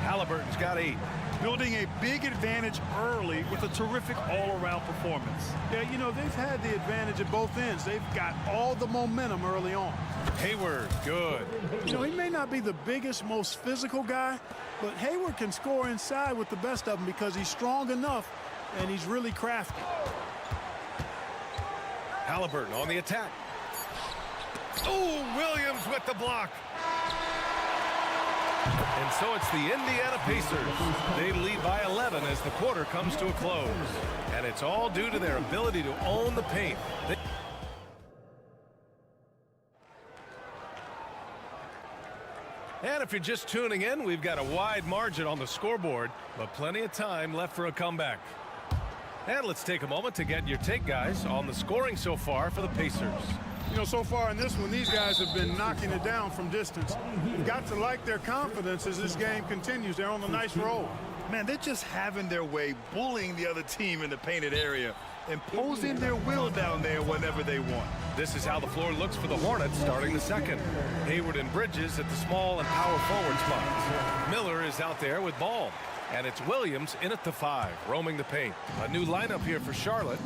Halliburton's got 8. Building a big advantage early with a terrific all-around performance. Yeah, you know, they've had the advantage at both ends. They've got all the momentum early on. Hayward, good. You know, he may not be the biggest, most physical guy, but Hayward can score inside with the best of them because he's strong enough and he's really crafty. Halliburton on the attack. Oh, Williams with the block. And so it's the Indiana Pacers. They lead by 11 as the quarter comes to a close. And it's all due to their ability to own the paint. And if you're just tuning in, we've got a wide margin on the scoreboard, but plenty of time left for a comeback. And let's take a moment to get your take, guys, on the scoring so far for the Pacers. You know, so far in this one, these guys have been knocking it down from distance. You've got to like their confidence as this game continues. They're on a nice roll. Man, they're just having their way, bullying the other team in the painted area, imposing their will down there whenever they want. This is how the floor looks for the Hornets starting the second. Hayward and Bridges at the small and power forward spots. Miller is out there with ball. And it's Williams in at the 5, roaming the paint. A new lineup here for Charlotte.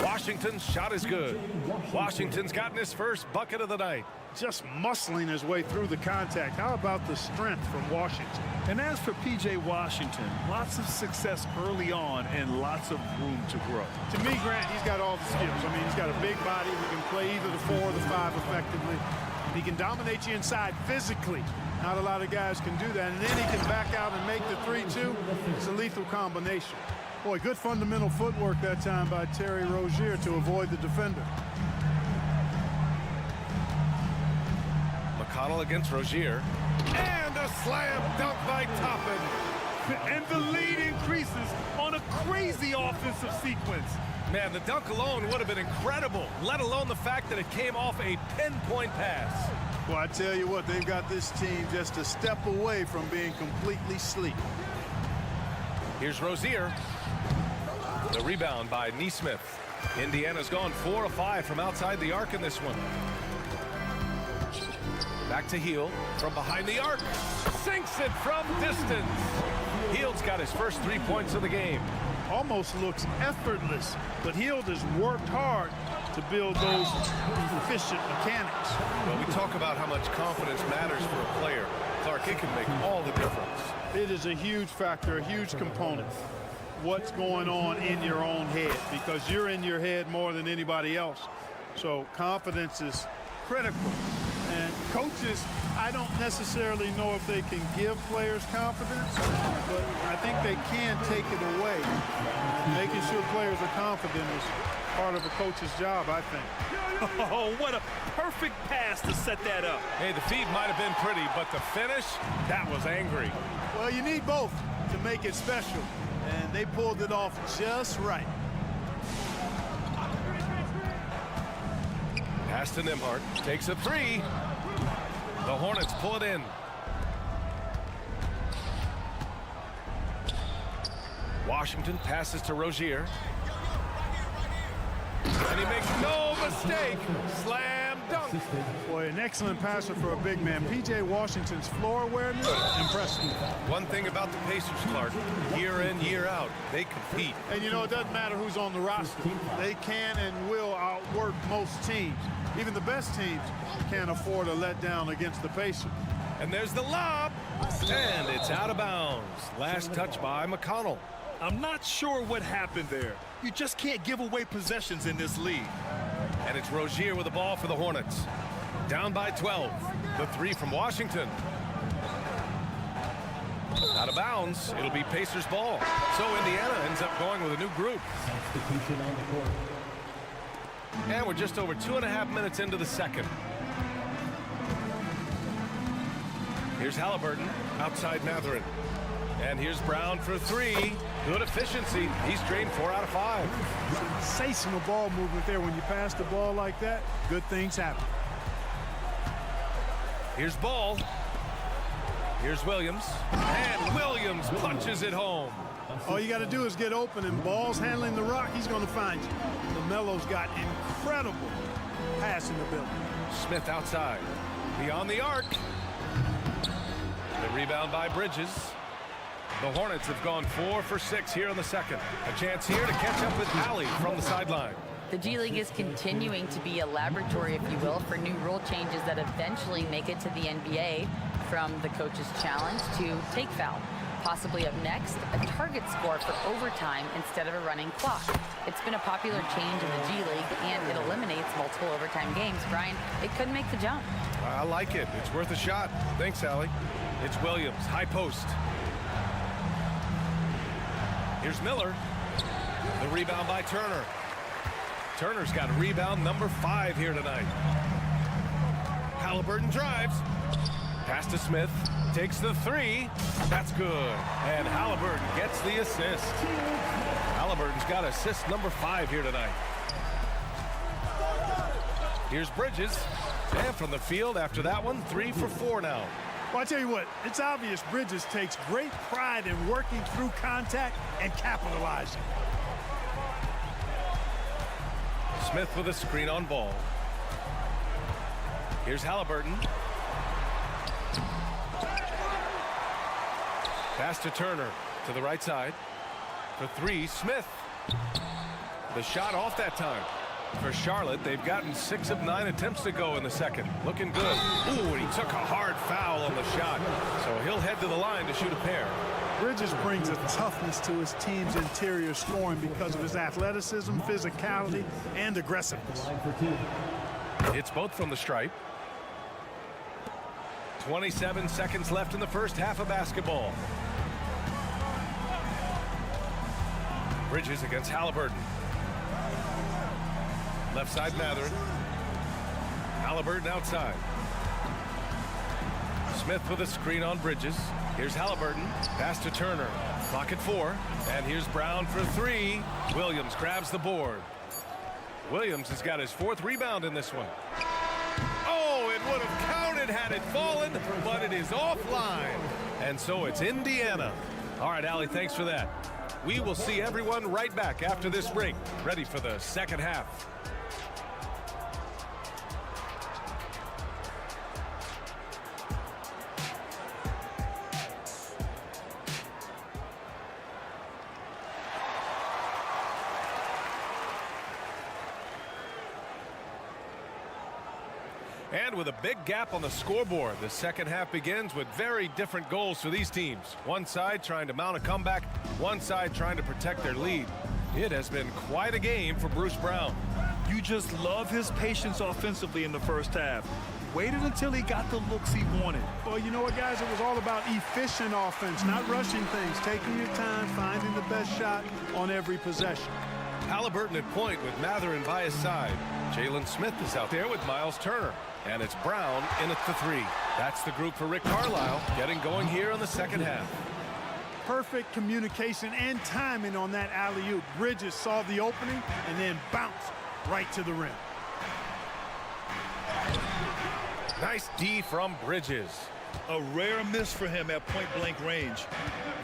Washington's shot is good. Washington's gotten his first bucket of the night. Just muscling his way through the contact. How about the strength from Washington? And as for P.J. Washington, lots of success early on and lots of room to grow. To me, Grant, he's got all the skills. I mean, he's got a big body. He can play either the 4 or the 5 effectively. He can dominate you inside physically. Not a lot of guys can do that. And then he can back out and make the 3-2. It's a lethal combination. Boy, good fundamental footwork that time by Terry Rozier to avoid the defender. McConnell against Rozier. And a slam dunk by Toppin. And the lead increases on a crazy offensive sequence. Man, the dunk alone would have been incredible, let alone the fact that it came off a pinpoint pass. Well, I tell you what, they've got this team just a step away from being completely sleek. Here's Rozier. The rebound by Nesmith. Indiana's gone 4 of 5 from outside the arc in this one. Back to Hield from behind the arc. Sinks it from distance. Hield's got his first 3 points of the game. Almost looks effortless, but Hield has worked hard to build those efficient mechanics. Well, we talk about how much confidence matters for a player. Clark, it can make all the difference. It is a huge factor, a huge component. What's going on in your own head, because you're in your head more than anybody else. So confidence is critical. And coaches, I don't necessarily know if they can give players confidence, but I think they can take it away. And making sure players are confident is part of a coach's job, I think. Oh, what a perfect pass to set that up. Hey, the feed might have been pretty, but the finish, that was angry. Well, you need both to make it special, and they pulled it off just right. Pass to Nembhard, takes a 3. The Hornets pull it in. Washington passes to Rozier. And he makes no mistake. Slam dunk. Boy, an excellent passer for a big man. P.J. Washington's floor awareness, impressive. One thing about the Pacers, Clark, year in, year out, they compete. And you know, it doesn't matter who's on the roster. They can and will outwork most teams. Even the best teams can't afford a letdown against the Pacers. And there's the lob. And it's out of bounds. Last touch by McConnell. I'm not sure what happened there. You just can't give away possessions in this league. And it's Rozier with the ball for the Hornets. Down by 12. The 3 from Washington. Out of bounds. It'll be Pacers ball. So Indiana ends up going with a new group. And we're just over 2.5 minutes into the second. Here's Halliburton outside Mathurin. And here's Brown for 3. Good efficiency. He's drained 4 out of 5. Sensational ball movement there. When you pass the ball like that, good things happen. Here's Ball. Here's Williams, and Williams punches it home. All you got to do is get open, and Ball's handling the rock. He's going to find you. LaMelo's got incredible passing ability. Smith outside, beyond the arc. The rebound by Bridges. The Hornets have gone 4 for 6 here in the second. A chance here to catch up with Alley from the sideline. The G League is continuing to be a laboratory, if you will, for new rule changes that eventually make it to the NBA, from the coach's challenge to take foul. Possibly up next, a target score for overtime instead of a running clock. It's been a popular change in the G League, and it eliminates multiple overtime games. Brian, it could make the jump. I like it. It's worth a shot. Thanks, Allie. It's Williams, high post. Here's Miller. The rebound by Turner. Turner's got rebound number 5 here tonight. Halliburton drives. Pass to Smith. Takes the 3. That's good. And Halliburton gets the assist. Halliburton's got assist number 5 here tonight. Here's Bridges. And from the field after that one, 3 for 4 now. Well, I tell you what, it's obvious Bridges takes great pride in working through contact and capitalizing. Smith with a screen on Ball. Here's Halliburton. Pass to Turner to the right side. For 3, Smith. The shot off that time. For Charlotte, they've gotten 6 of 9 attempts to go in the second. Looking good. Ooh, and he took a hard foul on the shot. So he'll head to the line to shoot a pair. Bridges brings a toughness to his team's interior scoring because of his athleticism, physicality, and aggressiveness. It's both from the stripe. 27 seconds left in the first half of basketball. Bridges against Halliburton. Left side, Mathurin. Halliburton outside. Smith with a screen on Bridges. Here's Halliburton. Pass to Turner. Clock at 4. And here's Brown for 3. Williams grabs the board. Williams has got his 4th rebound in this one. Oh, it would have counted had it fallen, but it is offline. And so it's Indiana. All right, Allie, thanks for that. We will see everyone right back after this break, ready for the second half. And with a big gap on the scoreboard, the second half begins with very different goals for these teams. One side trying to mount a comeback, one side trying to protect their lead. It has been quite a game for Bruce Brown. You just love his patience offensively in the first half. Waited until he got the looks he wanted. Well, you know what, guys? It was all about efficient offense, not rushing things, taking your time, finding the best shot on every possession. Halliburton at point with Mathurin by his side. Jalen Smith is out there with Miles Turner. And it's Brown in at the 3. That's the group for Rick Carlisle getting going here in the second half. Perfect communication and timing on that alley-oop. Bridges saw the opening and then bounced right to the rim. Nice D from Bridges. A rare miss for him at point-blank range.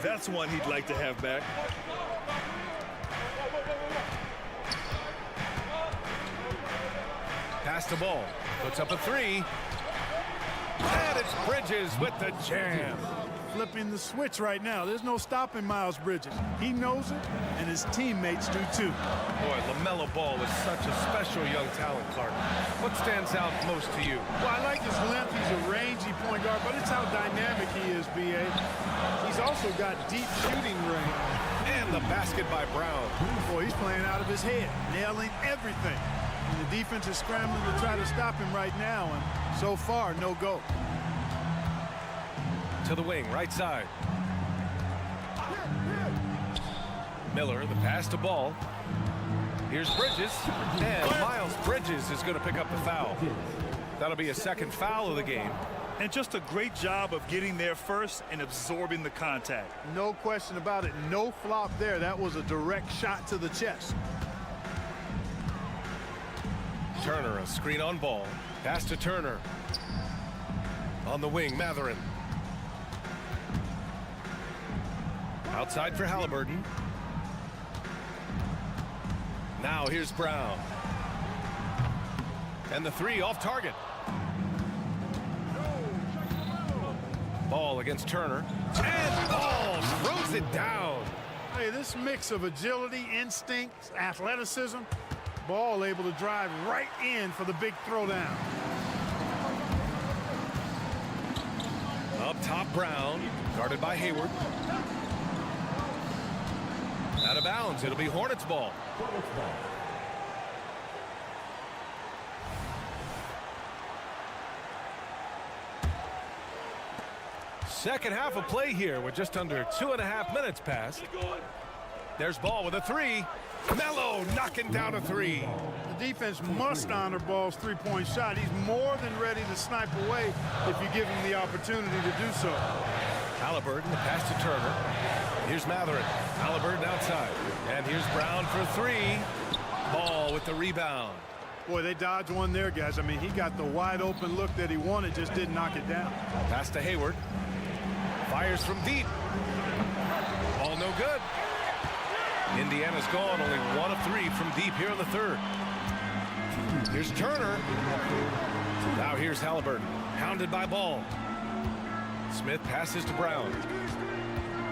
That's one he'd like to have back. Pass the ball. Puts up a 3. And it's Bridges with the jam. Flipping the switch right now. There's no stopping Miles Bridges. He knows it, and his teammates do too. Boy, LaMelo Ball is such a special young talent, Clark. What stands out most to you? Well, I like his length. He's a rangy point guard, but it's how dynamic he is, B.A. He's also got deep shooting range. And the basket by Brown. Boy, he's playing out of his head, nailing everything. And the defense is scrambling to try to stop him right now, and so far, no go. To the wing, right side. Miller, the pass to Ball. Here's Bridges, and Miles Bridges is going to pick up the foul. That'll be a second foul of the game. And just a great job of getting there first and absorbing the contact. No question about it. No flop there. That was a direct shot to the chest. Turner, a screen on Ball. Pass to Turner. On the wing, Mathurin. Outside for Halliburton. Now here's Brown. And the three off target. Ball against Turner. And Ball throws it down. Hey, this mix of agility, instinct, athleticism, Ball able to drive right in for the big throwdown. Up top, Brown, guarded by Hayward. Out of bounds. It'll be Hornets ball. Second half of play here with just under 2.5 minutes passed. There's Ball with a three. Melo knocking down a three. The defense must honor Ball's three-point shot. He's more than ready to snipe away if you give him the opportunity to do so. Halliburton, the pass to Turner. Here's Matherin. Halliburton outside. And here's Brown for three. Ball with the rebound. Boy, they dodged one there, guys. I mean, he got the wide-open look that he wanted, just didn't knock it down. Pass to Hayward. Fires from deep. All no good. Indiana's gone only 1 of 3 from deep here in the third. Here's Turner. Now here's Halliburton. Hounded by Ball. Smith passes to Brown.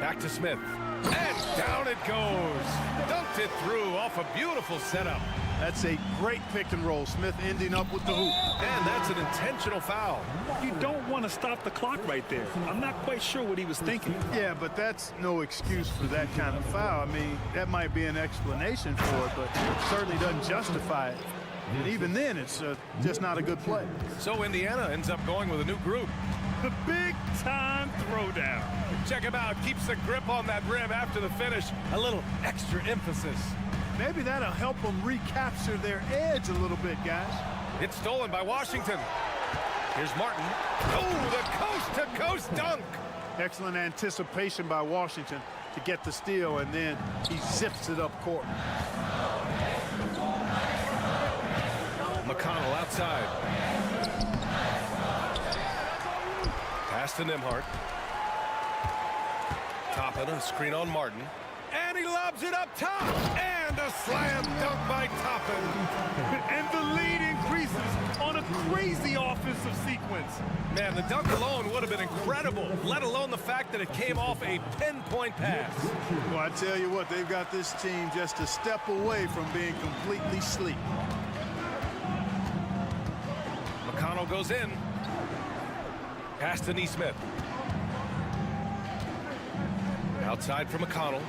Back to Smith. And down it goes. Dunked it through off a beautiful setup. That's a great pick and roll. Smith ending up with the hoop. And that's an intentional foul. You don't want to stop the clock right there. I'm not quite sure what he was thinking. Yeah, but that's no excuse for that kind of foul. I mean, that might be an explanation for it, but it certainly doesn't justify it. And even then, it's just not a good play. So Indiana ends up going with a new group. The big-time throwdown. Check him out. Keeps the grip on that rim after the finish. A little extra emphasis. Maybe that'll help them recapture their edge a little bit, guys. It's stolen by Washington. Here's Martin. Oh, the coast-to-coast dunk. Excellent anticipation by Washington to get the steal, and then he zips it up court. McConnell outside. Pass to Nembhard. Toppin, a screen on Martin. And he lobs it up top. And a slam dunk by Toppin. And the lead increases on a crazy offensive sequence. Man, the dunk alone would have been incredible, let alone the fact that it came off a pinpoint pass. Well, I tell you what, they've got this team just a step away from being completely asleep. McConnell goes in. Pass to Nesmith. Outside for McConnell.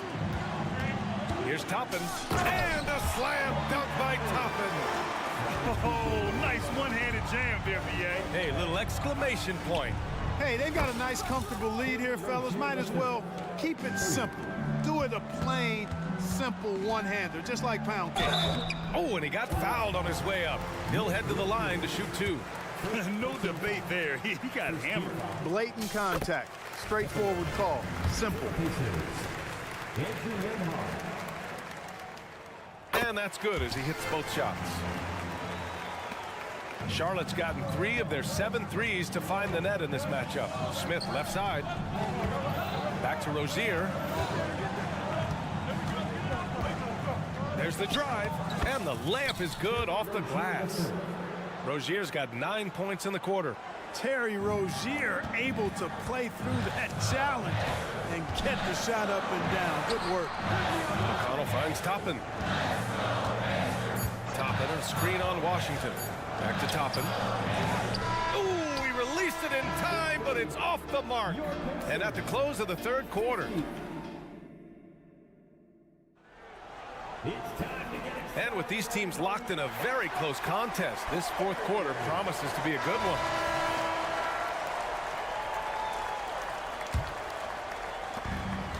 Here's Toppin. And a slam dunk by Toppin. Oh, nice one-handed jam there, B.A. Hey, little exclamation point. Hey, they've got a nice, comfortable lead here, fellas. Might as well keep it simple. Do it a plain, simple one-hander, just like pound cake. Oh, and he got fouled on his way up. He'll head to the line to shoot two. No debate there. He got hammered. Blatant contact. Straightforward call. Simple. And that's good as he hits both shots. Charlotte's gotten 3 of their 7 threes to find the net in this matchup. Smith left side. Back to Rozier. There's the drive. And the layup is good off the glass. Rozier's got 9 points in the quarter. Terry Rozier able to play through that challenge and get the shot up and down. Good work. McConnell finds Toppin. Toppin, a screen on Washington. Back to Toppin. Ooh, he released it in time, but it's off the mark. And at the close of the third quarter. And with these teams locked in a very close contest, this fourth quarter promises to be a good one.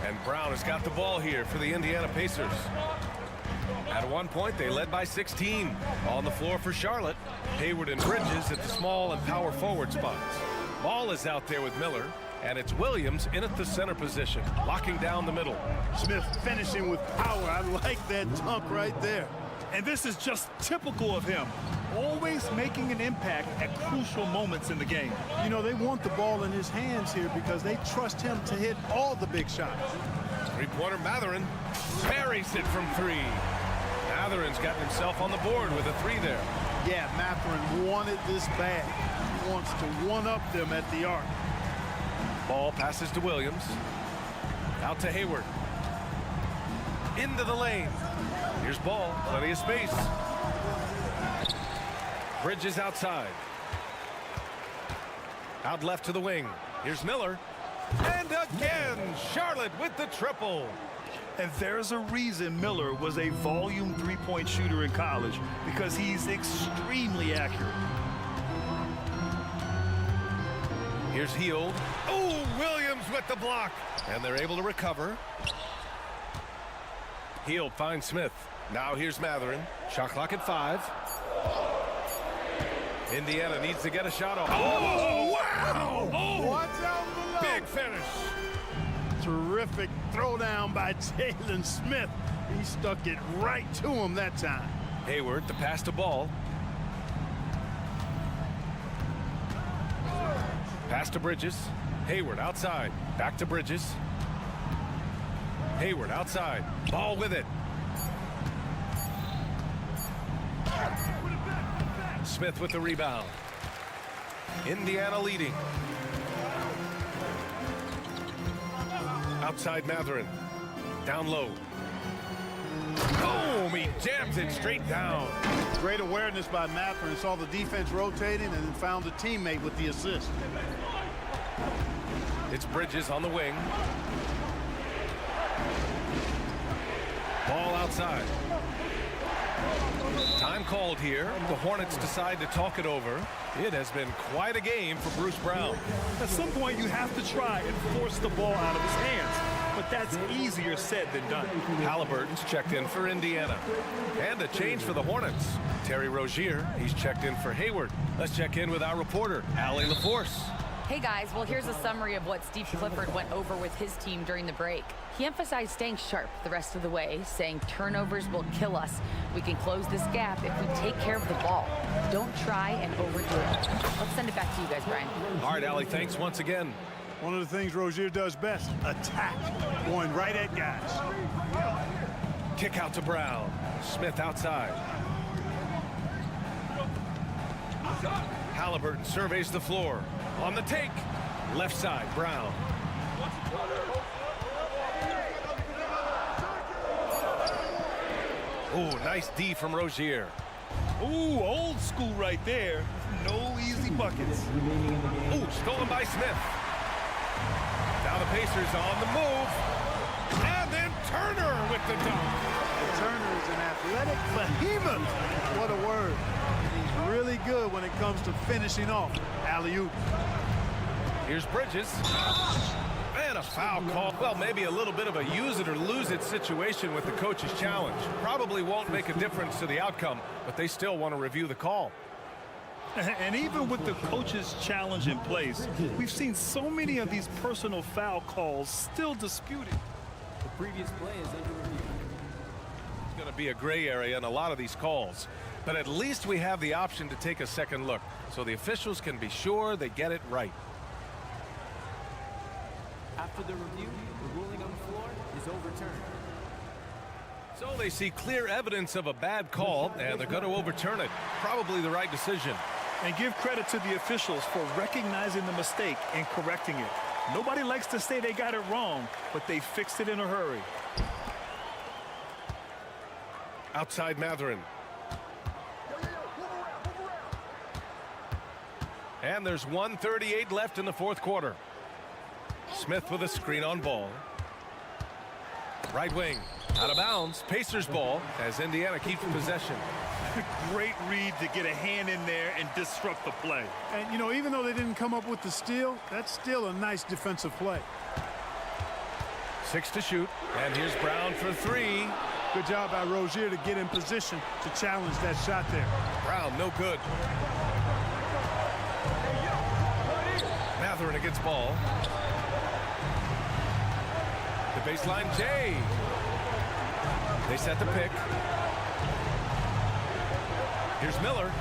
And Brown has got the ball here for the Indiana Pacers. At one point, they led by 16. On the floor for Charlotte, Hayward and Bridges at the small and power forward spots. Ball is out there with Miller, and it's Williams in at the center position, locking down the middle. Smith finishing with power. I like that dunk right there. And this is just typical of him. Always making an impact at crucial moments in the game. You know, they want the ball in his hands here because they trust him to hit all the big shots. Three-pointer Mathurin buries it from three. Mathurin's gotten himself on the board with a three there. Yeah, Mathurin wanted this bad. He wants to one-up them at the arc. Ball passes to Williams. Out to Hayward. Into the lane. Here's Ball. Plenty of space. Bridges outside. Out left to the wing. Here's Miller. And again, Charlotte with the triple. And there's a reason Miller was a volume three-point shooter in college, because he's extremely accurate. Here's Hield. Oh, Williams with the block. And they're able to recover. Hield finds Smith. Now here's Mathurin. Shot clock at 5. Indiana needs to get a shot off. Oh, wow! Oh, watch out below. Big finish. Terrific throwdown by Jalen Smith. He stuck it right to him that time. Hayward, the pass to Ball. Pass to Bridges. Hayward outside. Back to Bridges. Hayward outside. Ball with it. Smith with the rebound. Indiana leading. Outside Mathurin. Down low. Boom! He jams it straight down. Great awareness by Mathurin. Saw the defense rotating and then found a teammate with the assist. It's Bridges on the wing. Ball outside. Time called here. The Hornets decide to talk it over. It has been quite a game for Bruce Brown. At some point, you have to try and force the ball out of his hands, but that's easier said than done. Halliburton's checked in for Indiana. And a change for the Hornets. Terry Rozier, he's checked in for Hayward. Let's check in with our reporter, Allie LaForce. Hey guys, well here's a summary of what Steve Clifford went over with his team during the break. He emphasized staying sharp the rest of the way, saying turnovers will kill us. We can close this gap if we take care of the ball. Don't try and overdo it. Let's send it back to you guys, Brian. All right, Allie, thanks once again. One of the things Rozier does best, attack, going right at guys. Kick out to Brown. Smith outside. Halliburton surveys the floor. On the take. Left side, Brown. Oh, nice D from Rozier. Ooh, old school right there. No easy buckets. Ooh, stolen by Smith. Now the Pacers on the move. And then Turner with the dunk. Turner is an athletic behemoth. What a word. He's really good when it comes to finishing off. Alley-oop. Here's Bridges. And a foul call. Well, maybe a little bit of a use it or lose it situation with the coach's challenge. Probably won't make a difference to the outcome, but they still want to review the call. And even with the coach's challenge in place, we've seen so many of these personal foul calls still disputed. The previous play is under review. It's going to be a gray area in a lot of these calls, but at least we have the option to take a second look so the officials can be sure they get it right. After the review, the ruling on the floor is overturned. So they see clear evidence of a bad call, and they're going to overturn it. Probably the right decision. And give credit to the officials for recognizing the mistake and correcting it. Nobody likes to say they got it wrong, but they fixed it in a hurry. Outside Mathurin. And there's 1:38 left in the fourth quarter. Smith with a screen on Ball. Right wing. Out of bounds. Pacers ball as Indiana keeps possession. Great read to get a hand in there and disrupt the play. And, you know, even though they didn't come up with the steal, that's still a nice defensive play. 6 to shoot. And here's Brown for 3. Good job by Rozier to get in position to challenge that shot there. Brown, no good. Mathurin against Ball. The baseline, Jay. They set the pick. Here's Miller.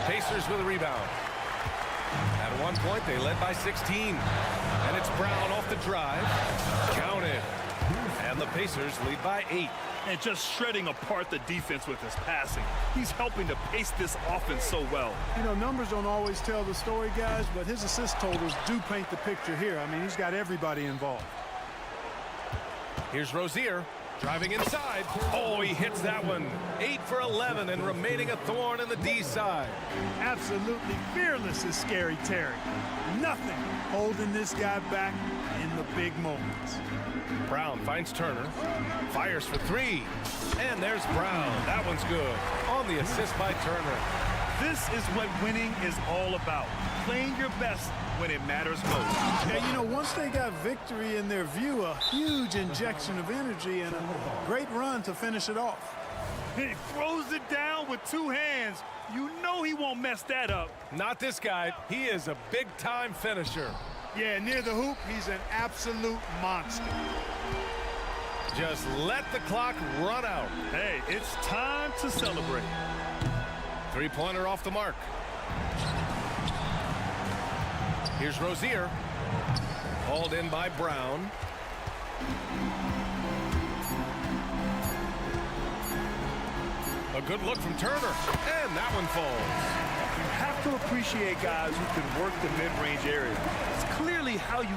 Pacers with a rebound. At one point, they led by 16. And it's Brown off the drive. Counted. And the Pacers lead by 8. And just shredding apart the defense with his passing. He's helping to pace this offense so well. You know, numbers don't always tell the story, guys, but his assist totals do paint the picture here. I mean, he's got everybody involved. Here's Rozier driving inside. Oh, he hits that one. 8 for 11 and remaining a thorn in the D side. Absolutely fearless is Scary Terry. Nothing holding this guy back in the big moments. Brown finds Turner, fires for 3, and there's Brown. That one's good on the assist by Turner. This is what winning is all about. Playing your best when it matters most. Yeah, you know, once they got victory in their view, a huge injection of energy and a great run to finish it off. He throws it down with 2 hands. You know he won't mess that up. Not this guy. He is a big-time finisher. Yeah, near the hoop, he's an absolute monster. Just let the clock run out. Hey, it's time to celebrate. 3-pointer off the mark. Here's Rozier. Hauled in by Brown. A good look from Turner. And that one falls. You have to appreciate guys who can work the mid-range area. It's clearly how you...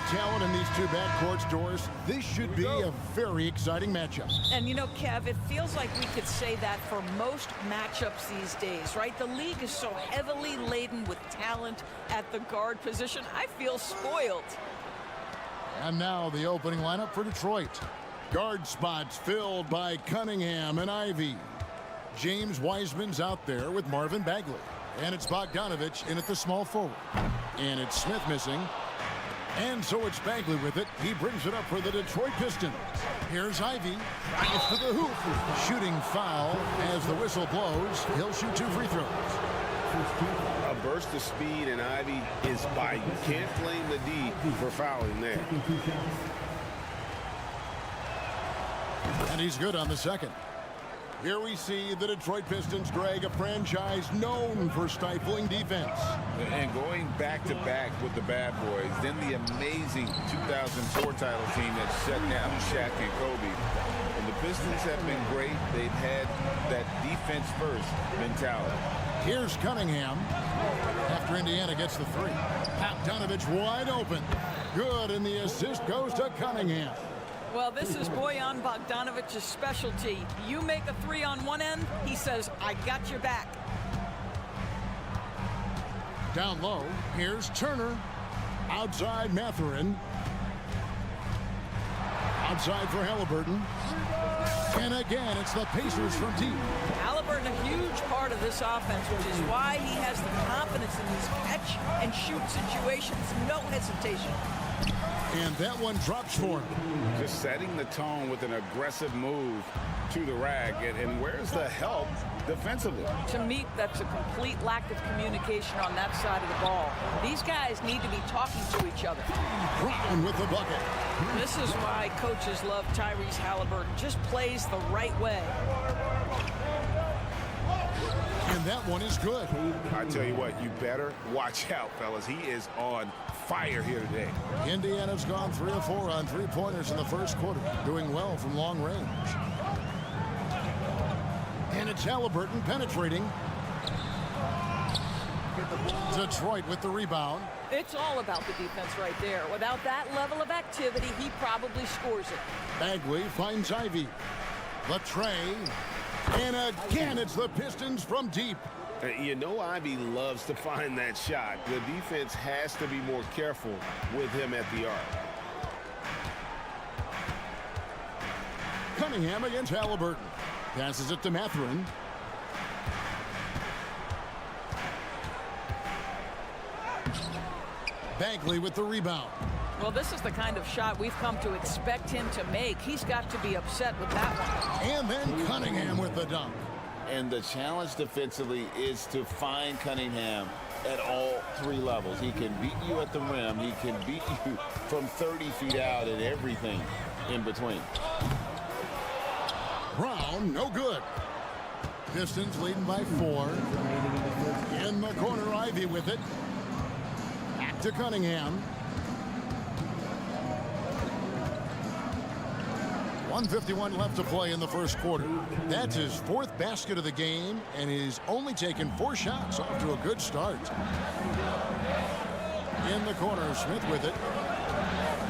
talent in these two backcourts, Doris, this should be a very exciting matchup. And you know, Kev, it feels like we could say that for most matchups these days, right? The league is so heavily laden with talent at the guard position. I feel spoiled. And now the opening lineup for Detroit. Guard spots filled by Cunningham and Ivy. James Wiseman's out there with Marvin Bagley. And it's Bogdanovich in at the small forward. And it's Smith missing. And so it's Bagley with it. He brings it up for the Detroit Pistons. Here's Ivy. Off to the hoop. Shooting foul as the whistle blows. He'll shoot 2 free throws. A burst of speed, and Ivy is by. You can't blame the D for fouling there. And he's good on the second. Here we see the Detroit Pistons drag a franchise known for stifling defense. And going back-to-back with the bad boys, then the amazing 2004 title team that shut down Shaq and Kobe. And the Pistons have been great. They've had that defense-first mentality. Here's Cunningham after Indiana gets the 3. Bogdanovich wide open. Good, and the assist goes to Cunningham. Well, this is Bojan Bogdanovich's specialty. You make a 3 on one end, he says, I got your back. Down low, here's Turner. Outside Mathurin. Outside for Halliburton. And again, it's the Pacers from deep. Halliburton, a huge part of this offense, which is why he has the confidence in these catch and shoot situations. No hesitation. And that one drops for him. Just setting the tone with an aggressive move to the rag. And where's the help defensively? To me, that's a complete lack of communication on that side of the ball. These guys need to be talking to each other. Brown with the bucket. This is why coaches love Tyrese Halliburton. Just plays the right way. And that one is good. I tell you what, you better watch out, fellas. He is on fire here today. Indiana's gone 3 of 4 on 3-pointers in the first quarter, doing well from long range. And it's Halliburton penetrating. Detroit with the rebound. It's all about the defense right there. Without that level of activity, he probably scores it. Bagley finds Ivy. The tray. And again, it's the Pistons from deep. You know Ivy loves to find that shot. The defense has to be more careful with him at the arc. Cunningham against Halliburton. Passes it to Mathurin. Bagley with the rebound. Well, this is the kind of shot we've come to expect him to make. He's got to be upset with that one. And then Cunningham with the dunk. And the challenge defensively is to find Cunningham at all 3 levels. He can beat you at the rim. He can beat you from 30 feet out and everything in between. Brown, no good. Pistons leading by 4. In the corner, Ivy with it. Back to Cunningham. 1:51 left to play in the first quarter. That's his 4th basket of the game, and he's only taken 4 shots. Off to a good start. In the corner, Smith with it.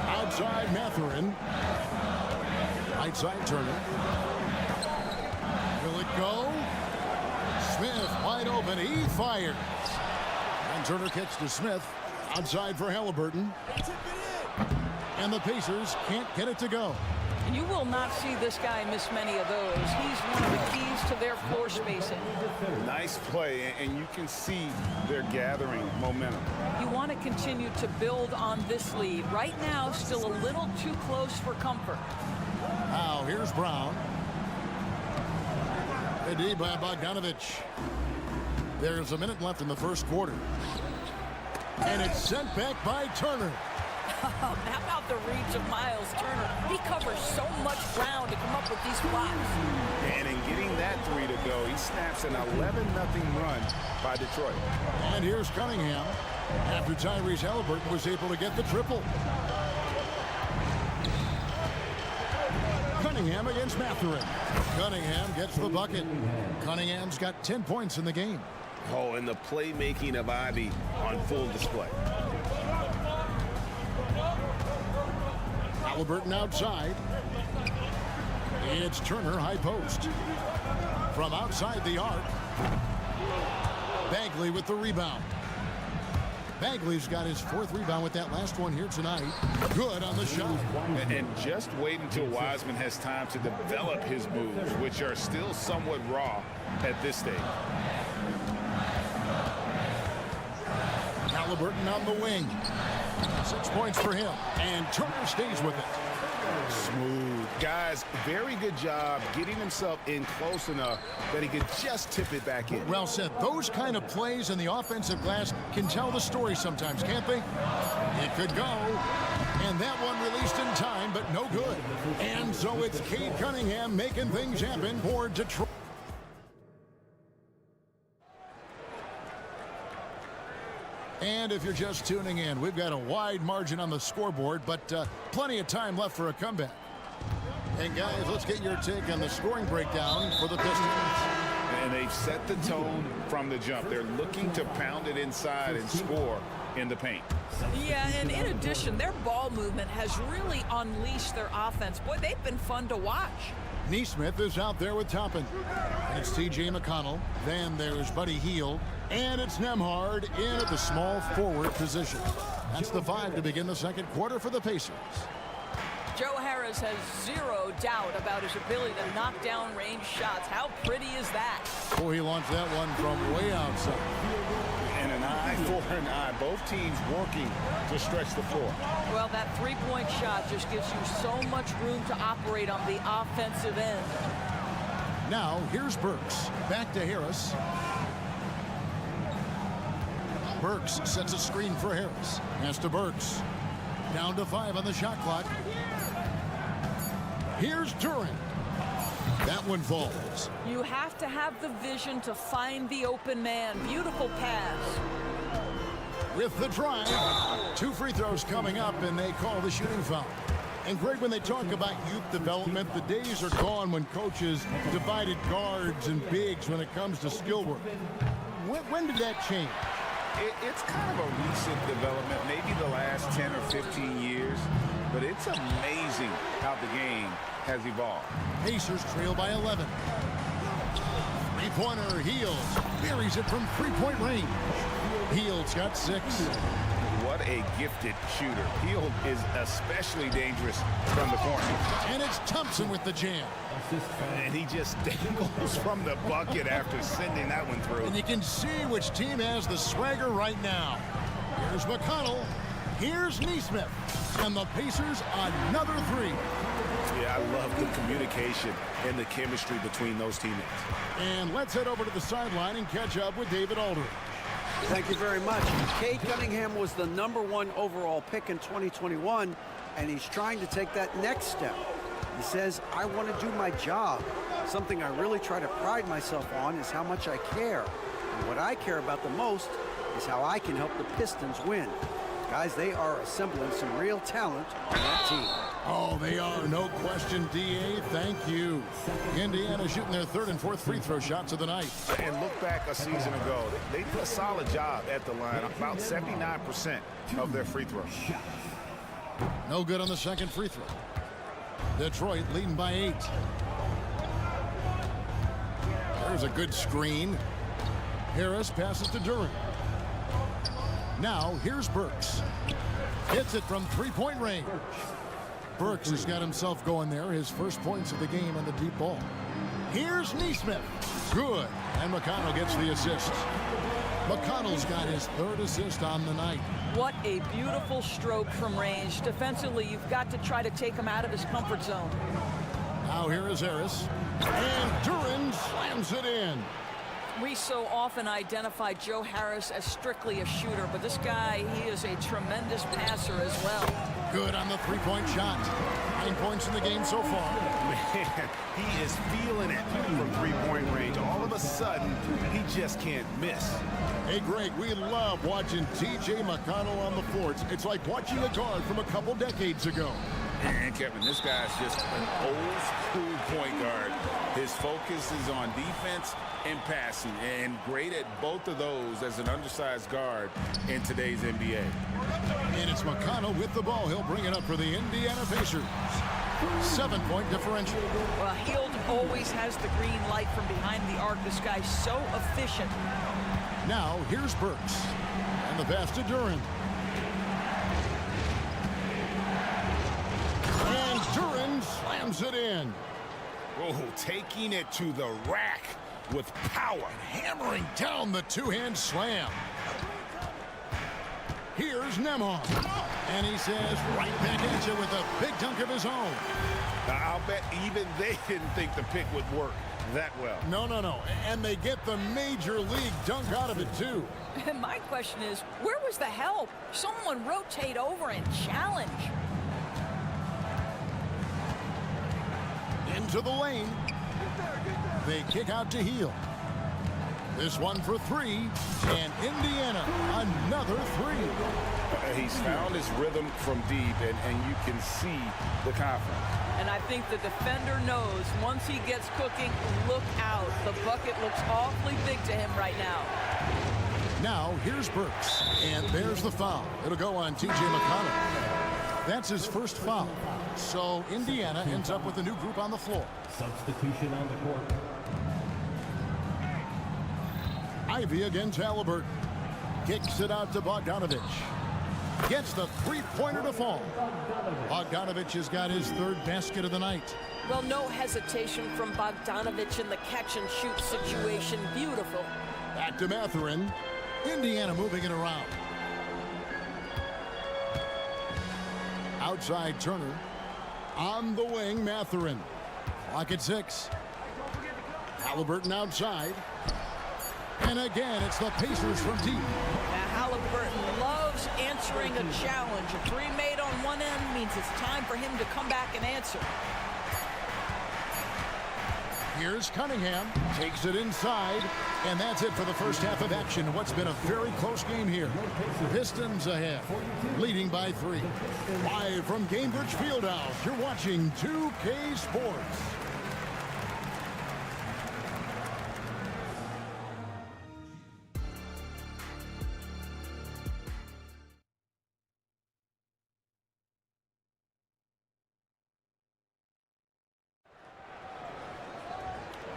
Outside Mathurin. Right side Turner. Will it go? Smith wide open. He fires. And Turner kicks to Smith. Outside for Halliburton. And the Pacers can't get it to go. And you will not see this guy miss many of those. He's one of the keys to their floor spacing. Nice play, and you can see they're gathering momentum. You want to continue to build on this lead. Right now, still a little too close for comfort. Now, here's Brown. A D by Bogdanovich. There's a minute left in the first quarter. And it's sent back by Turner. How about the reach of Miles Turner? He covers so much ground to come up with these blocks. And in getting that 3 to go, he snaps an 11-0 run by Detroit. And here's Cunningham after Tyrese Halliburton was able to get the triple. Cunningham against Mathurin. Cunningham gets the bucket. Cunningham's got 10 points in the game. Oh, and the playmaking of Ivy on full display. Halliburton outside. It's Turner, high post. From outside the arc. Bagley with the rebound. Bagley's got his 4th rebound with that last one here tonight. Good on the shot. And just wait until Wiseman has time to develop his moves, which are still somewhat raw at this stage. Halliburton on the wing. 6 points for him. And Turner stays with it. Smooth. Guys, very good job getting himself in close enough that he could just tip it back in. Well said. Those kind of plays in the offensive glass can tell the story sometimes, can't they? It could go. And that one released in time, but no good. And so it's Cade Cunningham making things happen for Detroit. And if you're just tuning in, we've got a wide margin on the scoreboard, but plenty of time left for a comeback. And guys, let's get your take on the scoring breakdown for the Pistons. And they've set the tone from the jump. They're looking to pound it inside and score in the paint. Yeah, and in addition, their ball movement has really unleashed their offense. Boy, they've been fun to watch. Neesmith is out there with Toppin. And it's T.J. McConnell. Then there's Buddy Hield. And it's Nembhard in at the small forward position. That's the 5 to begin the second quarter for the Pacers. Joe Harris has zero doubt about his ability to knock down range shots. How pretty is that? Oh, he launched that one from way outside. And an eye for an eye. Both teams working to stretch the floor. Well, that three-point shot just gives you so much room to operate on the offensive end. Now, here's Burks. Back to Harris. Burks sets a screen for Harris. Pass to Burks. Down to 5 on the shot clock. Here's Durant. That one falls. You have to have the vision to find the open man. Beautiful pass. With the drive, 2 free throws coming up, and they call the shooting foul. And Greg, when they talk about youth development, the days are gone when coaches divided guards and bigs when it comes to skill work. When did that change? It's kind of a recent development, maybe the last 10 or 15 years, but it's amazing how the game has evolved. Pacers trail by 11. Three-pointer, Hield buries it from three-point range. Hield's got 6. What a gifted shooter. Hield is especially dangerous from the corner. And it's Thompson with the jam. And he just dangles from the bucket after sending that one through. And you can see which team has the swagger right now. Here's McConnell. Here's Neesmith. And the Pacers another 3. Yeah, I love the communication and the chemistry between those teammates. And let's head over to the sideline and catch up with David Aldridge. Thank you very much. Cade Cunningham was the #1 overall pick in 2021, and he's trying to take that next step. He says, I want to do my job. Something I really try to pride myself on is how much I care. And what I care about the most is how I can help the Pistons win. Guys, they are assembling some real talent on that team. Oh, they are. No question, D.A. Thank you. Indiana shooting their 3rd and 4th free throw shots of the night. And look back a season ago. They did a solid job at the line. About 79% of their free throws. No good on the second free throw. Detroit leading by 8. There's a good screen. Harris passes to Durant. Now, here's Burks. Hits it from three-point range. Burks has got himself going there. His first points of the game on the deep ball. Here's Neesmith. Good. And McConnell gets the assist. McConnell's got his 3rd assist on the night. What a beautiful stroke from range. Defensively, you've got to try to take him out of his comfort zone. Now here is Harris. And Durant slams it in. We so often identify Joe Harris as strictly a shooter, but this guy, he is a tremendous passer as well. Good on the three-point shot. 9 points in the game so far. Man, he is feeling it from three-point range. All of a sudden, he just can't miss. Hey, Greg, we love watching T.J. McConnell on the floor. It's like watching a guard from a couple decades ago. And Kevin, this guy's just an old school point guard. His focus is on defense and passing, and great at both of those as an undersized guard in today's NBA. And it's McConnell with the ball. He'll bring it up for the Indiana Pacers. 7-point differential. Well, Hield always has the green light from behind the arc. This guy's so efficient. Now, here's Burks. And the pass to Duran. And Duran slams it in. Oh, taking it to the rack with power. Hammering down the two-hand slam. Here's Nemhard. And he says, right back at you with a big dunk of his own. Now, I'll bet even they didn't think the pick would work that well. No. And they get the major league dunk out of it, too. And my question is, where was the help? Someone rotate over and challenge. Into the lane. They kick out to Hield. This one for three, and Indiana, another three. He's found his rhythm from deep, and you can see the confidence. And I think the defender knows once he gets cooking, look out. The bucket looks awfully big to him right now. Now, here's Burks, and there's the foul. It'll go on T.J. McConnell. That's his first foul. So Indiana ends up with a new group on the floor. Substitution on the court. Ivy against Halliburton. Kicks it out to Bogdanovich. Gets the three-pointer to fall. Bogdanovich has got his third basket of the night. Well, no hesitation from Bogdanovich in the catch-and-shoot situation. Beautiful. Back to Mathurin. Indiana moving it around. Outside Turner. On the wing, Mathurin. Clock at 6. Halliburton outside. And again, it's the Pacers from deep. Now, Halliburton loves answering a challenge. A three made on one end means it's time for him to come back and answer. Here's Cunningham. Takes it inside. And that's it for the first half of action. What's been a very close game here. Pistons ahead, leading by 3. Live from Gainbridge Fieldhouse, you're watching 2K Sports.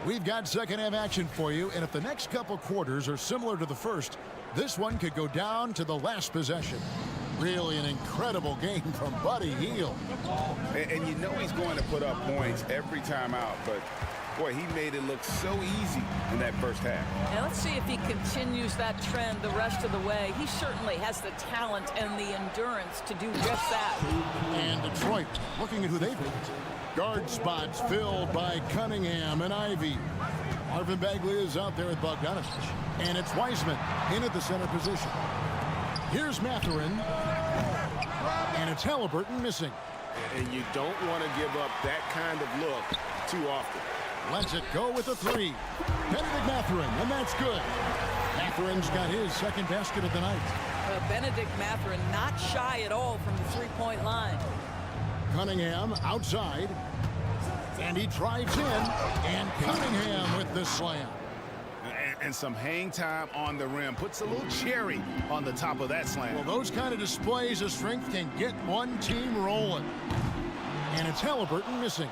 We've got second half action for you, and if the next couple quarters are similar to the first, this one could go down to the last possession. Really an incredible game from Buddy Hield. And you know he's going to put up points every time out, but boy, he made it look so easy in that first half. Now let's see if he continues that trend the rest of the way. He certainly has the talent and the endurance to do just that. And Detroit looking at who they've picked. Guard spots filled by Cunningham and Ivy. Marvin Bagley is out there with Bogdanovich. And it's Wiseman in at the center position. Here's Mathurin. And it's Halliburton missing. And you don't want to give up that kind of look too often. Lets it go with a 3. Benedict Mathurin, and that's good. Mathurin's got his second basket of the night. Benedict Mathurin not shy at all from the three-point line. Cunningham outside. And he drives in. And Cunningham with the slam. And some hang time on the rim. Puts a little cherry on the top of that slam. Well, those kind of displays of strength can get one team rolling. And it's Halliburton missing.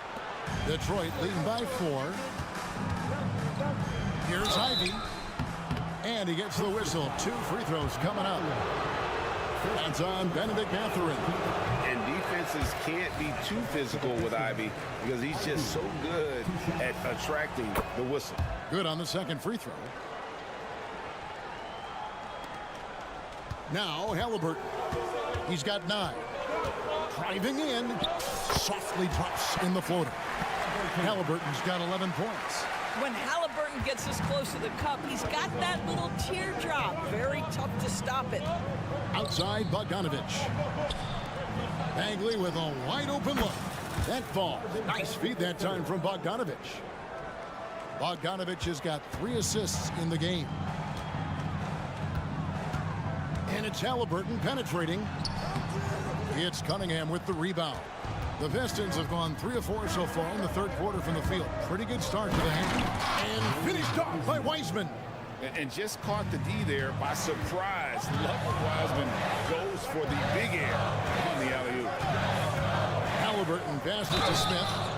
Detroit leading by 4. Here's Ivy. And he gets the whistle. 2 free throws coming up. That's on Benedict Mathurin. And defenses can't be too physical with Ivy because he's just so good at attracting the whistle. Good on the second free throw. Now Halliburton. He's got 9. Driving in. Softly drops in the floater. Halliburton's got 11 points. When Halliburton gets this close to the cup, he's got that little teardrop. Very tough to stop it. Outside Bogdanovich. Bagley with a wide open look. That ball. Nice feed that time from Bogdanovich. Bogdanovich has got 3 assists in the game. And it's Halliburton penetrating. It's Cunningham with the rebound. The Pistons have gone 3 of 4 so far in the third quarter from the field. Pretty good start to the hand. And finished off by Wiseman. And just caught the D there by surprise. Lovell Wiseman goes for the big air on the alley-oop. Halliburton passes to Smith.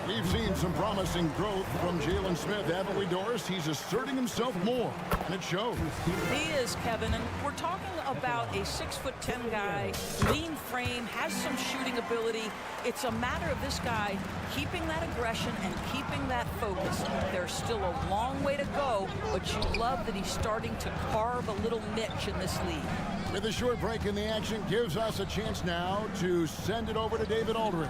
We've seen some promising growth from Jalen Smith, haven't we, Doris? He's asserting himself more, and it shows. He is, Kevin, and we're talking about a 6'10" guy, lean frame, has some shooting ability. It's a matter of this guy keeping that aggression and keeping that focus. There's still a long way to go, but you love that he's starting to carve a little niche in this league. With a short break in the action, gives us a chance now to send it over to David Aldridge.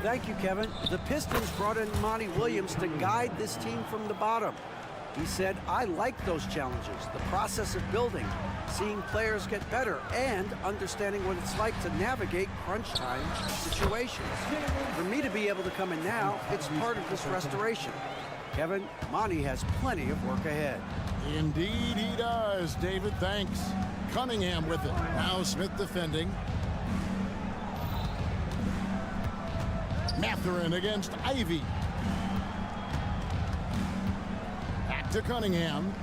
Thank you, Kevin. The Pistons brought in Monty Williams to guide this team from the bottom. He said, I like those challenges, the process of building, seeing players get better, and understanding what it's like to navigate crunch time situations. For me to be able to come in now, it's part of this restoration. Kevin, Monty has plenty of work ahead. Indeed he does, David, thanks. Cunningham with it. Now Smith defending. Mathurin against Ivy. Back to Cunningham.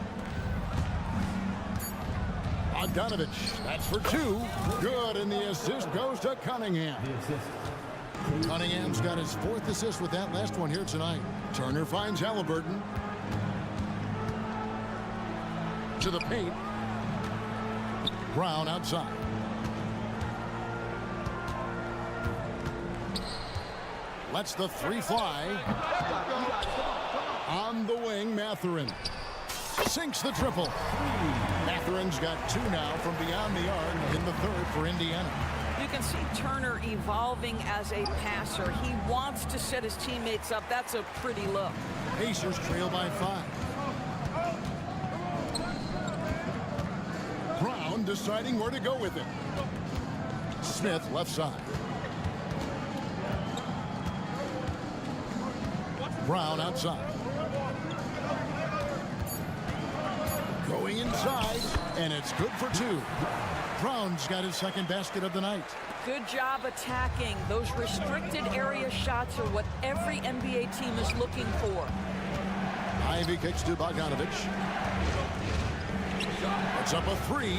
Bogdanovich, that's for 2. Good, and the assist goes to Cunningham. Cunningham's got his 4th assist with that last one here tonight. Turner finds Halliburton. To the paint. Brown outside. Lets the 3 fly. On the wing, Mathurin. Sinks the triple. Mathurin's got 2 now from beyond the arc in the 3rd for Indiana. You can see Turner evolving as a passer. He wants to set his teammates up. That's a pretty look. Pacers trail by 5. Brown deciding where to go with it. Smith left side. Brown outside. Going inside, and it's good for 2. Brown's got his 2nd basket of the night. Good job attacking. Those restricted area shots are what every NBA team is looking for. Ivy kicks to Bogdanovich. It's up a 3.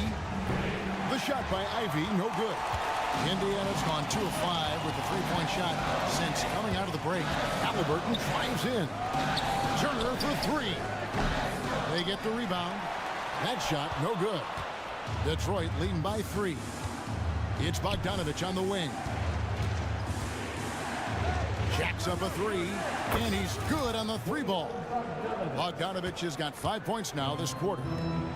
The shot by Ivy, no good. Indiana's gone 2 of 5 with the 3-point shot since coming out of the break. Halliburton drives in. Turner for 3. They get the rebound. That shot, no good. Detroit leading by 3. It's Bogdanovich on the wing. Jacks up a 3, and he's good on the 3-ball. Bogdanovich has got 5 points now this quarter.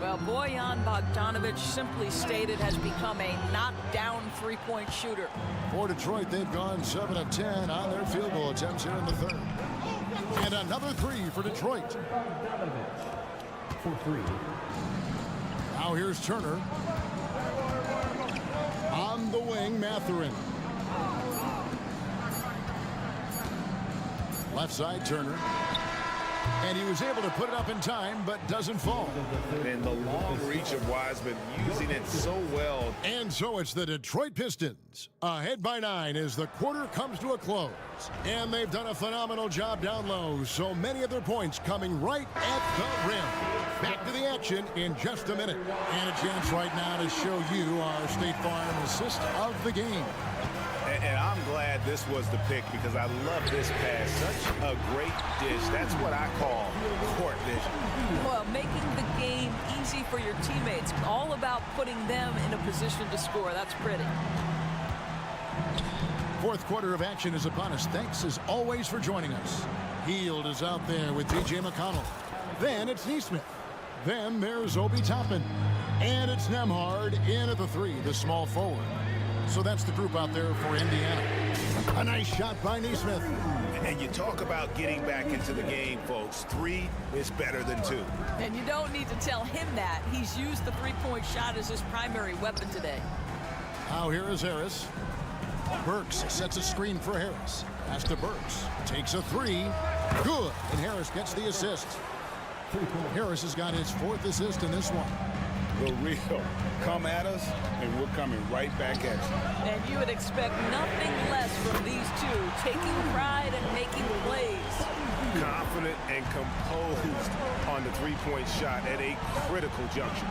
Well, Bojan Bogdanovich, simply stated, has become a knockdown 3-point shooter. For Detroit, they've gone 7 of 10 on their field goal attempts here in the 3rd. And another 3 for Detroit. For 3. Now here's Turner. On the wing, Mathurin. Left side, Turner. And he was able to put it up in time, but doesn't fall. And the long reach of Wiseman, using it so well. And so it's the Detroit Pistons ahead by 9 as the quarter comes to a close. And they've done a phenomenal job down low. So many of their points coming right at the rim. Back to the action in just a minute. And a chance right now to show you our State Farm assist of the game. And I'm glad this was the pick because I love this pass. Such a great dish. That's what I call court vision. Well, making the game easy for your teammates. All about putting them in a position to score. That's pretty. 4th quarter of action is upon us. Thanks as always for joining us. Hield is out there with T.J. McConnell. Then it's Neesmith. Then there's Obi Toppin. And it's Nembhard in at the 3, the small forward. So that's the group out there for Indiana. A nice shot by Neesmith. And you talk about getting back into the game, folks. 3 is better than 2. And you don't need to tell him that. He's used the 3-point shot as his primary weapon today. Now here is Harris. Burks sets a screen for Harris. Pass to Burks. Takes a 3. Good. And Harris gets the assist. Harris has got his 4th assist in this one. the real. Come at us, and we're coming right back at you. And you would expect nothing less from these two, taking pride and making plays. Confident and composed on the three-point shot at a critical juncture.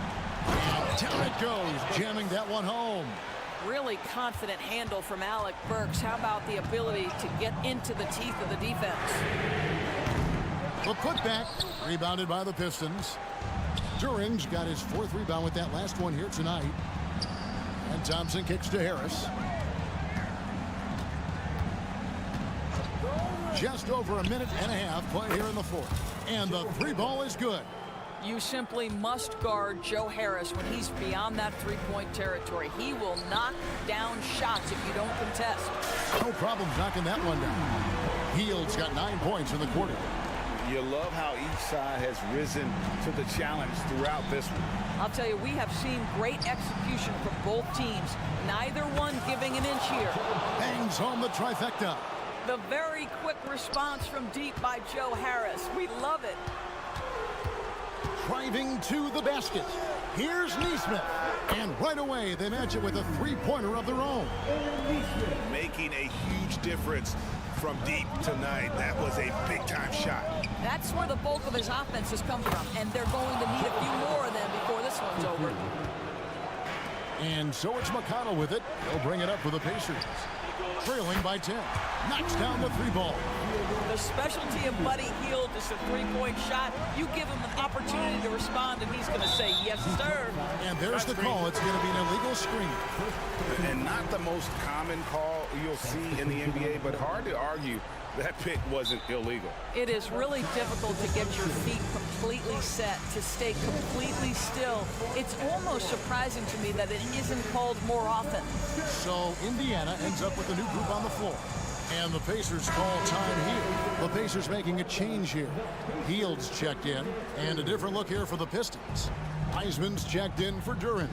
And down it goes, jamming that one home. Really confident handle from Alec Burks. How about the ability to get into the teeth of the defense? The putback, rebounded by the Pistons. During's got his 4th rebound with that last one here tonight. And Thompson kicks to Harris. Just over a minute and a half play here in the 4th. And the 3-ball is good. You simply must guard Joe Harris when he's beyond that three-point territory. He will knock down shots if you don't contest. No problem knocking that one down. Hield's got 9 points in the quarter. You love how each side has risen to the challenge throughout this one. I'll tell you, we have seen great execution from both teams. Neither one giving an inch here. Bangs home the trifecta. The very quick response from deep by Joe Harris. We love it. Driving to the basket. Here's Neesmith. And right away, they match it with a 3-pointer of their own. Making a huge difference from deep tonight. That was a big-time shot. That's where the bulk of his offense has come from, and they're going to need a few more of them before this one's over. And so it's McConnell with it. He'll bring it up for the Pacers. Trailing by 10. Knocks down the 3-ball. The specialty of Buddy Hield is the three-point shot. You give him an opportunity to respond, and he's going to say, yes, sir. And there's the call. It's going to be an illegal screen. And not the most common call you'll see in the NBA, but hard to argue that pick wasn't illegal. It is really difficult to get your feet completely set, to stay completely still. It's almost surprising to me that it isn't called more often. So Indiana ends up with a new group on the floor. And the Pacers call time here. The Pacers making a change here. Hield's checked in. And a different look here for the Pistons. Wiseman's checked in for Duren.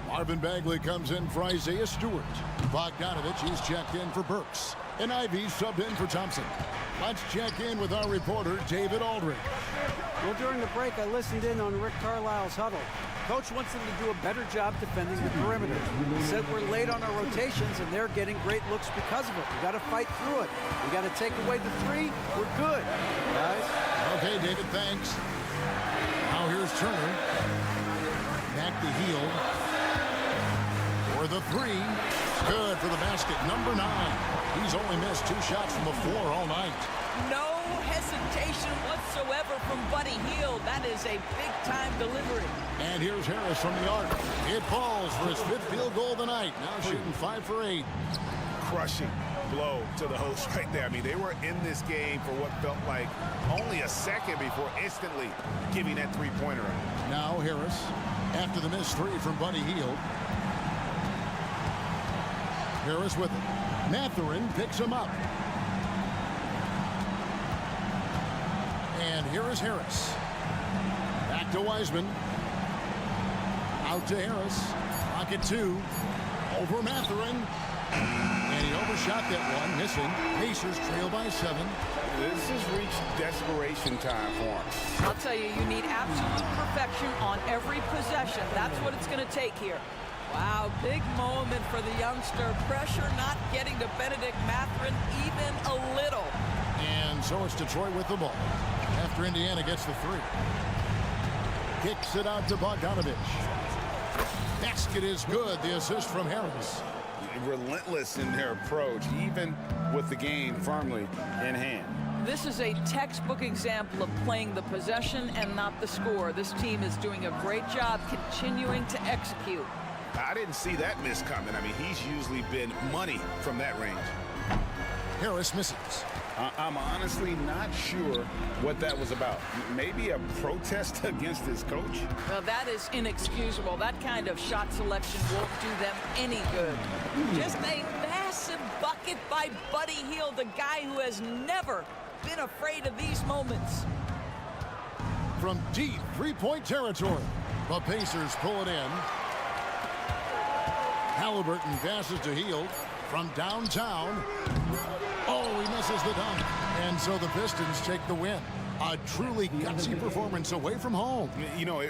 Marvin Bagley comes in for Isaiah Stewart. Bogdanovich is checked in for Burks. And Ivy's subbed in for Thompson. Let's check in with our reporter, David Aldridge. Well, during the break, I listened in on Rick Carlisle's huddle. Coach wants them to do a better job defending the perimeter. He said we're late on our rotations, and they're getting great looks because of it. We got to fight through it. We got to take away the 3. We're good, guys. Okay, David, thanks. Now here's Turner. Back to Hield. For the 3. Good for the basket. Number 9. He's only missed 2 shots from the floor all night. No hesitation whatsoever from Buddy Hield. That is a big-time delivery. And here's Harris from the arc. It falls for his 5th field goal of the night. Now shooting 5 for 8. Crushing blow to the host right there. I mean, they were in this game for what felt like only a second before instantly giving that three-pointer up. Now Harris, after the missed 3 from Buddy Hield. Harris with it. Mathurin picks him up. And here is Harris. Back to Wiseman. Out to Harris. Pocket 2. Over Mathurin. And he overshot that one, missing. Pacers trail by 7. This has reached desperation time for him. I'll tell you, you need absolute perfection on every possession. That's what it's going to take here. Wow, big moment for the youngster. Pressure not getting to Benedict Mathurin even a little. And so it's Detroit with the ball. After Indiana gets the 3. Kicks it out to Bogdanovich. Basket is good. The assist from Harris. Relentless in their approach, even with the game firmly in hand. This is a textbook example of playing the possession and not the score. This team is doing a great job continuing to execute. I didn't see that miss coming. I mean, he's usually been money from that range. Harris misses. I'm honestly not sure what that was about. Maybe a protest against his coach? Well, that is inexcusable. That kind of shot selection won't do them any good. Just a massive bucket by Buddy Hield, the guy who has never been afraid of these moments. From deep 3-point territory, the Pacers pull it in. Halliburton passes to Hield from downtown. Oh, he misses the dunk. And so the Pistons take the win. A truly gutsy performance away from home. You know,